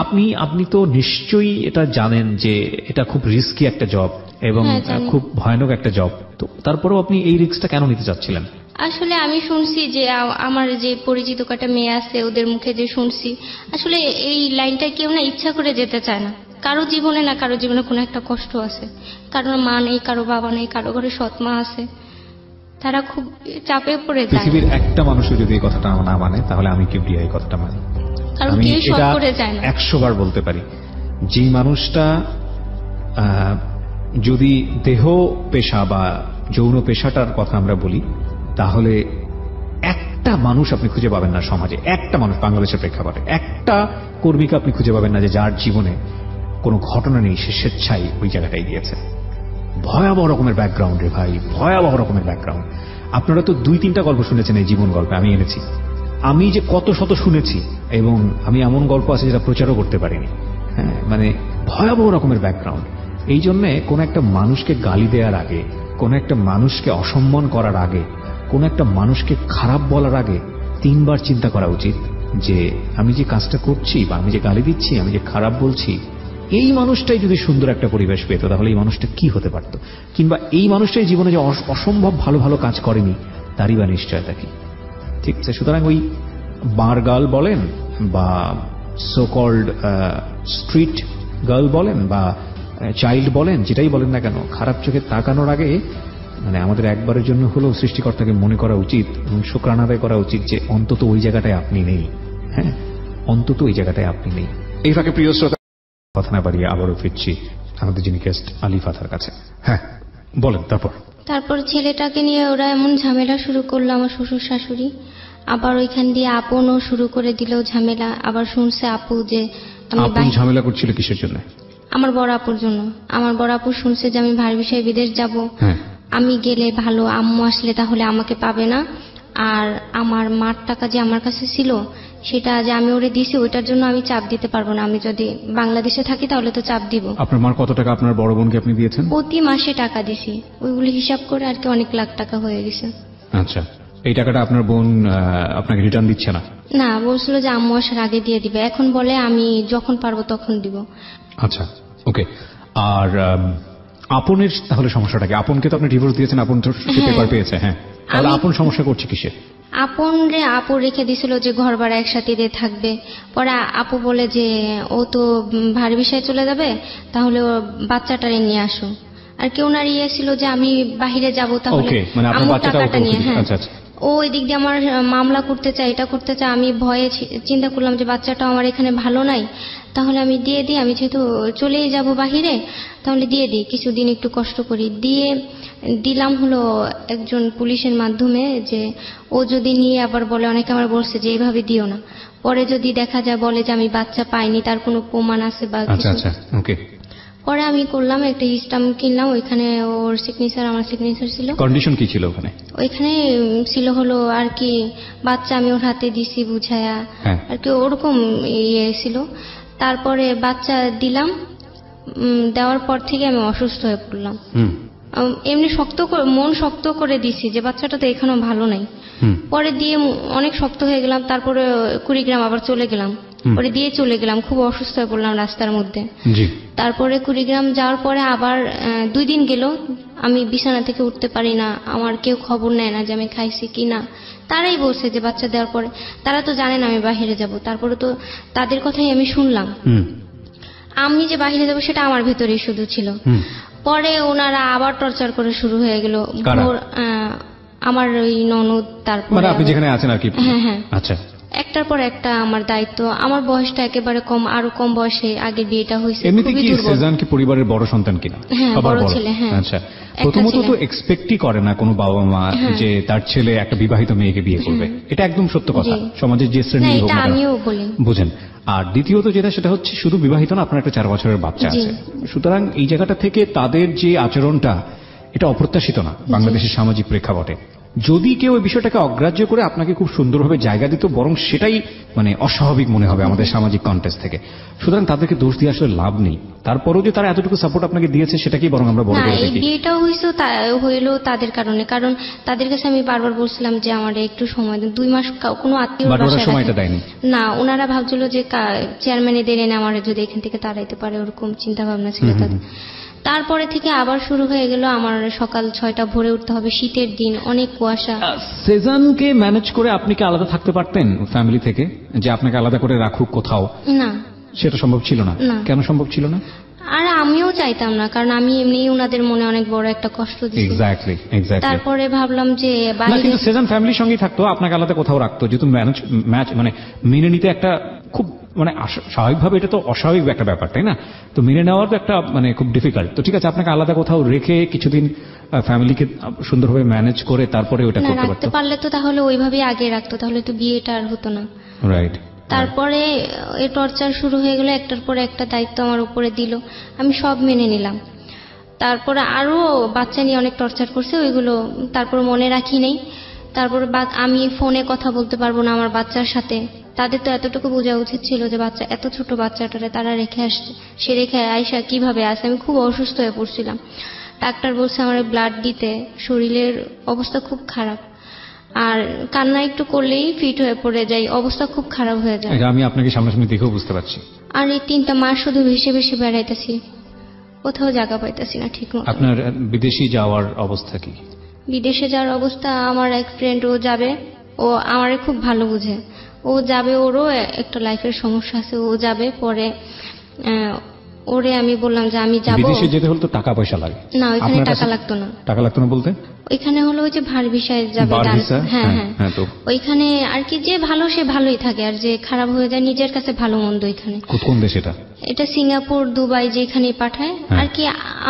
S1: আপনি তো নিশ্চয়ই এটা জানেন যে এটা খুব রিস্কি একটা জব এবং খুব ভয়ানক একটা জব। তো তারপরেও আপনি এই রিস্কটা কেন নিতে চাচ্ছিলেন?
S2: আসলে আমি শুনছি যে আমার যে পরিচিত কটা মেয়ে আছে ওদের মুখে যে শুনছি, আসলে এই লাইনটা কেউ না ইচ্ছা করে যেতে চায় না। কারো জীবনে না কারো জীবনে কোনো একটা কষ্ট আছে, কারোর মা নেই, কারো বাবা নেই, কারো ঘরে সৎ মা আছে, তারা খুব চাপে পড়ে যায়।
S1: পৃথিবীর একটা মানুষও যদি এই কথাটা না মানে, তাহলে আমি কিবরিয়া এই কথাটা মানি। আমি এটা 100 বার বলতে পারি, যে মানুষটা যদি দেহ পেশা বা যৌন পেশাটার কথা আমরা বলি, তাহলে একটা মানুষ আপনি খুঁজে পাবেন না সমাজে, একটা মানুষ বাংলাদেশের প্রেক্ষাপটে একটা কর্মীকে আপনি খুঁজে পাবেন না যে যার জীবনে কোনো ঘটনা নেই, সে স্বেচ্ছায় ওই জায়গাটায় গিয়েছে। ভয়াবহ রকমের ব্যাকগ্রাউন্ড রে ভাই, ভয়াবহ রকমের ব্যাকগ্রাউন্ড। আপনারা তো 2-3টা গল্প শুনেছেন এই জীবন গল্পে, আমি এনেছি। আমি যে কত শত শুনেছি, এবং আমি এমন গল্প আছে যেটা প্রচারও করতে পারিনি। হ্যাঁ, মানে ভয়াবহ রকমের ব্যাকগ্রাউন্ড। এই জন্যে কোন একটা মানুষকে গালি দেওয়ার আগে, কোন একটা মানুষকে অসম্মান করার আগে, কোন একটা মানুষকে খারাপ বলার আগে 3 বার চিন্তা করা উচিত যে আমি যে কাজটা করছি বা আমি যে গালি দিচ্ছি, আমি যে খারাপ বলছি, এই মানুষটাই যদি সুন্দর একটা পরিবেশ পেত, তাহলে এই মানুষটা কি হতে পারত, কিংবা এই মানুষটাই জীবনে যে অসম্ভব ভালো ভালো কাজ করেনি তারই বা নিশ্চয়তা কি। ঠিক আছে, সুতরাং ওই বার গার্ল বলেন বা সো কল্ড স্ট্রিট গার্ল বলেন বা চাইল্ড বলেন, যেটাই বলেন না কেন, খারাপ চোখে তাকানোর আগে মানে আমাদের একবারের জন্য হলেও সৃষ্টিকর্তাকে মনে করা উচিত এবং শুকরানা আদায় করা উচিত যে অন্তত ওই জায়গাটায় আপনি নেই। হ্যাঁ, অন্তত ওই জায়গাটায় আপনি নেই। এই ফাঁকে প্রিয় শ্রোতা, কথা না বাড়িয়ে আবারও ফিরছি আমাদের যিনি গেস্ট আলী ফাতার কাছে। হ্যাঁ বলেন। তারপর
S2: ছেলেটাকে নিয়ে ওরা এমন ঝামেলা শুরু করলো, আমার শ্বশুর শাশুড়ি। আবার ওইখান দিয়ে আপনও শুরু করে দিল ঝামেলা। আবার শুনছে আপু যে
S1: আপন ঝামেলা করছিল কিসের জন্য?
S2: আমার বড় আপুর জন্য। আমার বড় আপু শুনছে যে আমি ভার বিষয়ে বিদেশ যাব, আমি গেলে ভালো, আম্মু আসলে তাহলে আমাকে পাবে না, আর আমার মার টাকা যে আমার কাছে ছিল সেটা যে আমি ওরে দিছি, ওইটার জন্য আমি চাপ দিতে পারবো না। আমি যদি বাংলাদেশে থাকি তাহলে তো চাপ দিব।
S1: আপনার মার কত টাকা আপনার বড় বোনকে আপনি দিয়েছেন?
S2: প্রতি মাসে টাকা দিছি, ওইগুলো হিসাব করে আর কি অনেক লাখ টাকা হয়ে গেছে।
S1: আচ্ছা, এই টাকাটা আপনার বোন আপনাকে রিটার্ন দিচ্ছে না?
S2: না, বলছিল যে আম্মু আসার আগে দিয়ে দিবে, এখন বলে আমি যখন পারবো তখন দিব।
S1: আচ্ছা, ওকে। আর আপনের তাহলে সমস্যাটা কি? আপনকে তো আপনি ডিভোর্স দিয়েছেন, আপন তো পেপার পেয়েছে। হ্যাঁ, তাহলে আপন সমস্যা করছে কিসে?
S2: আপু রেখে দিছিল যে ঘর ভাড়া একসাথে দিয়ে থাকবে। পরে আপু বলে যে ও তো ভারী বিষয়ে চলে যাবে, তাহলে ও বাচ্চাটারে নিয়ে আসো। আর কেউ না ছিল যে আমি বাহিরে যাব, তাহলে আমার টাকাটা নিয়ে। হ্যাঁ, ও ওই দিক দিয়ে আমার মামলা করতে চায়, এটা করতে চায়। আমি ভয়ে চিন্তা করলাম যে বাচ্চাটা আমার এখানে ভালো নাই, তাহলে আমি দিয়ে দিই, আমি যেহেতু চলেই যাব বাহিরে, তাহলে দিয়ে দিই, কিছুদিন একটু কষ্ট করি। দিলাম হলো একজন পুলিশের মাধ্যমে, যে ও যদি নিয়ে আবার বলে, অনেকে আমার বলছে যে এইভাবে দিও না, পরে যদি দেখা যায় বলে যে আমি বাচ্চা পাইনি, তার কোনো প্রমাণ আছে বা কিছু। পরে আমি করলাম একটা স্ট্যাম্প কিনলাম, ওইখানে ওর সিগনেচার আমার সিগনেচার ছিল।
S1: কন্ডিশন কি ছিল ওখানে?
S2: ওইখানে ছিল হলো আর কি বাচ্চা আমি ওর হাতে দিছি বুঝায়া আর কি, ওরকম ইয়ে ছিল। তারপরে বাচ্চা দিলাম, দেওয়ার পর থেকে আমি অসুস্থ হয়ে পড়লাম। এমনি মন শক্ত করে দিছি যে বাচ্চাটা তো এখানেও ভালো নাই। পরে দিয়ে অনেক শক্ত হয়ে গেলাম। তারপরে কুড়িগ্রাম আবার চলে গেলাম, পরে দিয়ে চলে গেলাম, খুব অসুস্থ হয়ে পড়লাম রাস্তার মধ্যে। তারপরে কুড়িগ্রাম যাওয়ার পরে আবার 2 দিন গেল, আমি বিছানা থেকে উঠতে পারি না, আমার কেউ খবর নেয় না যে আমি খাইছি কি না। তারাই বলছে যে বাচ্চা দেওয়ার পরে, তারা তো জানে না আমি বাহিরে যাব, তারপরে তো তাদের কথাই আমি শুনলাম। আমি যে বাহিরে যাব সেটা আমার ভেতরেই শুধু ছিল। পরে ওনারা আবার টর্চার করে শুরু হয়ে গেল, আমার ওই ননদ, তারপরে
S1: আপনি যেখানে আছেন আর কি।
S2: হ্যাঁ, আচ্ছা। একটার পর একটা আমার দায়িত্ব, আমার বয়সটা একেবারে কম, আরো কম বয়সে আগে বিয়েটা হয়েছে।
S1: এমনিতে কি সেজান কি পরিবারের বড় সন্তান কিনা?
S2: হ্যাঁ, বড় ছেলে। হ্যাঁ,
S1: আচ্ছা। প্রথমত তো এক্সপেক্টই করে না কোনো বাবা মা যে তার ছেলে একটা বিবাহিত মেয়েকে বিয়ে করবে, এটা একদম সত্য কথা, সমাজের যে শ্রেণী হোক না,
S2: আমিও বলি,
S1: বুঝেন। আর দ্বিতীয়ত যেটা, সেটা হচ্ছে শুধু বিবাহিত না, আপনার একটা 4 বছরের বাচ্চা আছে। সুতরাং এই জায়গাটা থেকে তাদের যে আচরণটা, এটা অপ্রত্যাশিত না বাংলাদেশের সামাজিক প্রেক্ষাপটে। যদি কেউ এই বিষয়টাকে অগ্রাহ্য করে আপনাকে খুব সুন্দরভাবে জায়গা দিত, বরং সেটাই অস্বাভাবিক মনে হবে আমাদের সামাজিক কন্টেক্সট থেকে। সুতরাং তাদেরকে দোষ দিয়ে আসলে লাভ নেই। তারপরেও যে তারা এতটুকু সাপোর্ট আপনাকে দিয়েছে, সেটাকেই বরং আমরা বড় করে দেখি।
S2: বিয়েটাও হইলো তাদের কারণে, কারণ তাদের কাছে আমি বারবার বলছিলাম যে আমার একটু সময় দিন, 2 মাস কোনো আত্মীয়
S1: সময়টা দেয়নি
S2: না। ওনারা ভাবছিল যে চেয়ারম্যান এদের এনে আমার যদি এখান থেকে তাড়াইতে পারে, ওরকম চিন্তা ভাবনা ছিল তাদের। তারপরে থেকে আবার শুরু হয়ে গেল, আমার সকাল 6টা ভোরে উঠতে হবে, শীতের দিন, অনেক কুয়াশা।
S1: সেজানকে ম্যানেজ করে আপনি কি আলাদা থাকতে পারতেন ফ্যামিলি থেকে, যে আপনাকে আলাদা করে রাখুক কোথাও?
S2: না,
S1: সেটা সম্ভব ছিল না। কেন সম্ভব ছিল না?
S2: আর আমিও চাইতাম না, কারণ আমি এমনি ওনাদের মনে অনেক বড় একটা কষ্ট দিয়েছি।
S1: এক্স্যাক্টলি।
S2: তারপরে ভাবলাম যে
S1: কিন্তু সেজান ফ্যামিলির সঙ্গেই থাকতো, আপনাকে আলাদা কোথাও রাখতো, যেহেতু মেনে নিতে একটা খুব স্বাভাবিকভাবে, এটা তো অস্বাভাবিক একটা ব্যাপার, তাই না? তো মেনে নেওয়ার তো একটা খুব ডিফিকাল্ট। তো ঠিক আছে, আপনাকে আলাদা কোথাও রেখে কিছুদিন ফ্যামিলিকে সুন্দরভাবে ম্যানেজ করে তারপরে ওটা করতে পারতো।
S2: পারলে তো তাহলে ওইভাবেই আগে রাখতো, তাহলে তো বিয়েটা আর হতো না।
S1: রাইট।
S2: তারপরে এই টর্চার শুরু হয়ে গেল, একটার পর একটা দায়িত্ব আমার উপরে দিল, আমি সব মেনে নিলাম। তারপরে আরো বাচ্চা নিয়ে অনেক টর্চার করছে, ওইগুলো তারপর মনে রাখি নেই। তারপরে আমি ফোনে কথা বলতে পারবো না আমার বাচ্চার সাথে। তাদের তো এতটুকু বোঝা উচিত ছিল যে বাচ্চা, এত ছোট বাচ্চাটারে তারা রেখে আসছে, সে রেখে আয়সা কিভাবে আসে। আমি খুব অসুস্থ হয়ে পড়ছিলাম, ডাক্তার বলছে আমার ব্লাড দিতে, শরীরের অবস্থা খুব খারাপ, আর কান্না একটু করলেই ফিট হয়ে পড়ে যাই, অবস্থা খুব খারাপ হয়ে যায়।
S1: আমি আপনাকে সামনাসামনি দেখেও বুঝতে পারছি।
S2: আর এই 3টা মাস শুধু ভেসে ভেসে বেড়াইতেছি, কোথাও জায়গা পাইতেছি না ঠিক মতো।
S1: আপনার বিদেশি যাওয়ার অবস্থা কি?
S2: বিদেশে যাওয়ার অবস্থা, আমার এক ফ্রেন্ড, ও যাবে, ও আমারে খুব ভালো বুঝে, ও যাবে, ওরও একটা লাইফের সমস্যা আছে, ও যাবে। পরে ওরে আমি বললাম যে আমি যাব।
S1: বিদেশে যেতে হলে তো টাকা পয়সা লাগে।
S2: না, ওইখানে টাকা লাগতো না।
S1: টাকা লাগতো না বলতে?
S2: ওইখানে হলো ওই যে ভার ভিসায় যাবে। হ্যাঁ হ্যাঁ, তো ওইখানে আর কি, যে ভালো সে ভালোই থাকে, আর যে খারাপ হয়ে যায় নিজের কাছে ভালো মন্দ। ওইখানে
S1: কোন দেশ এটা?
S2: এটা সিঙ্গাপুর, দুবাই, যেখানে পাঠায় আর কি।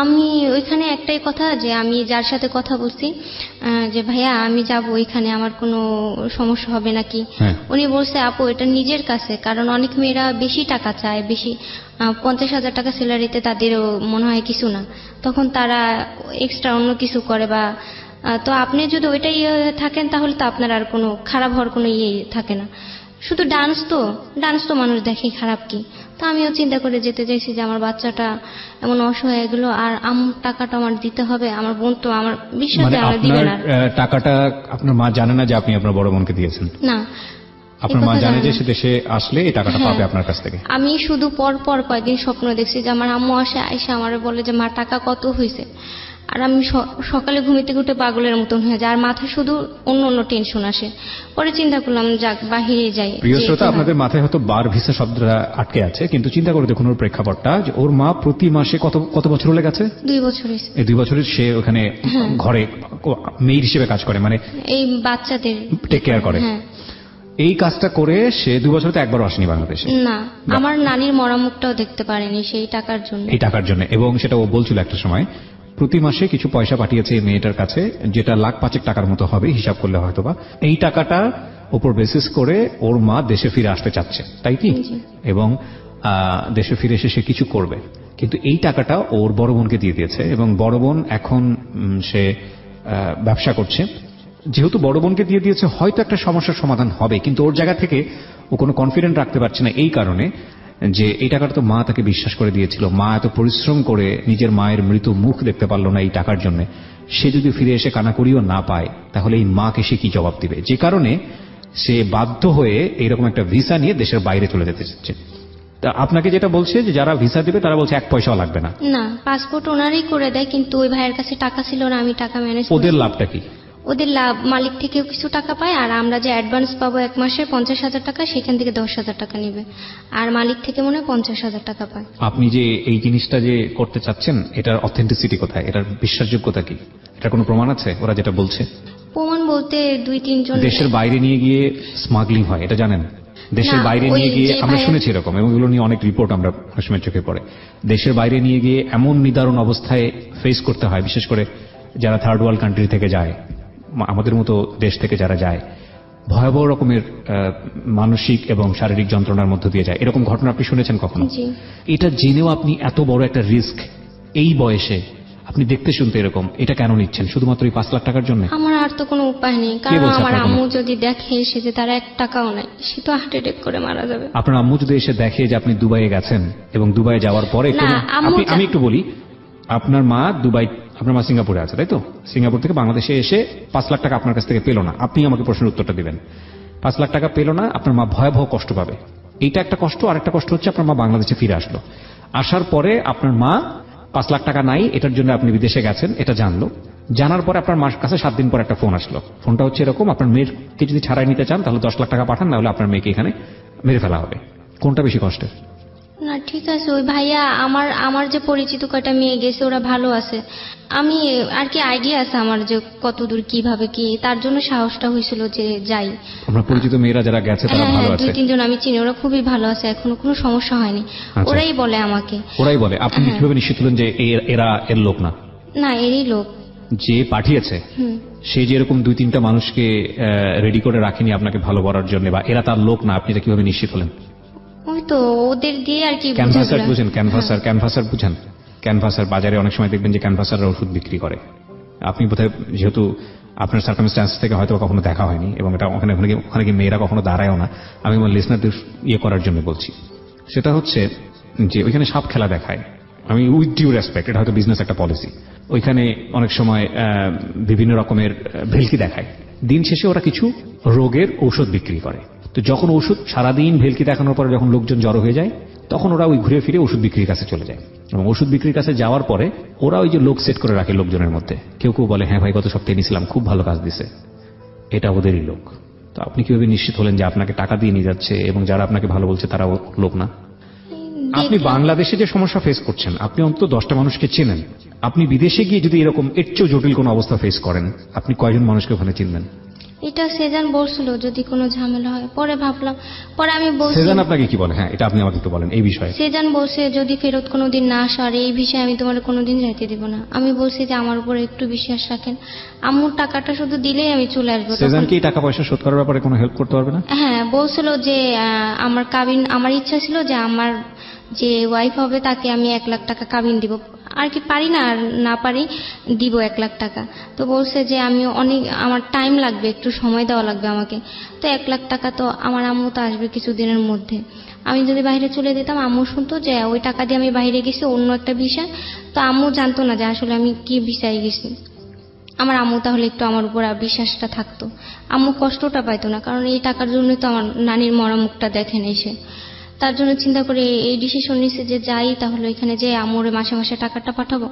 S2: আমি ওইখানে একটাই কথা, যে আমি যার সাথে কথা বলছি যে ভাইয়া আমি যাব ওইখানে, আমার কোনো সমস্যা হবে নাকি? উনি বলছে আপু এটা নিজের কাছে, কারণ অনেক মেয়েরা বেশি টাকা চায়, বেশি 50,000 টাকা স্যালারিতে তাদেরও মনে হয় কিছু না, তখন তারা এক্সট্রা অন্য কিছু করে। বা তো আপনি যদি ওইটাই থাকেন, তাহলে তো আপনার আর কোনো খারাপ হওয়ার কোনো থাকে না। শুধু ডান্স তো মানুষ দেখে, খারাপ কি? তো আমিও চিন্তা করে যেতে চাইছি যে আমার বাচ্চাটা এমন অসহায় হয়ে গেল, আর টাকাটা আমার দিতে হবে। আমার বোন তো আমার বিশ্বাসে আমার দিবে না।
S1: টাকাটা আপনার মা জানে না যে আপনি আপনার বড় বোনকে দিয়েছেন?
S2: না,
S1: আপনার মা জানে যে সে দেশে আসলে এই টাকাটা পাবে আপনার কাছ থেকে?
S2: আমি শুধু পর কয়েকদিন স্বপ্ন দেখছি যে আমার আম্মু আইসা আমারে বলে যে মা টাকা কত হয়েছে, আর আমি সকালে ঘুমিতে ঘুরতে পাগলের মতন হয়ে যায়, আর মাথায় শুধু অন্য টেনশন আসে। পরে চিন্তা করলাম যাক বাহিরে যাই।
S1: প্রিয় শ্রোতা, আপনাদের মাথায় হয়তো বার ভিসা শব্দটা আটকে আছে, কিন্তু চিন্তা করে দেখুন ওর প্রেক্ষাপটটা, যে ওর মা প্রতি মাসে কত বছর হলে গেছে?
S2: 2 বছর।
S1: এই 2 বছরের সে ওখানে ঘরে মেয়ের হিসেবে কাজ করে,
S2: এই বাচ্চাদের
S1: টেক কেয়ার করে। এই কাজটা করে সে 2 বছরে তো একবারও আসেনি বাংলাদেশে।
S2: না, আমার নানির মরামুখটাও দেখতে পারেনি সেই টাকার জন্য।
S1: এই টাকার জন্য, এবং সেটা ও বলছিল একটা সময় প্রতি মাসে কিছু পয়সা পাঠিয়েছে এই মেয়েটার কাছে, যেটা 1,05,000 টাকার মতো হবে হিসাব করলে হয়তোবা। এই টাকাটা উপর বেসিস করে ওর মা দেশে ফিরে আসতে চাচ্ছে, তাই কি? এবং দেশে ফিরে এসে সে কিছু করবে, কিন্তু এই টাকাটা ওর বড় বোনকে দিয়ে দিয়েছে, এবং বড় বোন এখন সে ব্যবসা করছে। যেহেতু বড় বোনকে দিয়ে দিয়েছে, হয়তো একটা সমস্যার সমাধান হবে, কিন্তু ওর জায়গা থেকে ও কোনো কনফিডেন্ট রাখতে পারছে না, এই কারণে যে এই টাকাটা তো মা তাকে বিশ্বাস করে দিয়েছিল। মা এত পরিশ্রম করে নিজের মায়ের মৃত মুখ দেখতে পারল না এই টাকার জন্য। সে যদি ফিরে এসে কানাকড়িও না পায়, তাহলে এই মাকে সে কি জবাব দিবে? যে কারণে সে বাধ্য হয়ে এইরকম একটা ভিসা নিয়ে দেশের বাইরে চলে যেতে চাচ্ছে। তা আপনাকে যেটা বলছে যে যারা ভিসা দিবে তারা বলছে 1 পয়সাও লাগবে না।
S2: না, পাসপোর্ট ওনারই করে দেয়, কিন্তু ওই ভাইয়ের কাছে টাকা ছিল না, আমি টাকা ম্যানেজ।
S1: ওদের লাভটা কি?
S2: ওদের লাভ মালিক থেকেও কিছু টাকা পায়, আর আমরা যে অ্যাডভান্স পাবো 1 মাসের 50,000 টাকা, সেখান থেকে 10,000 টাকা নেবে, আর মালিক থেকে মনে হয় 50,000 টাকা পায়।
S1: আপনি যে এই জিনিসটা যে করতে চাচ্ছেন, এটার অথেন্টিসিটি কোথায়? এটার বিশ্বাসযোগ্যতা কি? এটার কোনো প্রমাণ আছে ওরা যেটা বলছে?
S2: প্রমাণ বলতে 2-3 জন
S1: দেশের বাইরে নিয়ে গিয়ে স্মাগলিং হয়, এটা জানেন? দেশের বাইরে নিয়ে গিয়ে আমরা শুনেছি এরকম, এবং এগুলো নিয়ে অনেক রিপোর্ট আমরা সময় চোখে পড়ে। দেশের বাইরে নিয়ে গিয়ে এমন নিদারুণ অবস্থায় ফেস করতে হয়, বিশেষ করে যারা থার্ড ওয়ার্ল্ড কান্ট্রি থেকে যায়, আমাদের মতো দেশ থেকে যারা যায়, ভয়াবহ রকমের মানসিক এবং শারীরিক যন্ত্রণার মধ্য দিয়ে যায়। এরকম ঘটনা আপনি শুনেছেন কখনো? এটা জেনেও আপনি এত বড় একটা রিস্ক এই বয়সে আপনি দেখতে শুনতে এরকম, এটা কেন নিচ্ছেন? শুধুমাত্র এই 5 লাখ টাকার জন্য?
S2: আমার আর তো কোনো উপায় নেই, কারণ আমার আম্মু যদি দেখে এসে যে তার 1 টাকাও নাই, সে তো হার্ট অ্যাটাক করে মারা যাবে।
S1: আপনার আম্মু যদি এসে দেখে যে আপনি দুবাইয়ে গেছেন, এবং দুবাইয়ে যাওয়ার পরে আমি একটু বলি, আপনার মা আপনার মা সিঙ্গাপুরে আছে, তাই তো? সিঙ্গাপুর থেকে বাংলাদেশে এসে 5 লাখ টাকা আপনার কাছ থেকে পেল না, আপনি আমাকে প্রশ্নের উত্তরটা দিবেন। 5 লাখ টাকা পেল না, আপনার মা ভয়াবহ কষ্ট পাবে। এইটা একটা কষ্ট। আর একটা কষ্ট হচ্ছে আপনার মা বাংলাদেশে ফিরে আসলো, আসার পরে আপনার মা 5 লাখ টাকা নাই, এটার জন্য আপনি বিদেশে গেছেন, এটা জানলো। জানার পরে আপনার মার কাছে 7 দিন পর একটা ফোন আসলো। ফোনটা হচ্ছে এরকম, আপনার মেয়েকে যদি ছাড়াই নিতে চান তাহলে 10 লাখ টাকা পাঠান, না হলে আপনার মেয়েকে এখানে মেরে ফেলা হবে। কোনটা বেশি কষ্টের?
S2: না ঠিক আছে, ওই ভাইয়া আমার যে পরিচিত কয়টা মেয়ে গেছে ওরা ভালো আছে, আমি আর কি আইডিয়া আছে আমার যে কতদূর কিভাবে কি, তার জন্য সাহসটা হয়েছিল যে যাই।
S1: আমরা পরিচিত মেয়েরা যারা গেছে তারা ভালো আছে?
S2: 2-3 জন আমি চিনি, ওরা খুবই ভালো আছে, এখনো কোনো সমস্যা হয়নি। ওরাই বলে আমাকে।
S1: ওরাই বলে? আপনি কিভাবে নিশ্চিত হলেন যে এরা এর লোক না?
S2: না, এরই লোক।
S1: যে পাঠিয়েছে সে যে এরকম 2-3টা মানুষকে রেডি করে রাখেনি আপনাকে ভালো করার জন্য, বা এরা তার লোক না, আপনি এটা কিভাবে নিশ্চিত হলেন?
S2: ওই তো ওদের দিয়ে আর কি।
S1: ক্যানভাসার বুঝেন? ক্যানভাসার বুঝেন? ক্যানভাসার বাজারে অনেক সময় দেখবেন যে ক্যানভাসাররা ওষুধ বিক্রি করে। আপনি বোধহয়, যেহেতু আপনার সার্কামস্ট্যান্স থেকে হয়তো কখনো দেখা হয়নি, এবং এটা ওখানে গিয়ে মেয়েরা কখনো দাঁড়ায়ও না, আমি আমার লিসনারদের ইয়ে করার জন্য বলছি। সেটা হচ্ছে যে ওইখানে সাপ খেলা দেখায়। আমি উইথ ডিউ রেসপেক্ট, এটা হয়তো বিজনেস একটা পলিসি। ওইখানে অনেক সময় বিভিন্ন রকমের ভেলকি দেখায়। দিন শেষে ওরা কিছু রোগের ঔষধ বিক্রি করে। তো যখন ওষুধ সারাদিন ভেলকি দেখানোর পরে যখন লোকজন জড়ো হয়ে যায়, তখন ওরা ওই ঘুরে ফিরে ওষুধ বিক্রির কাছে চলে যায়, এবং ওষুধ বিক্রির কাছে যাওয়ার পরে ওরা ওই যে লোক সেট করে রাখে লোকজনের মধ্যে। কেউ কেউ বলে, হ্যাঁ ভাই গত সপ্তাহে নিয়েছিলাম, খুব ভালো কাজ দিছে, এটা ওদেরই লোক। তো আপনি কিভাবে নিশ্চিত হলেন যে আপনাকে টাকা দিয়ে নিয়ে যাচ্ছে এবং যারা আপনাকে ভালো বলছে তারা লোক না? আপনি বাংলাদেশে যে সমস্যা ফেস করছেন, আপনি অন্তত 10টা মানুষকে চেনেন। আপনি বিদেশে গিয়ে যদি এরকম এর চেয়েও জটিল কোনো অবস্থা ফেস করেন, আপনি কয়জন মানুষকে ওখানে চিনবেন?
S2: এটা সেজান বলছিল যদি কোনো ঝামেলা হয়, পরে ভাবলাম, পরে আমি বলছি।
S1: সেজান আপনাকে কি বলে? হ্যাঁ, এটা আপনি আমাকে একটু বলেন এই বিষয়ে।
S2: সেজান বলছে যদি ফেরত কোনোদিন না আসো, আর এই বিষয়ে আমি তোমার কোনোদিন যাইতে দিব না। আমি বলছি যে আমার উপর একটু বিশ্বাস রাখেন, আম্মুর টাকাটা শুধু দিলেই আমি চলে আসবো।
S1: সেজান কি টাকা পয়সা শোধ করার ব্যাপারে কোনো হেল্প করতে পারবে না?
S2: হ্যাঁ, বলছিল যে আমার ইচ্ছা ছিল যে আমার যে ওয়াইফ হবে তাকে আমি 1 লাখ টাকা কাবিন দিব, আর কি পারি না আর না পারি দিব 1 লাখ টাকা। তো বলছে যে আমি আমার টাইম লাগবে, একটু সময় দেওয়া লাগবে আমাকে। তো 1 লাখ টাকা তো আমার আম্মু তো আসবে কিছুদিনের মধ্যে। আমি যদি বাইরে চলে যেতাম, আম্মু শুনতো যে ওই টাকা দিয়ে আমি বাইরে গেছি অন্য একটা ভিসা, তো আম্মু জানতো না যে আসলে আমি কি ভিসায় গেছি। আমার আম্মু তাহলে একটু আমার উপর বিশ্বাসটা থাকতো, আম্মু কষ্টটা পাইতো না, কারণ এই টাকার জন্যই তো আমার নানির মরা মুখটা দেখেন এসে। তার জন্য চিন্তা করে এই ডিসিশন নিছে যে যাই তাহলে এখানে যে আমরে মাসে মাসে টাকাটা পাঠাবো।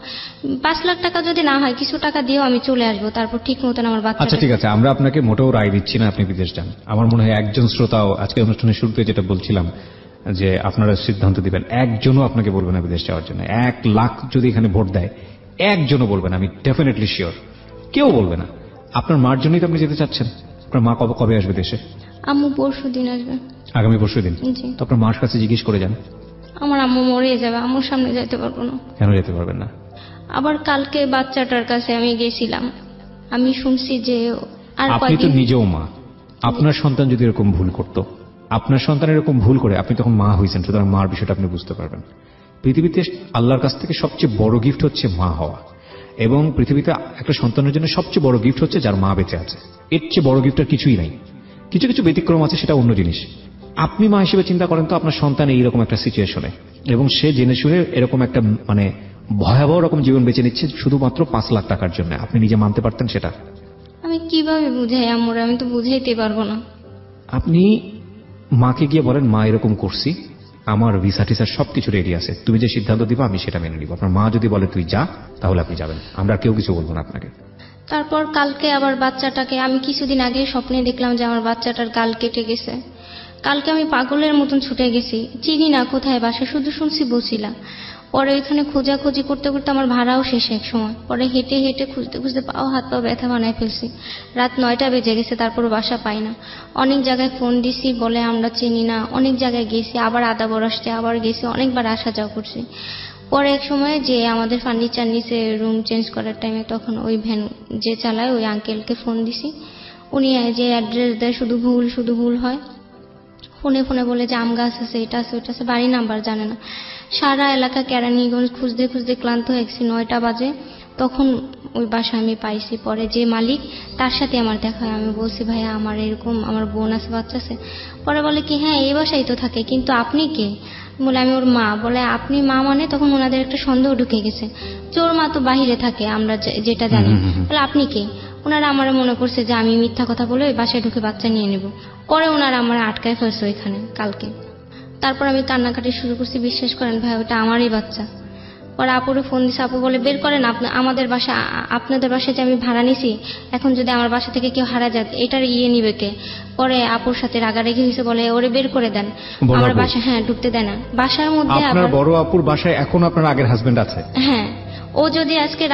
S2: 5 লাখ টাকা যদি না হয়, কিছু টাকা দিয়েও আমি চলে আসবো, তারপর ঠিক মতন আমার বাচ্চা।
S1: আচ্ছা ঠিক আছে, আমরা আপনাকে মোটেও রায় দিচ্ছি না আপনি বিদেশ যান। আমার মনে হয় একজন শ্রোতাও আজকে অনুষ্ঠানের শুরুতে যেটা বলছিলাম যে আপনারা সিদ্ধান্ত দিবেন, একজনও আপনাকে বলবে না বিদেশ যাওয়ার জন্য। 1 লাখ যদি এখানে ভোট দেয়, একজনও বলবে না, আমি ডেফিনেটলি শিওর কেউ বলবে না। আপনার মার জন্যই তো আপনি যেতে চাচ্ছেন। আপনার মা কবে আসবে দেশে?
S2: আম্মু পরশুদিন আসবে।
S1: আগামী পরশুদিন? তো আপনার মার কাছে জিজ্ঞেস করে যান।
S2: আমার আম্মু মরে যাবে, আম্মুর সামনে যেতে পারবো না।
S1: কেন যেতে পারবেন না?
S2: আবার কালকে বাচ্চাটার কাছে আমি গেছিলাম, আমি শুনছি যে আর
S1: আপনি তো নিজেও মা, আপনার সন্তান যদি এরকম ভুল করতো, আপনার সন্তান এরকম ভুল করে, আপনি তখন মা হয়েছেন, সুতরাং মার বিষয়টা আপনি বুঝতে পারবেন। পৃথিবীতে আল্লাহর কাছ থেকে সবচেয়ে বড় গিফট হচ্ছে মা হওয়া, এবং পৃথিবীতে একটা সন্তানের জন্য সবচেয়ে বড় গিফট হচ্ছে যার মা বেঁচে আছে। এর চেয়ে বড় গিফট আর কিছুই নাই। কিছু কিছু ব্যতিক্রম আছে, সেটা অন্য জিনিস। আপনি মা হিসেবে চিন্তা করেন তো আপনার সন্তান এইরকম একটা সিচুয়েশনে, এবং সে জেনে শুনে এরকম একটা মানে ভয়াবহ রকম জীবন বেছে নিচ্ছে শুধুমাত্র 5 লাখ টাকার জন্য। আপনি নিজে মানতে পারতেন সেটা?
S2: আমি কিভাবে বুঝাই আম্মুরে, আমি তো বুঝাইতে পারবো না।
S1: আপনি মাকে গিয়ে বলেন, মা এরকম করছি, আমার ভিসা টিসা সবকিছু রেডি আছে, তুমি যে সিদ্ধান্ত দিবা আমি সেটা মেনে নিব। আপনার মা যদি বলে তুই যা, তাহলে আপনি যাবেন, আমরা কেউ কিছু বলবো না আপনাকে।
S2: তারপর কালকে আবার বাচ্চাটাকে আমি কিছুদিন আগে স্বপ্নে দেখলাম যে আমার বাচ্চাটার গাল কেটে গেছে। কালকে আমি পাগলের মতন ছুটে গেছি, চিনি না কোথায় বাসা, শুধু শুনছি বসিলা। পরে ওইখানে খোঁজাখুঁজি করতে করতে আমার ভাড়াও শেষ এক সময়। পরে হেঁটে হেঁটে খুঁজতে খুঁজতে পাও হাত পা ব্যথা বানায় ফেলছি। রাত 9টা বেজে গেছে, তারপর বাসা পাই না। অনেক জায়গায় ফোন দিছি, বলে আমরা চিনি না। অনেক জায়গায় গেছি, আবার আদাবর আসতে আবার গেছি, অনেকবার আসা যাওয়া করছি। পরে এক সময় যে আমাদের ফার্নিচার নিচে রুম চেঞ্জ করার টাইমে তখন ওই ভ্যান যে চালায় ওই আঙ্কেলকে ফোন দিছি। উনি যে অ্যাড্রেস দেয় শুধু ভুল হয়। ফোনে ফোনে বলে যে আম গাছ আছে, এটা আছে, ওইটা আছে, বাড়ি নাম্বার জানে না। সারা এলাকা কেরানীগঞ্জ খুঁজতে খুঁজতে ক্লান্ত হয়ে গেছি। 9টা বাজে, তখন ওই বাসা আমি পাইছি। পরে যে মালিক, তার সাথে আমার দেখা হয়। আমি বলছি ভাইয়া আমার এরকম, আমার বোন আছে, বাচ্চা আছে। পরে বলে কি হ্যাঁ এই বাসায় তো থাকে, কিন্তু আপনি কে? বলে আমি ওর মা। বলে আপনি মা মানে? তখন ওনাদের একটা সন্দেহ ঢুকে গেছে যে ওর মা তো বাহিরে থাকে, আমরা যেটা জানি। বলে আপনি কে? ওনারা আমার মনে করছে যে আমি মিথ্যা কথা বলে ওই বাসায় ঢুকে বাচ্চা নিয়ে নেব। পরে ওনারা আমার আটকায় ফেলছে ওইখানে কালকে। তারপর আমি কান্নাকাটি শুরু করছি, বিশ্বাস করেন ভাই ওটা আমারই বাচ্চা। পরে আপুরে ফোন দিছে, আপু বলে বের করেন আমাদের বাসা, আপনাদের বাসায় যে আমি ভাড়া নিছি, এখন যদি আমার বাসা থেকে কেউ হারা যায় এটার নিবে কে? পরে আপুর সাথে রাগারাগি হয়েছে, বলে ওরে বের করে দেন, আমার বাসা হ্যাঁ ঢুকতে দেয় না। বাসার মধ্যে
S1: আপনার বড় আপুর বাসায় এখন আপনার আগের হাজবেন্ড আছে?
S2: হ্যাঁ, ও যদি আজকে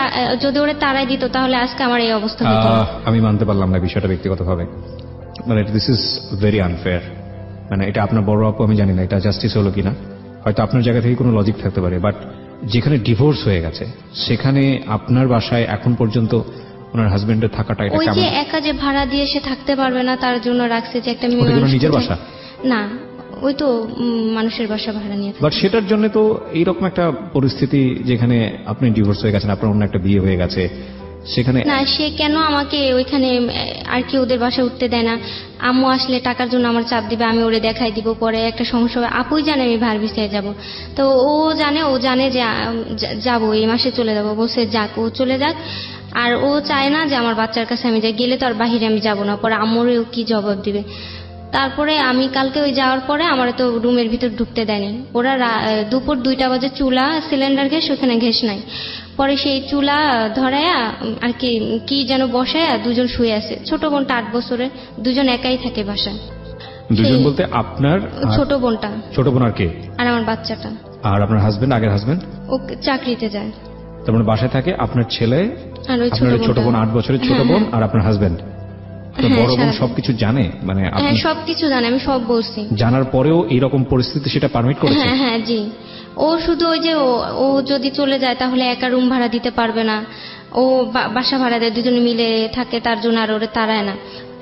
S2: যদি ওরে তাড়াই দিত তাহলে আজকে আমার এই অবস্থা হতো।
S1: আমি মানতে পারলাম না বিষয়টা ব্যক্তিগতভাবে, মানে দিস ইজ ভেরি আনফেয়ার। মানে এটা আপনার বড় আপু, আমি জানি না এটা জাস্টিস হলো কিনা, হয়তো আপনার জায়গা থেকে কোনো লজিক থাকতে পারে, বাট যেখানে ডিভোর্স হয়ে গেছে সেখানে আপনার বাসায় এখন পর্যন্ত ওনার হাজবেন্ডের থাকাটা, এটা
S2: ওই যে একা যে ভাড়া দিয়ে সে থাকতে পারবে না তার জন্য রাখছে যে একটা মেয়ে।
S1: নিজের বাসা
S2: না, ওই তো মানুষের বাসা ভাড়া নিয়ে।
S1: বাট সেটার জন্য তো এইরকম একটা পরিস্থিতি যেখানে আপনি ডিভোর্স হয়ে গেছেন, আপনার অন্য একটা বিয়ে হয়ে গেছে, সেখানে
S2: না সে কেন আমাকে ওইখানে আর কি ওদের বাসায় উঠতে দেয় না? আম্মু আসলে টাকার জন্য আমার চাপ দিবে, আমি ওরে দেখাই দিব, পরে একটা সমস্যা হবে। আপুই জানে আমি ভার ভিসায় যাব, তো ও জানে যে যাবো এই মাসে চলে যাব। বসে যাক, ও চলে যাক। আর ও চায় না যে আমার বাচ্চার কাছে আমি যাই, গেলে তো আর বাহিরে আমি যাব না, পরে আম্মুরও কি জবাব দিবে। তারপরে আমি কালকে ওই যাওয়ার পরে আমার তো রুমের ভিতর ঢুকতে দেয়নি। ওরা দুপুর 2টা বাজে চুলা সিলিন্ডার গ্যাস, ওখানে গ্যাস নাই। পরে সেই চুলা ধরায়া আর কি যেন বসায়া দুজন শুয়ে আছে। ছোট বোনটা 8 বছরের, দুজন একাই থাকে বাসায়।
S1: দুজন বলতে আপনার
S2: ছোট বোনটা?
S1: ছোট বোন আর কে? আর
S2: আমার বাচ্চাটা।
S1: আর আপনার হাজবেন্ড, আগের হাজবেন্ড?
S2: ও চাকরিতে যায়।
S1: তার মানে বাসায় থাকে আপনার ছেলে
S2: আর ওই
S1: ছোট বোন, 8 বছরের ছোট বোন, আর আপনার হাজবেন্ড। বড় বোন সবকিছু জানে? মানে
S2: হ্যাঁ সবকিছু জানে, আমি সব বলছি।
S1: জানার পরেও এইরকম পরিস্থিতি সেটা পারমিট করেছে?
S2: হ্যাঁ জি। ও শুধু ওই যে ও যদি চলে যায় তাহলে একা রুম ভাড়া দিতে পারবে না, ও বাসা ভাড়া দেয়, দুজনে মিলে থাকে, তার জন্য আর ওরা তাড়ায় না।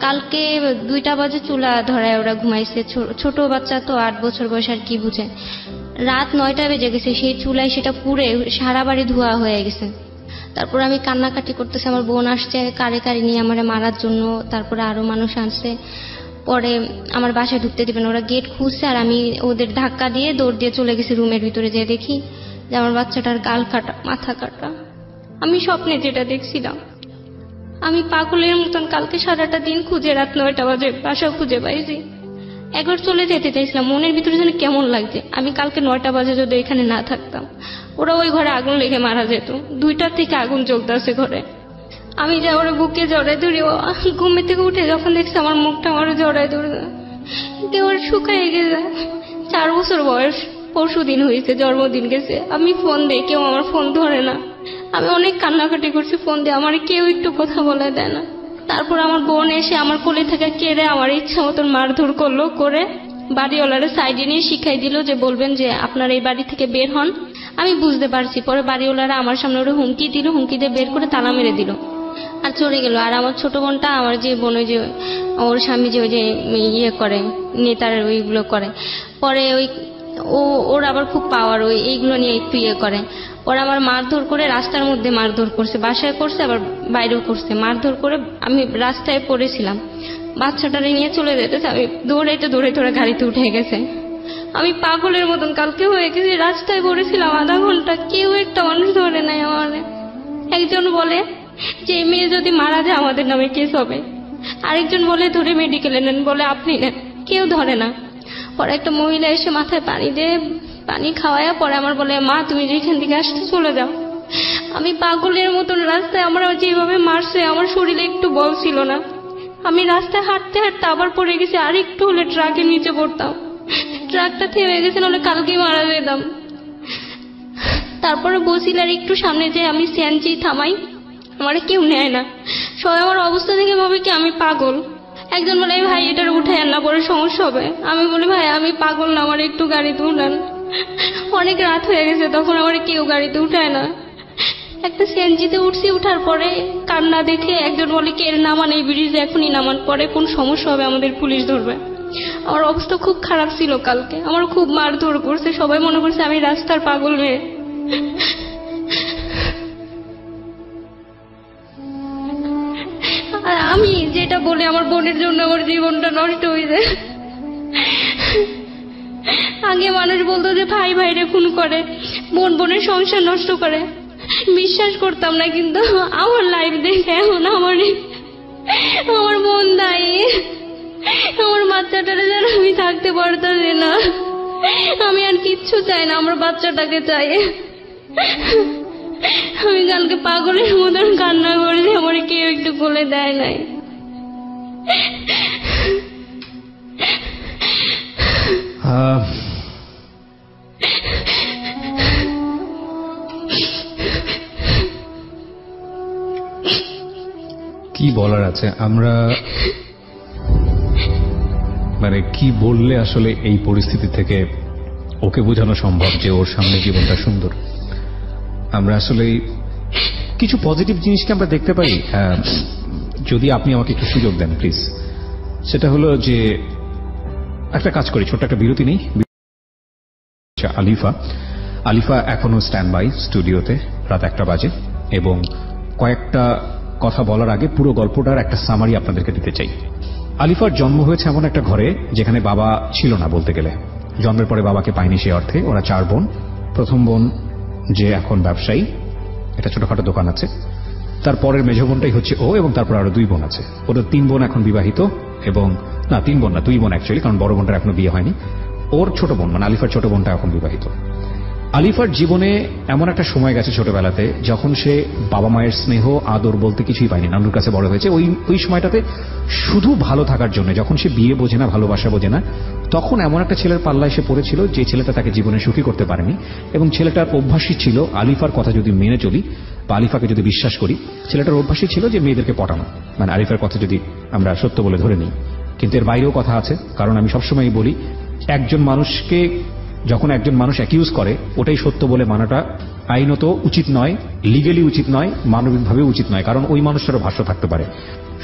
S2: কালকে 2টা বাজে চুলা ধরায় ওরা ঘুমাইছে। ছোট বাচ্চা তো 8 বছর বয়স, আর কি বুঝে। রাত 9টা বেজে গেছে, সেই চুলায় সেটা পুড়ে সারা বাড়ি ধোয়া হয়ে গেছে। তারপর আমি কান্নাকাটি করতেছি, আমার বোন আসছে কারে নিয়ে আমারে মারার জন্য, তারপরে আরো মানুষ আসছে। পরে আমার বাসায় ঢুকতে দিবেন, ওরা গেট খুঁজছে, আর আমি ওদের ধাক্কা দিয়ে দৌড় দিয়ে চলে গেছি রুমের ভিতরে। যেয়ে দেখি যে আমার বাচ্চাটার গাল কাটা, মাথা কাটা। আমি স্বপ্নে যেটা দেখছিলাম, আমি পাগলের মতন কালকে সারাটা দিন খুঁজে রাত 9টা বাজে বাসা খুঁজে পাইছি। একবার চলে যেতে চাইছিলাম, মনের ভিতরে যেন কেমন লাগছে। আমি কালকে 9টা বাজে যদি এখানে না থাকতাম, ওরা ওই ঘরে আগুন লেগে মারা যেত। 2টার থেকে আগুন জ্বলতেছে ঘরে। আমি যা ওরা বুকে জড়াই ধরি, ঘুমে থেকে উঠে যখন দেখছি আমার মুখটা আমার জড়াই ধরে ওর শুকাই গেছে। 4 বছর বয়স, পরশুদিন হয়েছে, জন্মদিন গেছে। আমি ফোন দিই, কেউ আমার ফোন ধরে না। আমি অনেক কান্নাকাটি করছি, ফোন দিয়ে আমার কেউ একটু কথা বলে দেয় না। তারপর আমার বোন এসে আমার কোলে থেকে কেড়ে আমার ইচ্ছা মতন মারধর করলো, করে বাড়িওয়ালারে সাইডে নিয়ে শিখাই দিল যে বলবেন যে আপনার এই বাড়ি থেকে বের হন। আমি বুঝতে পারছি। পরে বাড়িওয়ালারা আমার সামনে ওরা হুমকি দিল, হুমকি দিয়ে বের করে তালা মেরে দিল আর চলে গেল। আর আমার ছোট বোনটা, আমার যে বোন, ওই যে ওর স্বামী যে ওই যে ইয়ে করে, নেতার ওইগুলো করে, পরে ওর আবার খুব পাওয়ার, এইগুলো নিয়ে একটু ইয়ে করে। ওরা আমার মারধর করে রাস্তার মধ্যে মারধর করছে, বাসায় করছে আবার বাইরেও করছে। মারধর করে আমি রাস্তায় পড়েছিলাম, বাচ্চাটারে নিয়ে চলে যেতেছে, আমি দৌড়াইতে ওরা গাড়িতে উঠে গেছে। আমি পাগলের মতন কালকে হয়ে গেছি, রাস্তায় পড়েছিলাম আধা ঘন্টা, কেউ একটা মানুষ ধরে নাই আমার। একজন বলে যে মেয়ে যদি মারা যায় আমাদের নামে কেস হবে, আরেকজন বলে ধরে মেডিকেলে নেন, বলে আপনি নেন, কেউ ধরে না। পরে একটা মহিলা এসে মাথায় পানি দিয়ে পানি খাওয়ায়া পরে আমার বলে, মা তুমি যেখান থেকে আসতে চলে যাও। আমি পাগলের মতন রাস্তায়, আমার যেভাবে মারছে আমার শরীরে একটু বল ছিল না। আমি রাস্তায় হাঁটতে হাঁটতে আবার পড়ে গেছি, আর একটু হলে ট্রাকের নিচে পড়তাম। ট্রাকটা থেমে গেছে, নাহলে কালকে মারা যেতাম। তারপরে বসিলার একটু সামনে যে আমি সিএনজি থামাই, আমার কেউ নেয় না। সবাই আমার অবস্থা দেখে ভাবে কি আমি পাগল। একজন বলে, ভাই এটার উঠে না, পরে সমস্যা হবে। আমি বলি, ভাই আমি পাগল না, আমার একটু গাড়িতে উঠান। অনেক রাত হয়ে গেছে, তখন আমার কেউ গাড়িতে উঠায় না। একটা সিএনজিতে উঠছি, উঠার পরে কান্না দেখে একজন বলে, কে নামান এই ব্রিজে, এখনই নামান, পরে কোন সমস্যা হবে আমাদের পুলিশ ধরবে। আমার অবস্থা খুব খারাপ ছিল কালকে, আমার খুব মারধর করছে, সবাই মনে করছে আমি রাস্তার পাগল মেয়ে। আর আমি যেটা বলি, আমার বোনের জন্য আমার জীবনটা নষ্ট হয়ে যায়। আগে মানুষ বলতো যে ভাই ভাইরে খুন করে, বোন বোনের সংসার নষ্ট করে, বিশ্বাস করতাম না। কিন্তু আমার লাইফ দেখে এখন আমার মন দায়ী। আমার বাচ্চাটারে যেন আমি থাকতে পারতাছি না। আমি আর কিচ্ছু চাই না, আমার বাচ্চাটাকে চাই। আমি কালকে পাগলের মতন কান্না করছি, আমার কেউ একটু কোলে দেয় নাই।
S1: কি বলার আছে, আমরা মানে কি বললে আসলে এই পরিস্থিতি থেকে ওকে বোঝানো সম্ভব যে ওর সামনে জীবনটা সুন্দর। আমরা আসলে কিছু পজিটিভ জিনিসকে আমরা দেখতে পাই। যদি আপনি আমাকে একটু সুযোগ দেন প্লিজ। সেটা হলো যে একটা কাজ করি, ছোট্ট একটা বিরতি নেই। আলিফা এখনো স্ট্যান্ড বাই স্টুডিওতে, রাত 1টা বাজে, এবং কয়েকটা কথা বলার আগে পুরো গল্পটার একটা সামারি আপনাদেরকে দিতে চাই। আলিফার জন্ম হয়েছে এমন একটা ঘরে যেখানে বাবা ছিল না বলতে গেলে। জন্মের পরে বাবাকে পায়নি সে অর্থে। ওরা 4 বোন। প্রথম বোন যে এখন ব্যবসায়ী, একটা ছোটখাটো দোকান আছে। তারপরের মেজ বোনটাই হচ্ছে ও, এবং তারপর আরো 2 বোন আছে। ওদের 3 বোন এখন বিবাহিত, এবং না 3 বোন না 2 বোন অ্যাকচুয়ালি, কারণ বড় বোনটার এখনো বিয়ে হয়নি। ওর ছোট বোন মানে আলিফার ছোট বোনটা এখন বিবাহিত। আলিফার জীবনে এমন একটা সময় গেছে ছোটবেলাতে যখন সে বাবা মায়ের স্নেহ আদর বলতে কিছুই পায়নি। নানুর কাছে বড় হয়েছে। ওই সময়টাতে শুধু ভালো থাকার জন্য, যখন সে বিয়ে বোঝে না, ভালোবাসা বোঝে না, তখন এমন একটা ছেলের পাল্লায় সে পড়েছিল যে ছেলেটা তাকে জীবনে সুখী করতে পারেনি। এবং ছেলেটার অভ্যাসই ছিল, আলিফার কথা যদি মেনে চলি বা আলিফাকে যদি বিশ্বাস করি, ছেলেটার অভ্যাসই ছিল যে মেয়েদেরকে পটানো, মানে আলিফার কথা যদি আমরা সত্য বলে ধরে নিই। কিন্তু এর বাইরেও কথা আছে, কারণ আমি সবসময় বলি একজন মানুষকে যখন একজন মানুষ অ্যাকিউজ করে, ওটাই সত্য বলে মানাটা আইনত উচিত নয়, লিগেলি উচিত নয়, মানবিকভাবে উচিত নয়, কারণ ওই মানুষটারও ভাষ্য থাকতে পারে।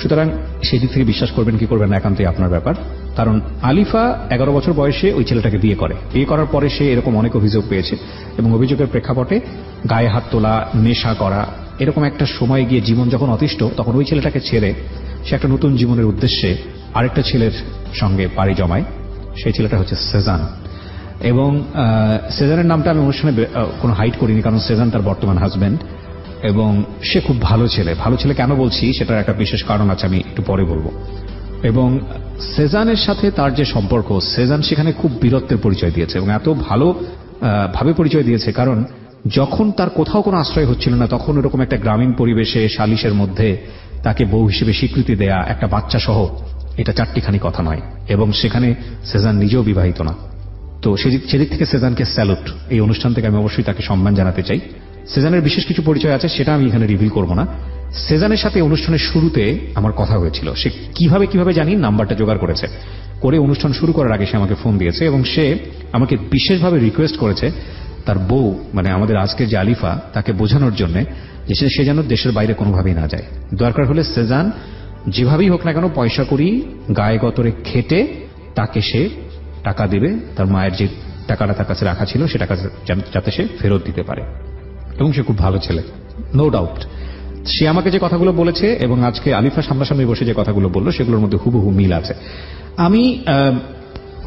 S1: সুতরাং সেই দিক থেকে বিশ্বাস করবেন কি করবেন না একান্তই আপনার ব্যাপার। কারণ আলিফা 11 বছর বয়সে ওই ছেলেটাকে বিয়ে করে। বিয়ে করার পরে সে এরকম অনেক অভিযোগ পেয়েছে, এবং অভিযোগের প্রেক্ষাপটে গায়ে হাত তোলা, নেশা করা, এরকম একটা সময় গিয়ে জীবন যখন অতিষ্ঠ, তখন ওই ছেলেটাকে ছেড়ে সে একটা নতুন জীবনের উদ্দেশ্যে আরেকটা ছেলের সঙ্গে পাড়ি জমায়। সেই ছেলেটা হচ্ছে সেজান। এবং সেজানের নামটা আমি অনুষ্ঠানে কোনো হাইড করিনি, কারণ সেজান তার বর্তমান হাজব্যান্ড, এবং সে খুব ভালো ছেলে। ভালো ছেলে কেন বলছি সেটার একটা বিশেষ কারণ আছে, আমি একটু পরে বলবো। এবং সেজানের সাথে তার যে সম্পর্ক, সেজান সেখানে খুব বীরত্বের পরিচয় দিয়েছে, এবং এত ভালো ভাবে পরিচয় দিয়েছে, কারণ যখন তার কোথাও কোনো আশ্রয় হচ্ছিল না, তখন এরকম একটা গ্রামীণ পরিবেশে সালিশের মধ্যে তাকে বউ হিসেবে স্বীকৃতি দেয়া, একটা বাচ্চা সহ, এটা চারটিখানি কথা নয়। এবং সেখানে সেজান নিজেও বিবাহিত না। তো সেদিক থেকে সেজানকে স্যালুট। এই অনুষ্ঠান থেকে আমি অবশ্যই তাকে সম্মান জানাতে চাই। সেজানের বিশেষ কিছু পরিচয় আছে, সেটা আমি এখানে রিভিল করব না। সেজানের সাথে অনুষ্ঠানের শুরুতে আমার কথা হয়েছিল। সে কিভাবে জানি নাম্বারটা জোগাড় করেছে, করে অনুষ্ঠান শুরু করার আগে সে আমাকে ফোন দিয়েছে, এবং সে আমাকে বিশেষভাবে রিকোয়েস্ট করেছে তার বউ, মানে আমাদের আজকের যে আলিফা, তাকে বোঝানোর জন্য যে সে যেন দেশের বাইরে কোনোভাবেই না যায়। দরকার হলে সেজান যেভাবেই হোক না কেন পয়সা করি গায়ে গতরে খেটে তাকে সে টাকা দেবে, তার মায়ের যে টাকাটা তার কাছে রাখা ছিল সে টাকা যাতে সে ফেরত দিতে পারে। এবং সে খুব ভালো ছেলে, নো ডাউট। সে আমাকে যে কথাগুলো বলেছে এবং আজকে আলিফা সামনাসামনি বসে যে কথাগুলো বললো, সেগুলোর মধ্যে হুবহু মিল আছে। আমি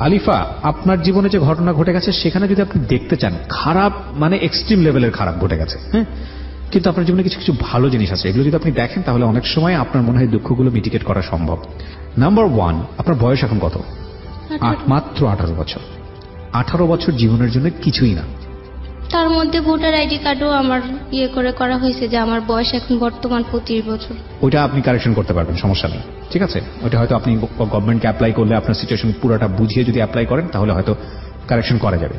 S1: আলিফা, আপনার জীবনে যে ঘটনা ঘটে গেছে সেখানে যদি আপনি দেখতে চান, খারাপ মানে এক্সট্রিম লেভেলের খারাপ ঘটে গেছে, হ্যাঁ, কিন্তু আপনার জীবনে কিছু কিছু ভালো জিনিস আছে, এগুলো যদি আপনি দেখেন তাহলে অনেক সময় আপনার মনে হয় দুঃখগুলো মিটিগেট করা সম্ভব। নাম্বার 1, আপনার বয়স এখন কত? মাত্র 18 বছর। 18 বছর জীবনের জন্য কিছুই না।
S2: তার মধ্যে ভোটার আইডি কার্ডও আমার করা হয়েছে যে আমার বয়স এখন বর্তমান 25 বছর।
S1: ওইটা আপনি কারেকশন করতে পারবেন, সমস্যা নেই, ঠিক আছে। ওইটা হয়তো আপনি গভর্নমেন্টকে অ্যাপ্লাই করলে আপনার সিচুয়েশন পুরোটা বুঝিয়ে যদি অ্যাপ্লাই করেন তাহলে হয়তো কারেকশন করা যাবে।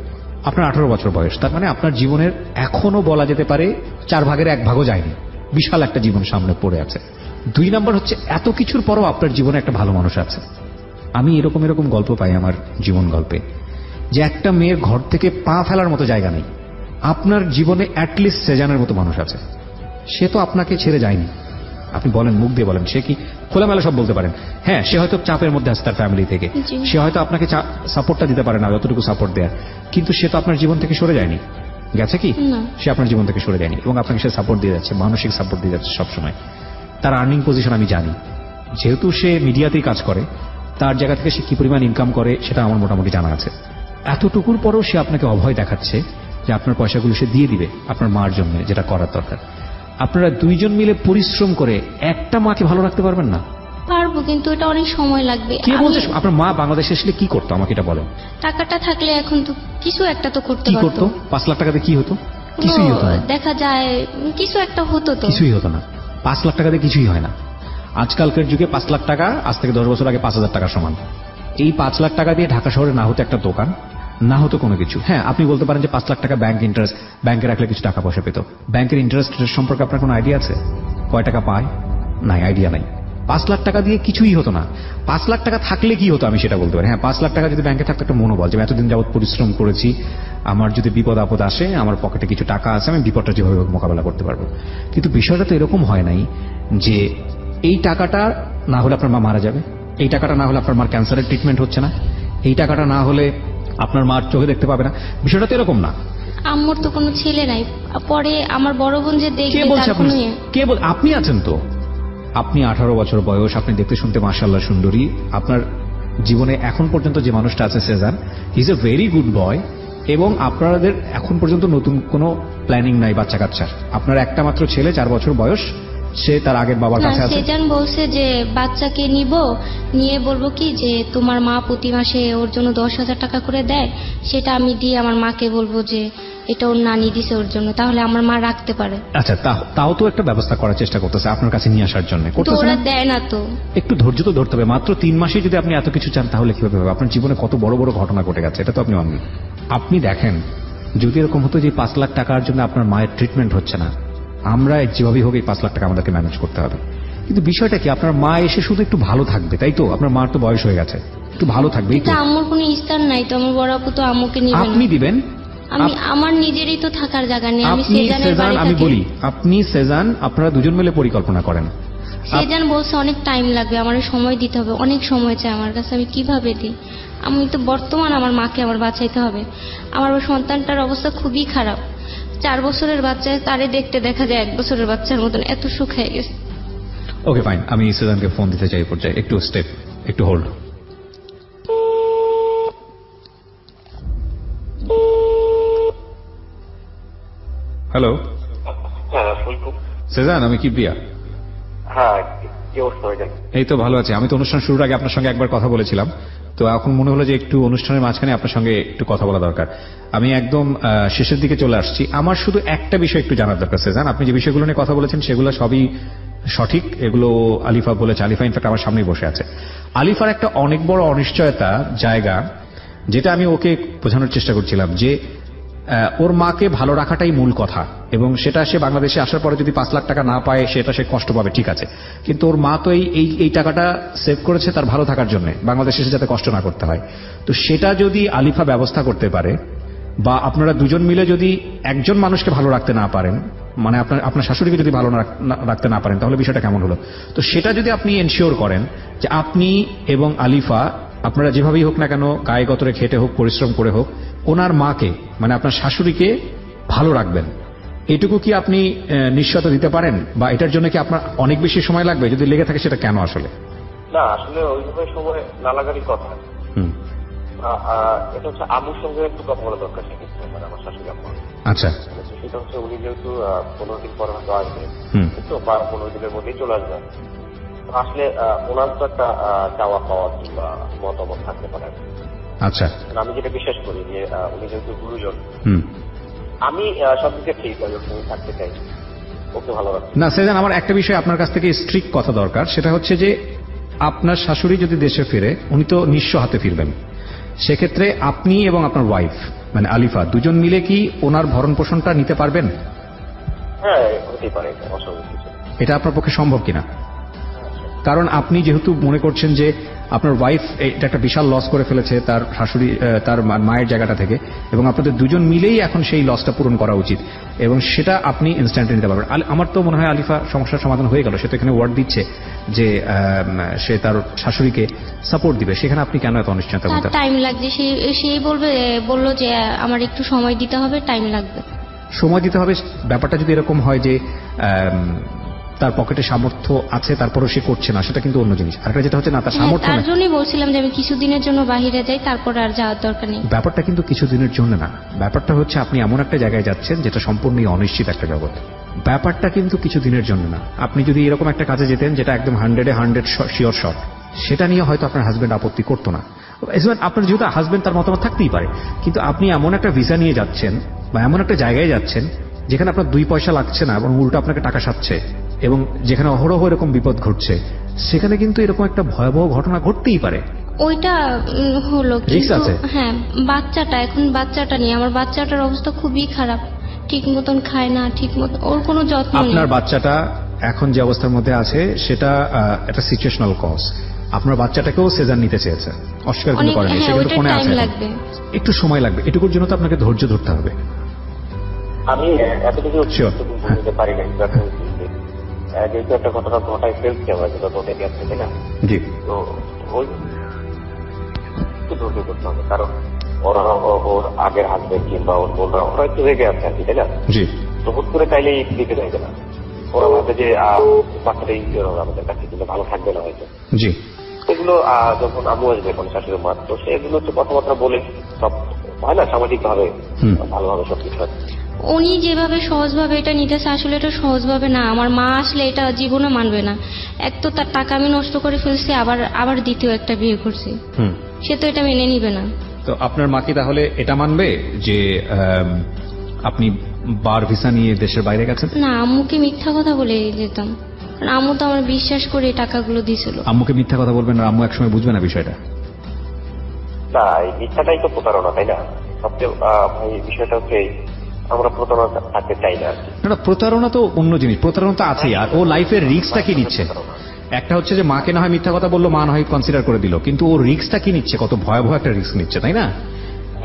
S1: আপনার 18 বছর বয়স, তার মানে আপনার জীবনের এখনো বলা যেতে পারে 4 ভাগের 1 ভাগও যায়নি। বিশাল একটা জীবন সামনে পড়ে আছে। 2 নম্বর হচ্ছে এত কিছুর পরও আপনার জীবনে একটা ভালো মানুষ আছে। আমি এরকম গল্প পাই আমার জীবন গল্পে, যে একটা মেয়ের ঘর থেকে পা ফেলার মতো জায়গা নেই, আপনার জীবনে অ্যাটলিস্ট সেজানের মতো মানুষ আছে। সে তো আপনাকে ছেড়ে যায়নি। আপনি বলেন, মুখ দিয়ে বলেন, সে কি খোলামেলা সব বলতে পারেন। হ্যাঁ, সে হয়তো চাপের মধ্যে আছে তার ফ্যামিলি থেকে, সে হয়তো আপনাকে সাপোর্টটা দিতে পারে না যতটুকু সাপোর্ট দেয়, কিন্তু সে তো আপনার জীবন থেকে সরে যায়নি, গেছে কি? সে আপনার জীবন থেকে সরে যায়নি এবং আপনাকে সে সাপোর্ট দিয়ে যাচ্ছে, মানসিক সাপোর্ট দিয়ে যাচ্ছে সবসময়। তার আর্নিং পজিশন আমি জানি, যেহেতু সে মিডিয়াতেই কাজ করে, তার জায়গা থেকে সে কি পরিমাণ ইনকাম করে সেটা আমার মোটামুটি জানা আছে। এতটুকুর পরও সে আপনাকে অভয় দেখাচ্ছে যে আপনার পয়সাগুলো সে দিয়ে দিবে আপনার মার জন্য, যেটা করার দরকার। আপনারা 2 জন মিলে পরিশ্রম করে একটা মাকে ভালো রাখতে পারবেন না?
S2: পারবো, কিন্তু এটা অনেক সময় লাগবে।
S1: কে বলছে? আপনার মা বাংলাদেশে আসলে কি করতো আমাকে এটা বলেন।
S2: টাকাটা থাকলে এখন তো কিছু একটা তো করতে পারতো।
S1: কি করতো? 5 লাখ টাকা দিয়ে কি হতো? কিছুই হতো না।
S2: দেখা যায় কিছু একটা হতো তো।
S1: কিছুই হতো না। 5 লাখ টাকা দিয়ে কিছুই হয় না। আজকালকার যুগে 5 লাখ টাকা আজ থেকে 10 বছর আগে 5,000 টাকা সমান। এই 5 লাখ টাকা দিয়ে ঢাকা শহরে না হতো একটা দোকান, না হতো কোনো কিছু। হ্যাঁ, আপনি বলতে পারেন যে 5 লাখ টাকা ব্যাংক ইন্টারেস্ট, ব্যাংকে রাখলে কিছু টাকা পয়সা পেত। ব্যাংকের ইন্টারেস্ট সম্পর্কে আপনার কোনো আইডিয়া আছে? কয় টাকা পায়? নাই, আইডিয়া নাই। 5 লাখ টাকা দিয়ে কিছুই হতো না। 5 লাখ টাকা থাকলে কি হতো আমি সেটা বলতে পারি। হ্যাঁ, 5 লাখ টাকা যদি ব্যাংকে থাকতো একটা মনোবল, যে এতদিন যাবত পরিশ্রম করেছি, আমার যদি বিপদ আপদ আসে, আমার পকেটে কিছু টাকা আছে, আমি বিপদটা যেভাবে মোকাবেলা করতে পারবো। কিন্তু বিষয়টা তো এরকম হয় নাই যে এই টাকাটা না হলে আপনার মা মারা যাবে, এই টাকাটা না হলে আপনার মার ক্যান্সারের ট্রিটমেন্ট হচ্ছে না, এই টাকাটা না হলে আপনার মার চোখে দেখতে পাবে না। বিষয়টা তো এরকম না।
S2: আম্মুর তো কোনো ছেলে নাই, পরে আমার বড় বোন যে দেখবে।
S1: কে বল? আপনি আছেন তো। আপনি 18 বছর বয়স, আপনি দেখতে শুনতে মাশাআল্লাহ সুন্দরী। আপনার জীবনে এখন পর্যন্ত যে মানুষটা আছে Shezan, he is a very good boy, এবং আপনাদের এখন পর্যন্ত নতুন কোনো প্ল্যানিং নাই বাচ্চা কাচ্চার। আপনার একটা মাত্র ছেলে, 4 বছর বয়স, সে তার আগের বাবার কাছে আছে।
S2: সেজান বলছে যে বাচ্চাকে নিয়ে বলবো কি যে তোমার মা প্রতি মাসে ওর জন্য 10,000 টাকা করে দেয়, সেটা আমি দিয়ে আমার মাকে বলবো যে এটা ওর নানি দিছে ওর জন্য, তাহলে আমার মা রাখতে পারে।
S1: আচ্ছা, তাও তো একটা ব্যবস্থা করার চেষ্টা করতেছে আপনার কাছে নিয়ে আসার জন্য।
S2: ওরা দেয় না তো।
S1: একটু ধৈর্য তো ধরতে হবে। মাত্র 3 মাসে যদি আপনি এত কিছু চান তাহলে কিভাবে হবে? আপনার জীবনে কত বড় বড় ঘটনা ঘটে গেছে, এটা তো আপনি মানবেন। আপনি দেখেন, যদি এরকম হতো যে 5 লাখ টাকার জন্য আপনার মায়ের ট্রিটমেন্ট হচ্ছে না, আমরা যেভাবেই হোক এই 5 লাখ টাকা আমাদেরকে ম্যানেজ করতে হবে। কিন্তু বিষয়টা কি, আপনার মা এসে শুধু একটু ভালো থাকবে, তাই তো? আপনার মার তো বয়স হয়ে গেছে, একটু ভালো থাকবে।
S2: আম্মুর কোনো স্থান নাই তো, আমার বড় আপু তো আম্মুকে নিবে না।
S1: আপনি দিবেন।
S2: আমি আমার নিজেরই তো থাকার জায়গা নেই। আমি সেজানের বাড়ি থাকি।
S1: আমি বলি, আপনি সেজান, আপনারা 2জন মিলে পরিকল্পনা করেন।
S2: সেজান বলছে অনেক টাইম লাগবে, আমার সময় দিতে হবে, অনেক সময় চাই আমার কাছে, আমি কিভাবে দিই? আমি তো বর্তমান আমার মাকে আমার বাঁচাইতে হবে। আমার সন্তানটার অবস্থা খুবই খারাপ। 4 বছরের বাচ্চা, তারে দেখতে দেখা যায় 1 বছরের বাচ্চার মতন, এত সুখ হয়ে গেছে।
S1: ওকে, ফাইন, আমি সেজানকে ফোন দিতে চাই পর্যায়ে। একটু হোল্ড। হ্যালো। সেজান, আমি কিবরিয়া।
S3: হ্যাঁ, কি অবস্থা ভাইজান?
S1: এই তো ভালো আছে। আমি তো অনুষ্ঠান শুরুর আগে আপনার সঙ্গে একবার কথা বলেছিলাম, তো এখন মনে হলো যে একটু অনুষ্ঠানের মাঝখানে আপনার সঙ্গে একটু কথা বলা দরকার। আমি একদম শেষের দিকে চলে আসছি। আমার শুধু একটা বিষয় একটু জানার দরকার সেজান। আপনি যে বিষয়গুলো নিয়ে কথা বলেছেন সেগুলো সবই সঠিক, এগুলো আলিফা বলেছে। আলিফা ইনফ্যাক্ট আমার সামনেই বসে আছে। আলিফার একটা অনেক বড় অনিশ্চয়তা জায়গা, যেটা আমি ওকে বোঝানোর চেষ্টা করছিলাম যে ওর মাকে ভালো রাখাটাই মূল কথা, এবং সেটা সে বাংলাদেশে আসার পরে যদি 5 লাখ টাকা না পায় সেটা সে কষ্ট পাবে, ঠিক আছে, কিন্তু ওর মা তো এই টাকাটা সেভ করেছে তার ভালো থাকার জন্য, বাংলাদেশে এসে যাতে কষ্ট না করতে হয়। তো সেটা যদি আলিফা ব্যবস্থা করতে পারে, বা আপনারা 2জন মিলে যদি একজন মানুষকে ভালো রাখতে না পারেন, মানে আপনার শাশুড়িকে যদি ভালো রাখতে না পারেন, তাহলে বিষয়টা কেমন হলো? তো সেটা যদি আপনি এনশিওর করেন যে আপনি এবং আলিফা, আপনারা যেভাবেই হোক না কেন, গায়ে গতরে খেটে হোক, পরিশ্রম করে হোক, ওনার মাকে মানে আপনার শাশুড়িকে ভালো রাখবেন, এটুকু কি আপনি নিশ্চয়তা দিতে পারেন? বা এটার জন্য কি আপনার অনেক বেশি সময় লাগবে? যদি লেগে থাকে সেটা কেন? আসলে
S3: না, আসলে ওইভাবে সময় না লাগারই কথা। এটা হচ্ছে আম্মুর সঙ্গে একটু কথা বলা দরকার, সেক্ষেত্রে মানে আমার শাশুড়ি আম্মা।
S1: আচ্ছা,
S3: সেটা হচ্ছে উনি যেহেতু 15 দিন পরে হয়তো আসবে, তো 15 দিনের মধ্যেই চলে আসবে। আসলে ওনার তো একটা চাওয়া পাওয়া কিংবা মতামত থাকতে পারে।
S1: আচ্ছা,
S3: আমি যেটা বিশ্বাস করি যে উনি যেহেতু গুরুজন, আমি সবদিকে ঠিক তুমি থাকতে চাই, ওকে ভালো রাখছি
S1: না। সেজান, আমার একটা বিষয় আপনার কাছ থেকে স্ট্রিক্ট কথা দরকার, সেটা হচ্ছে যে আপনার শাশুড়ি যদি দেশে ফিরে, উনি তো নিঃস্ব হাতে ফিরবেন, সেক্ষেত্রে আপনি এবং আপনার ওয়াইফ মানে আলিফা দুজন মিলে কি ওনার ভরণ পোষণটা নিতে পারবেন?
S3: হ্যাঁ, হতেই পারে, অসম্ভব কিছু।
S1: এটা আপনার পক্ষে সম্ভব কিনা? কারণ আপনি যেহেতু মনে করছেন যে আপনার ওয়াইফ এটা একটা বিশাল লস করে ফেলেছে তার শাশুড়ি, তার মায়ের জায়গাটা থেকে, এবং আপনাদের দুজন মিলেই এখন সেই লসটা পূরণ করা উচিত, এবং সেটা আপনি ইনস্ট্যান্টলি নিতে পারবেন। আমার তো মনে হয় আলিফা সমস্যার সমাধান হয়ে গেল। সে তো এখানে ওয়ার্ড দিচ্ছে যে সে তার শাশুড়িকে সাপোর্ট দিবে, সেখানে আপনি কেন এত অনিশ্চয়তা?
S2: টাইম লাগছে, সেই বললো যে আমার একটু সময় দিতে হবে, টাইম লাগবে।
S1: সময় দিতে হবে ব্যাপারটা যদি এরকম হয় যে তার পকেটে সামর্থ্য আছে তারপরও সে করছে না, সেটা কিন্তু অন্য জিনিস। আর যেটা হচ্ছে না তার সামর্থ্য,
S2: তার জন্যই বলছিলাম যে আমি কিছুদিনের জন্য বাইরে যাই, তারপর আর যাওয়ার দরকার নেই।
S1: ব্যাপারটা কিন্তু কিছুদিনের জন্য না, ব্যাপারটা হচ্ছে আপনি এমন একটা জায়গায় যাচ্ছেন যেটা সম্পূর্ণই অনিশ্চিত একটা জগৎ। ব্যাপারটা কিন্তু কিছুদিনের জন্য না। আপনি যদি এরকম একটা কাজে যেতেন যেটা একদম 100 শিওর শট, সেটা নিয়ে হয়তো আপনার হাজবেন্ড আপত্তি করতো না। আপনার যেহেতু হাজবেন্ড, তার মতামত থাকতেই পারে, কিন্তু আপনি এমন একটা ভিসা নিয়ে যাচ্ছেন বা এমন একটা জায়গায় যাচ্ছেন যেখানে আপনার 2 পয়সা লাগছে না এবং উল্টো আপনাকে টাকা সাচ্ছে, এবং যেখানে অহরহ এরকম বিপদ ঘটছে, সেখানে কিন্তু এরকম একটা ভয়াবহ ঘটনা ঘটতেই পারে।
S2: ওইটা হলো কিন্তু হ্যাঁ, বাচ্চাটা নিয়ে আমার বাচ্চাটার অবস্থা খুবই খারাপ, ঠিক মতন খায় না, ঠিক মতন ওর কোনো যত্ন নেই।
S1: আপনার বাচ্চাটা এখন যে অবস্থার মধ্যে আছে সেটা একটা সিচুয়েশনাল কজ। আপনার বাচ্চাটাকেও সেজান নিতে চেয়েছে, অস্বীকার কিন্তু করেনি, সে কিন্তু ফোনে আছে। একটু সময় লাগবে, এটুকুর জন্য তো আপনাকে ধৈর্য ধরতে হবে।
S3: আমি এতটুকু বলতে পারি না, যেহেতু একটা ঘটনা ঘটায় ফেলছি আমরা, যেটা ঘটে গেছে, তাই না?
S1: জি।
S3: তো ওই একটু ধৈর্য করতে হবে, কারণ ওর আগের হাজবেন্ড কিংবা ওর বোনরা ওরা একটু রেগে আছে আর কি, তাই না?
S1: জি।
S3: তো হুট করে চাইলে দিতে যাবে না, ওরা ভাববে যে বাচ্চাটা ইনজিওর হবে আমাদের কাছে, কিন্তু ভালো থাকবে না হয়তো।
S1: জি।
S3: এগুলো যখন আম্মু আসবে এখন শাশুড়ি মা, তো সেগুলো হচ্ছে কথাবার্তা বলে সব হয় না, সামাজিক ভাবে ভালোভাবে সবকিছু হয়।
S2: উনি যেভাবে সহজভাবে এটা নিতেছে, আসলে এটা সহজভাবে না। আমার মা আসলে এটা জীবনে মানবে না। এক তো তার টাকা আমি নষ্ট করে ফেলছি, আবার দ্বিতীয় একটা বিয়ে করছি, সে তো এটা মেনে নিবে না।
S1: তো আপনার মা কি তাহলে এটা মানবে যে আপনি বার ভিসা নিয়ে দেশের বাইরে গেছেন?
S2: না, আম্মুকে মিথ্যা কথা বলে যেতাম, কারণ আম্মু তো আমার বিশ্বাস করে টাকাগুলো দিয়েছিল।
S1: আম্মুকে মিথ্যা কথা বলবেন আর আম্মু একসময় বুঝবে না বিষয়টা?
S3: না, এই মিথ্যাটাই তো প্রতারণা, তাই না? সবচেয়ে ভাই বিষয়টা হচ্ছে আমরা প্রতারণা থাকতে চাই না।
S1: না, প্রতারণা তো অন্য জিনিস, প্রতারণা তো আছেই। আর ও লাইফের রিস্কটা কি নিচ্ছে? একটা হচ্ছে যে মাকে না হয় মিথ্যা কথা বললো, মা না হয় কনসিডার করে দিল, কিন্তু ও রিস্কটা কি নিচ্ছে, কত ভয়াবহ একটা রিস্ক নিচ্ছে, তাই না?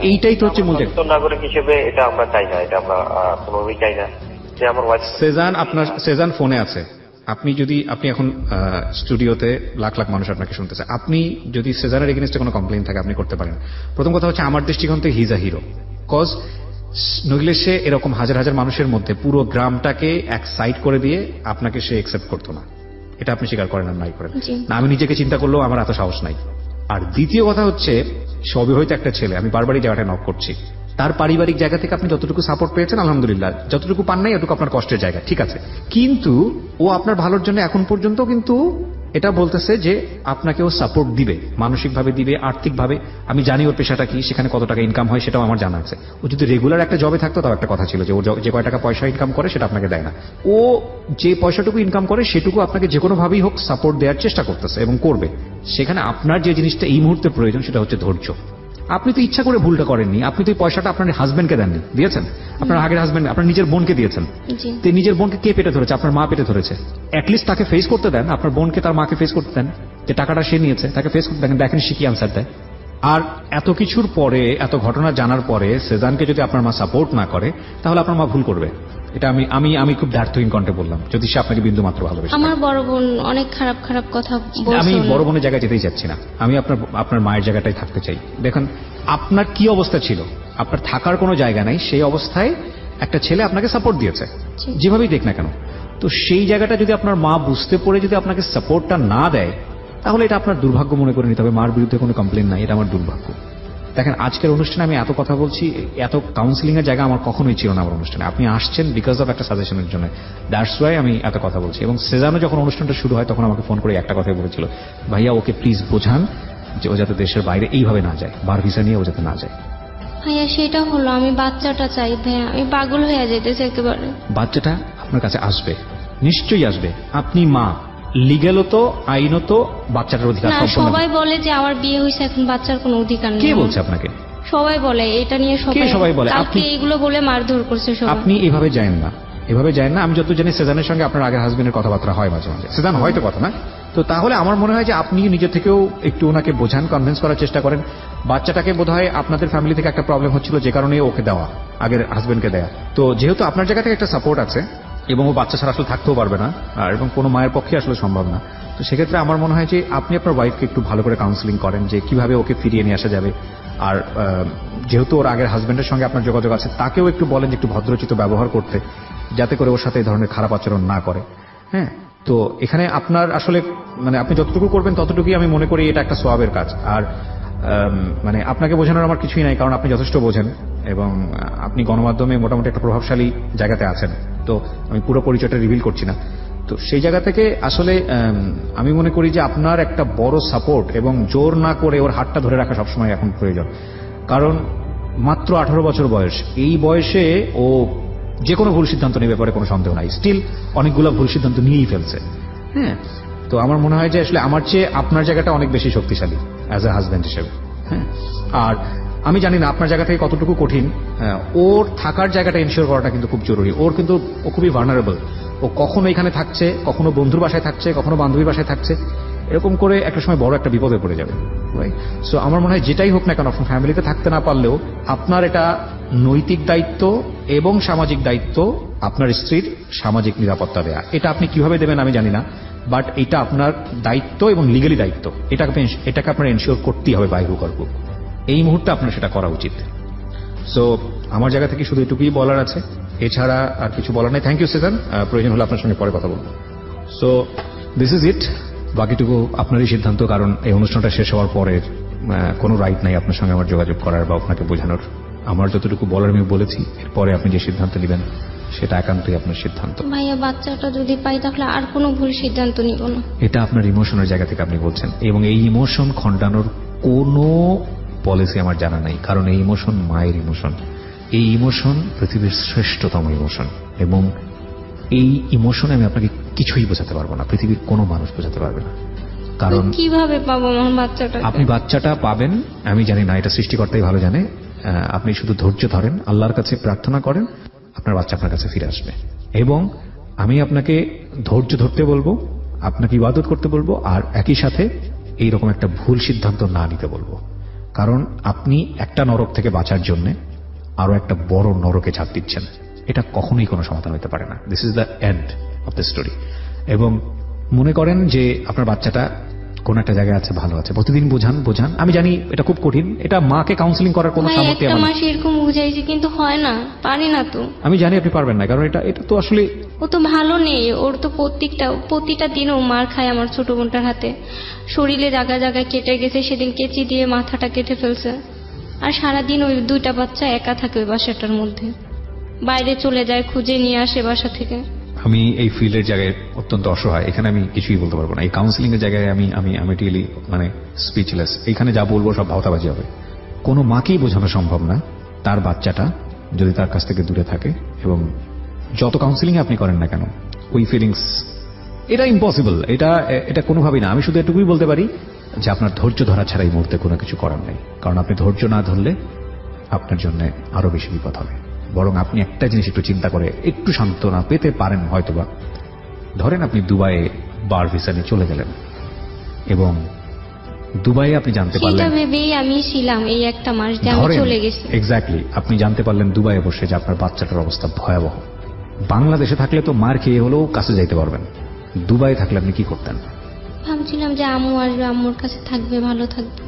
S1: এইটাই তো হচ্ছে মূল।
S3: নাগরিক হিসেবে এটা আমরা চাই না, এটা আমরা কোনোভাবেই চাই না যে আমার ওয়াইফ।
S1: সেজান ফোনে আছে, আপনি এখন স্টুডিওতে লাখ লাখ মানুষ আপনাকে শুনতেছে, আপনি যদি সেজানের এগেইনস্টে কোনো কমপ্লেইন থাকে আপনি করতে পারেন। প্রথম কথা হচ্ছে আমার দৃষ্টিকোণ থেকে he is a hero, cause নইলে সে এরকম হাজার হাজার মানুষের মধ্যে পুরো গ্রামটাকে এক সাইড করে দিয়ে আপনাকে সে একসেপ্ট করতো না। এটা আপনি স্বীকার করেন আর নাই করেন না, আমি নিজেকে চিন্তা করলেও আমার এত সাহস নাই। আর দ্বিতীয় কথা হচ্ছে সে অবিবাহিত একটা ছেলে, আমি বারবারই জায়গাটা নক করছি, তার পারিবারিক জায়গা থেকে আপনি যতটুকু সাপোর্ট পেয়েছেন আলহামদুলিল্লাহ, যতটুকু পান নাই ওটুকু আপনার কষ্টের জায়গা, ঠিক আছে, কিন্তু ও আপনার ভালোর জন্য এখন পর্যন্ত কিন্তু এটা বলতেছে যে আপনাকেও সাপোর্ট দিবে, মানসিকভাবে দিবে, আর্থিকভাবে। আমি জানি ওর পেশাটা কি, সেখানে কত টাকা ইনকাম হয় সেটাও আমার জানা আছে। ও যদি রেগুলার একটা জবে থাকতো তাও একটা কথা ছিল যে ও যে কয় টাকা পয়সা ইনকাম করে সেটা আপনাকে দেয় না। ও যে পয়সাটুকু ইনকাম করে সেটুকু আপনাকে যে কোনোভাবেই হোক সাপোর্ট দেওয়ার চেষ্টা করতেছে এবং করবে। সেখানে আপনার যে জিনিসটা এই মুহূর্তে প্রয়োজন সেটা হচ্ছে ধৈর্য। আপনি তো ইচ্ছা করে ভুলটা করেননি, আপনি তো এই পয়সাটা আপনার হাজবেন্ডকে দেননি, দিয়েছেন আপনার আগের হাজবেন্ড, আপনার নিজের বোনকে দিয়েছেন। তো নিজের বোনকে কে পেটে ধরেছে? আপনার মা পেটে ধরেছে। অ্যাটলিস্ট তাকে ফেস করতে দেন, আপনার বোনকে তার মাকে ফেস করতে দেন যে টাকাটা সে নিয়েছে, তাকে ফেস করতে দেখেন, দেখেন সে কি আনসার দেয়। আর এত কিছুর পরে, এত ঘটনা জানার পরে সেজানকে যদি আপনার মা সাপোর্ট না করে তাহলে আপনার মা ভুল করবে। এটা আমি খুব দ্ব্যর্থহীন কণ্ঠে বললাম, যদি সে আপনাকে বিন্দু মাত্র ভালোবাসে।
S2: আমার বড় বোন অনেক খারাপ খারাপ কথা বলছে।
S1: আমি বড় বোনের জায়গায় যেতেই চাচ্ছি না, আমি আপনার মায়ের জায়গাটাই থাকতে চাই। দেখুন আপনার কি অবস্থা ছিল, আপনার থাকার কোনো জায়গা নাই, সেই অবস্থায় একটা ছেলে আপনাকে সাপোর্ট দিয়েছে যেভাবেই দেখ না কেন। তো সেই জায়গাটা যদি আপনার মা বুঝতে পড়ে যদি আপনাকে সাপোর্টটা না দেয় তাহলে এটা আপনার দুর্ভাগ্য মনে করে নিতে হবে। মার বিরুদ্ধে কোনো কমপ্লেন নাই, এটা আমার দুর্ভাগ্য। দেখেন আজকের অনুষ্ঠানে আমি এত কথা বলছি, এত কাউন্সিলিং এর জায়গা আমার কখনোই ছিল না আমার অনুষ্ঠানে। আপনি আসছেন বিকজ অফ একটা সাজেশনের জন্য, দ্যাটস ওয়াই আমি এত কথা বলছি। এবং সেজানো যখন অনুষ্ঠানটা শুরু হয় তখন আমাকে ফোন করে একটা কথাই বলেছিল, ভাইয়া ওকে প্লিজ বোঝান যে ও যাতে দেশের বাইরে এইভাবে না যায়, বার ভিসা নিয়ে ও যাতে না যায়।
S2: ভাইয়া সেটা হলো আমি বাচ্চাটা চাই ভাইয়া, আমি পাগল হয়ে যেতেছি একেবারে।
S1: বাচ্চাটা আপনার কাছে আসবে, নিশ্চয়ই আসবে। আপনি মা, লিগ্যালত আইনত বাচ্চাটার অধিকার
S2: না, সবাই বলে যে আমার বিয়ে হয়েছে এখন বাচ্চার কোনো অধিকার নেই।
S1: কে বলছে আপনাকে?
S2: সবাই বলে এটা নিয়ে, সবাই বলে। আপনি এগুলো বলে মারধর করছে সবাই।
S1: আপনি এভাবে যায়েন না, এভাবে যায় না। আমি যত জানি সেজানের সঙ্গে আপনার আগের হাজবেন্ডের কথাবার্তা হয় মাঝে মাঝে, সেজান হয়তো কথা না। তো তাহলে আমার মনে হয় যে আপনি নিজে থেকেও একটু ওনাকে বোঝান, কনভিন্স করার চেষ্টা করেন। বাচ্চাটাকে বোধহয় আপনাদের ফ্যামিলি থেকে একটা প্রবলেম হচ্ছিল যে কারণে ওকে দেওয়া, আগের হাজবেন্ডকে দেয়া। তো যেহেতু আপনার জায়গা থেকে একটা সাপোর্ট আছে এবং ও বাচ্চা ছাড়া আসলে থাকতেও পারবে না, আর এবং কোনো মায়ের পক্ষে আসলে সম্ভব না, তো সেক্ষেত্রে আমার মনে হয় যে আপনি আপনার ওয়াইফকে একটু ভালো করে কাউন্সিলিং করেন যে কিভাবে ওকে ফিরিয়ে নিয়ে আসা যাবে। আর যেহেতু ওর আগের হাজবেন্ডের সঙ্গে আপনার যোগাযোগ আছে, তাকেও একটু বলেন যে একটু ভদ্রচিত ব্যবহার করতে, যাতে করে ওর সাথে এই ধরনের খারাপ আচরণ না করে। হ্যাঁ, তো এখানে আপনার আসলে মানে আপনি যতটুকু করবেন ততটুকুই আমি মনে করি এটা একটা সওয়াবের কাজ। আর মানে আপনাকে বোঝানোর আমার কিছুই নাই, কারণ আপনি যথেষ্ট বোঝেন এবং আপনি গণমাধ্যমে মোটামুটি একটা প্রভাবশালী জায়গাতে আছেন। তো আমি পুরো পরিচয়টা রিভিল করছি না। তো সেই জায়গা থেকে আসলে আমি মনে করি যে আপনার একটা বড় সাপোর্ট এবং জোর না করে ওর হাতটা ধরে রাখা সবসময় এখন প্রয়োজন। কারণ মাত্র 18 বছর বয়স, এই বয়সে ও যে কোনো ভুল সিদ্ধান্ত নেবে, ব্যাপারে কোনো সন্দেহ নাই। স্টিল অনেকগুলো ভুল সিদ্ধান্ত নিয়েই ফেলছে। হ্যাঁ, তো আমার মনে হয় যে আসলে আমার চেয়ে আপনার জায়গাটা অনেক বেশি শক্তিশালী অ্যাজ এ হাজব্যান্ড হিসেবে। হ্যাঁ, আর আমি জানি না আপনার জায়গা থেকে কতটুকু কঠিন, ওর থাকার জায়গাটা এনশিওর করাটা কিন্তু খুব জরুরি। ওর কিন্তু ও খুবই ভার্নারেবল। ও কখনো এখানে থাকছে, কখনো বন্ধুর বাসায় থাকছে, কখনো বান্ধবীর বাসায় থাকছে, এরকম করে একটা সময় বড় একটা বিপদে পড়ে যাবে। সো আমার মনে হয় যেটাই হোক না কেন, আপনার ফ্যামিলিতে থাকতে না পারলেও আপনার এটা নৈতিক দায়িত্ব এবং সামাজিক দায়িত্ব আপনার স্ত্রীর সামাজিক নিরাপত্তা দেয়া। এটা আপনি কিভাবে দেবেন আমি জানি না, বাট এটা আপনার দায়িত্ব এবং লিগালি দায়িত্ব। এটাকে আপনার এনশিওর করতেই হবে বাই হুক অর ক্রুক। এই মুহূর্তে আপনার সেটা করা উচিত। সো আমার জায়গা থেকে শুধু এটুকুই বলার আছে, এছাড়া আর কিছু বলার নেই। থ্যাংক ইউ সেজান, প্রয়োজন হলে আপনার সঙ্গে পরে কথা বলবো। সো দিস ইজ ইট, বাকিটুকু আপনারই সিদ্ধান্ত, কারণ এই অনুষ্ঠানটা শেষ হওয়ার পরে কোনো রাইট নাই আপনার সঙ্গে আমার যোগাযোগ করার বা আপনাকে বোঝানোর। আমার যতটুকু বলার আমি বলেছি, এরপরে আপনি যে সিদ্ধান্ত নেবেন সেটা একান্তই আপনার সিদ্ধান্ত।
S2: ভাইয়া বাচ্চাটা যদি পাই তাহলে আর কোনো ভুল সিদ্ধান্ত নিব না।
S1: এটা আপনার ইমোশনের জায়গা থেকে আপনি বলছেন, এবং এই ইমোশন খণ্ডানোর কোনো পলিসি আমার জানা নাই, কারণ এই ইমোশন মায়ের ইমোশন। এই ইমোশন পৃথিবীর শ্রেষ্ঠতম ইমোশন, এবং এই ইমোশনে আমি আপনাকে কিছুই বোঝাতে পারবো না, পৃথিবীর কোনো মানুষ বোঝাতে পারবে না। কারণ
S2: কিভাবে পাবো আমার বাচ্চাটা?
S1: আপনি বাচ্চাটা পাবেন আমি জানি না, এটা সৃষ্টিকর্তাই ভালো জানে। আপনি শুধু ধৈর্য ধরেন, আল্লাহর কাছে প্রার্থনা করেন, আপনার বাচ্চা আপনার কাছে ফিরে আসবে। এবং আমি আপনাকে ধৈর্য ধরতে বলবো, আপনাকে ইবাদত করতে বলবো, আর একই সাথে এইরকম একটা ভুল সিদ্ধান্ত না নিতে বলবো। কারণ আপনি একটা নরক থেকে বাঁচার জন্য আরো একটা বড় নরকে ঝাঁপ দিচ্ছেন। এটা কখনোই কোনো সমাধান হতে পারে না। This is the end of the story. এবং মনে করেন যে আপনার বাচ্চাটা কোন একটা জায়গায় আছে, ভালো আছে, প্রতিদিন বোঝান। আমি জানি এটা খুব কঠিন, এটা মাকে কাউন্সিলিং করার কোনো সামর্থ্য আমার
S2: নেই। এরকম বুঝাইছি কিন্তু হয় না, পারি না তো।
S1: আমি জানি আপনি পারবেন না, কারণ এটা তো আসলে
S2: ও তো ভালো নেই। ওর তো প্রতিটা দিন ও মার খায় আমার ছোট বোনটার হাতে। শরীরে জায়গায় জায়গায় কেটে গেছে, সেদিন কেচি দিয়ে মাথাটা কেটে ফেলছে। আর সারাদিন ওই দুইটা বাচ্চা একা থাকে ওই বাসাটার মধ্যে, বাইরে চলে যায়, খুঁজে নিয়ে আসে বাসা থেকে।
S1: আমি এই ফিল্ডের জায়গায় অত্যন্ত অসহায়, এখানে আমি কিছুই বলতে পারবো না। এই কাউন্সিলিং এর জায়গায় আমি রিয়েলি মানে স্পিচলেস। এখানে যা বলবো সব ভাওতাবাজি হবে। কোনো মাকেই বোঝানো সম্ভব না তার বাচ্চাটা যদি তার কাছ থেকে দূরে থাকে, এবং যত কাউন্সিলিং আপনি করেন না কেন ওই ফিলিংস, এটা ইম্পসিবল, এটা কোনোভাবেই না। আমি শুধু এটুকুই বলতে পারি যে আপনার ধৈর্য ধরা ছাড়া এই মুহূর্তে কোনো কিছু করার নেই, কারণ আপনি ধৈর্য না ধরলে আপনার জন্য আরো বেশি বিপদ হবে। বরং আপনি একটা জিনিস একটু চিন্তা করে একটু সান্ত্বনা পেতে পারেন হয়তোবা। ধরেন আপনি দুবাইয়ে বার ভিসা নিয়ে চলে গেলেন, এবং দুবাইয়ে আপনি জানতে পারলেন,
S2: সেটা ভেবেই আমি ছিলাম এই একটা মাস যে আমি চলে গেছি।
S1: এক্স্যাক্টলি, আপনি জানতে পারলেন দুবাইয়ে বসে যে আপনার বাচ্চাটার অবস্থা ভয়াবহ। বাংলাদেশে থাকলে তো মার খেয়ে হলেও কাছে যাইতে পারবেন, দুবাইয়ে থাকলে আপনি কি করতেন?
S2: ভাবছিলাম যে আম্মু আসবে, আম্মুর কাছে থাকবে, ভালো থাকবে।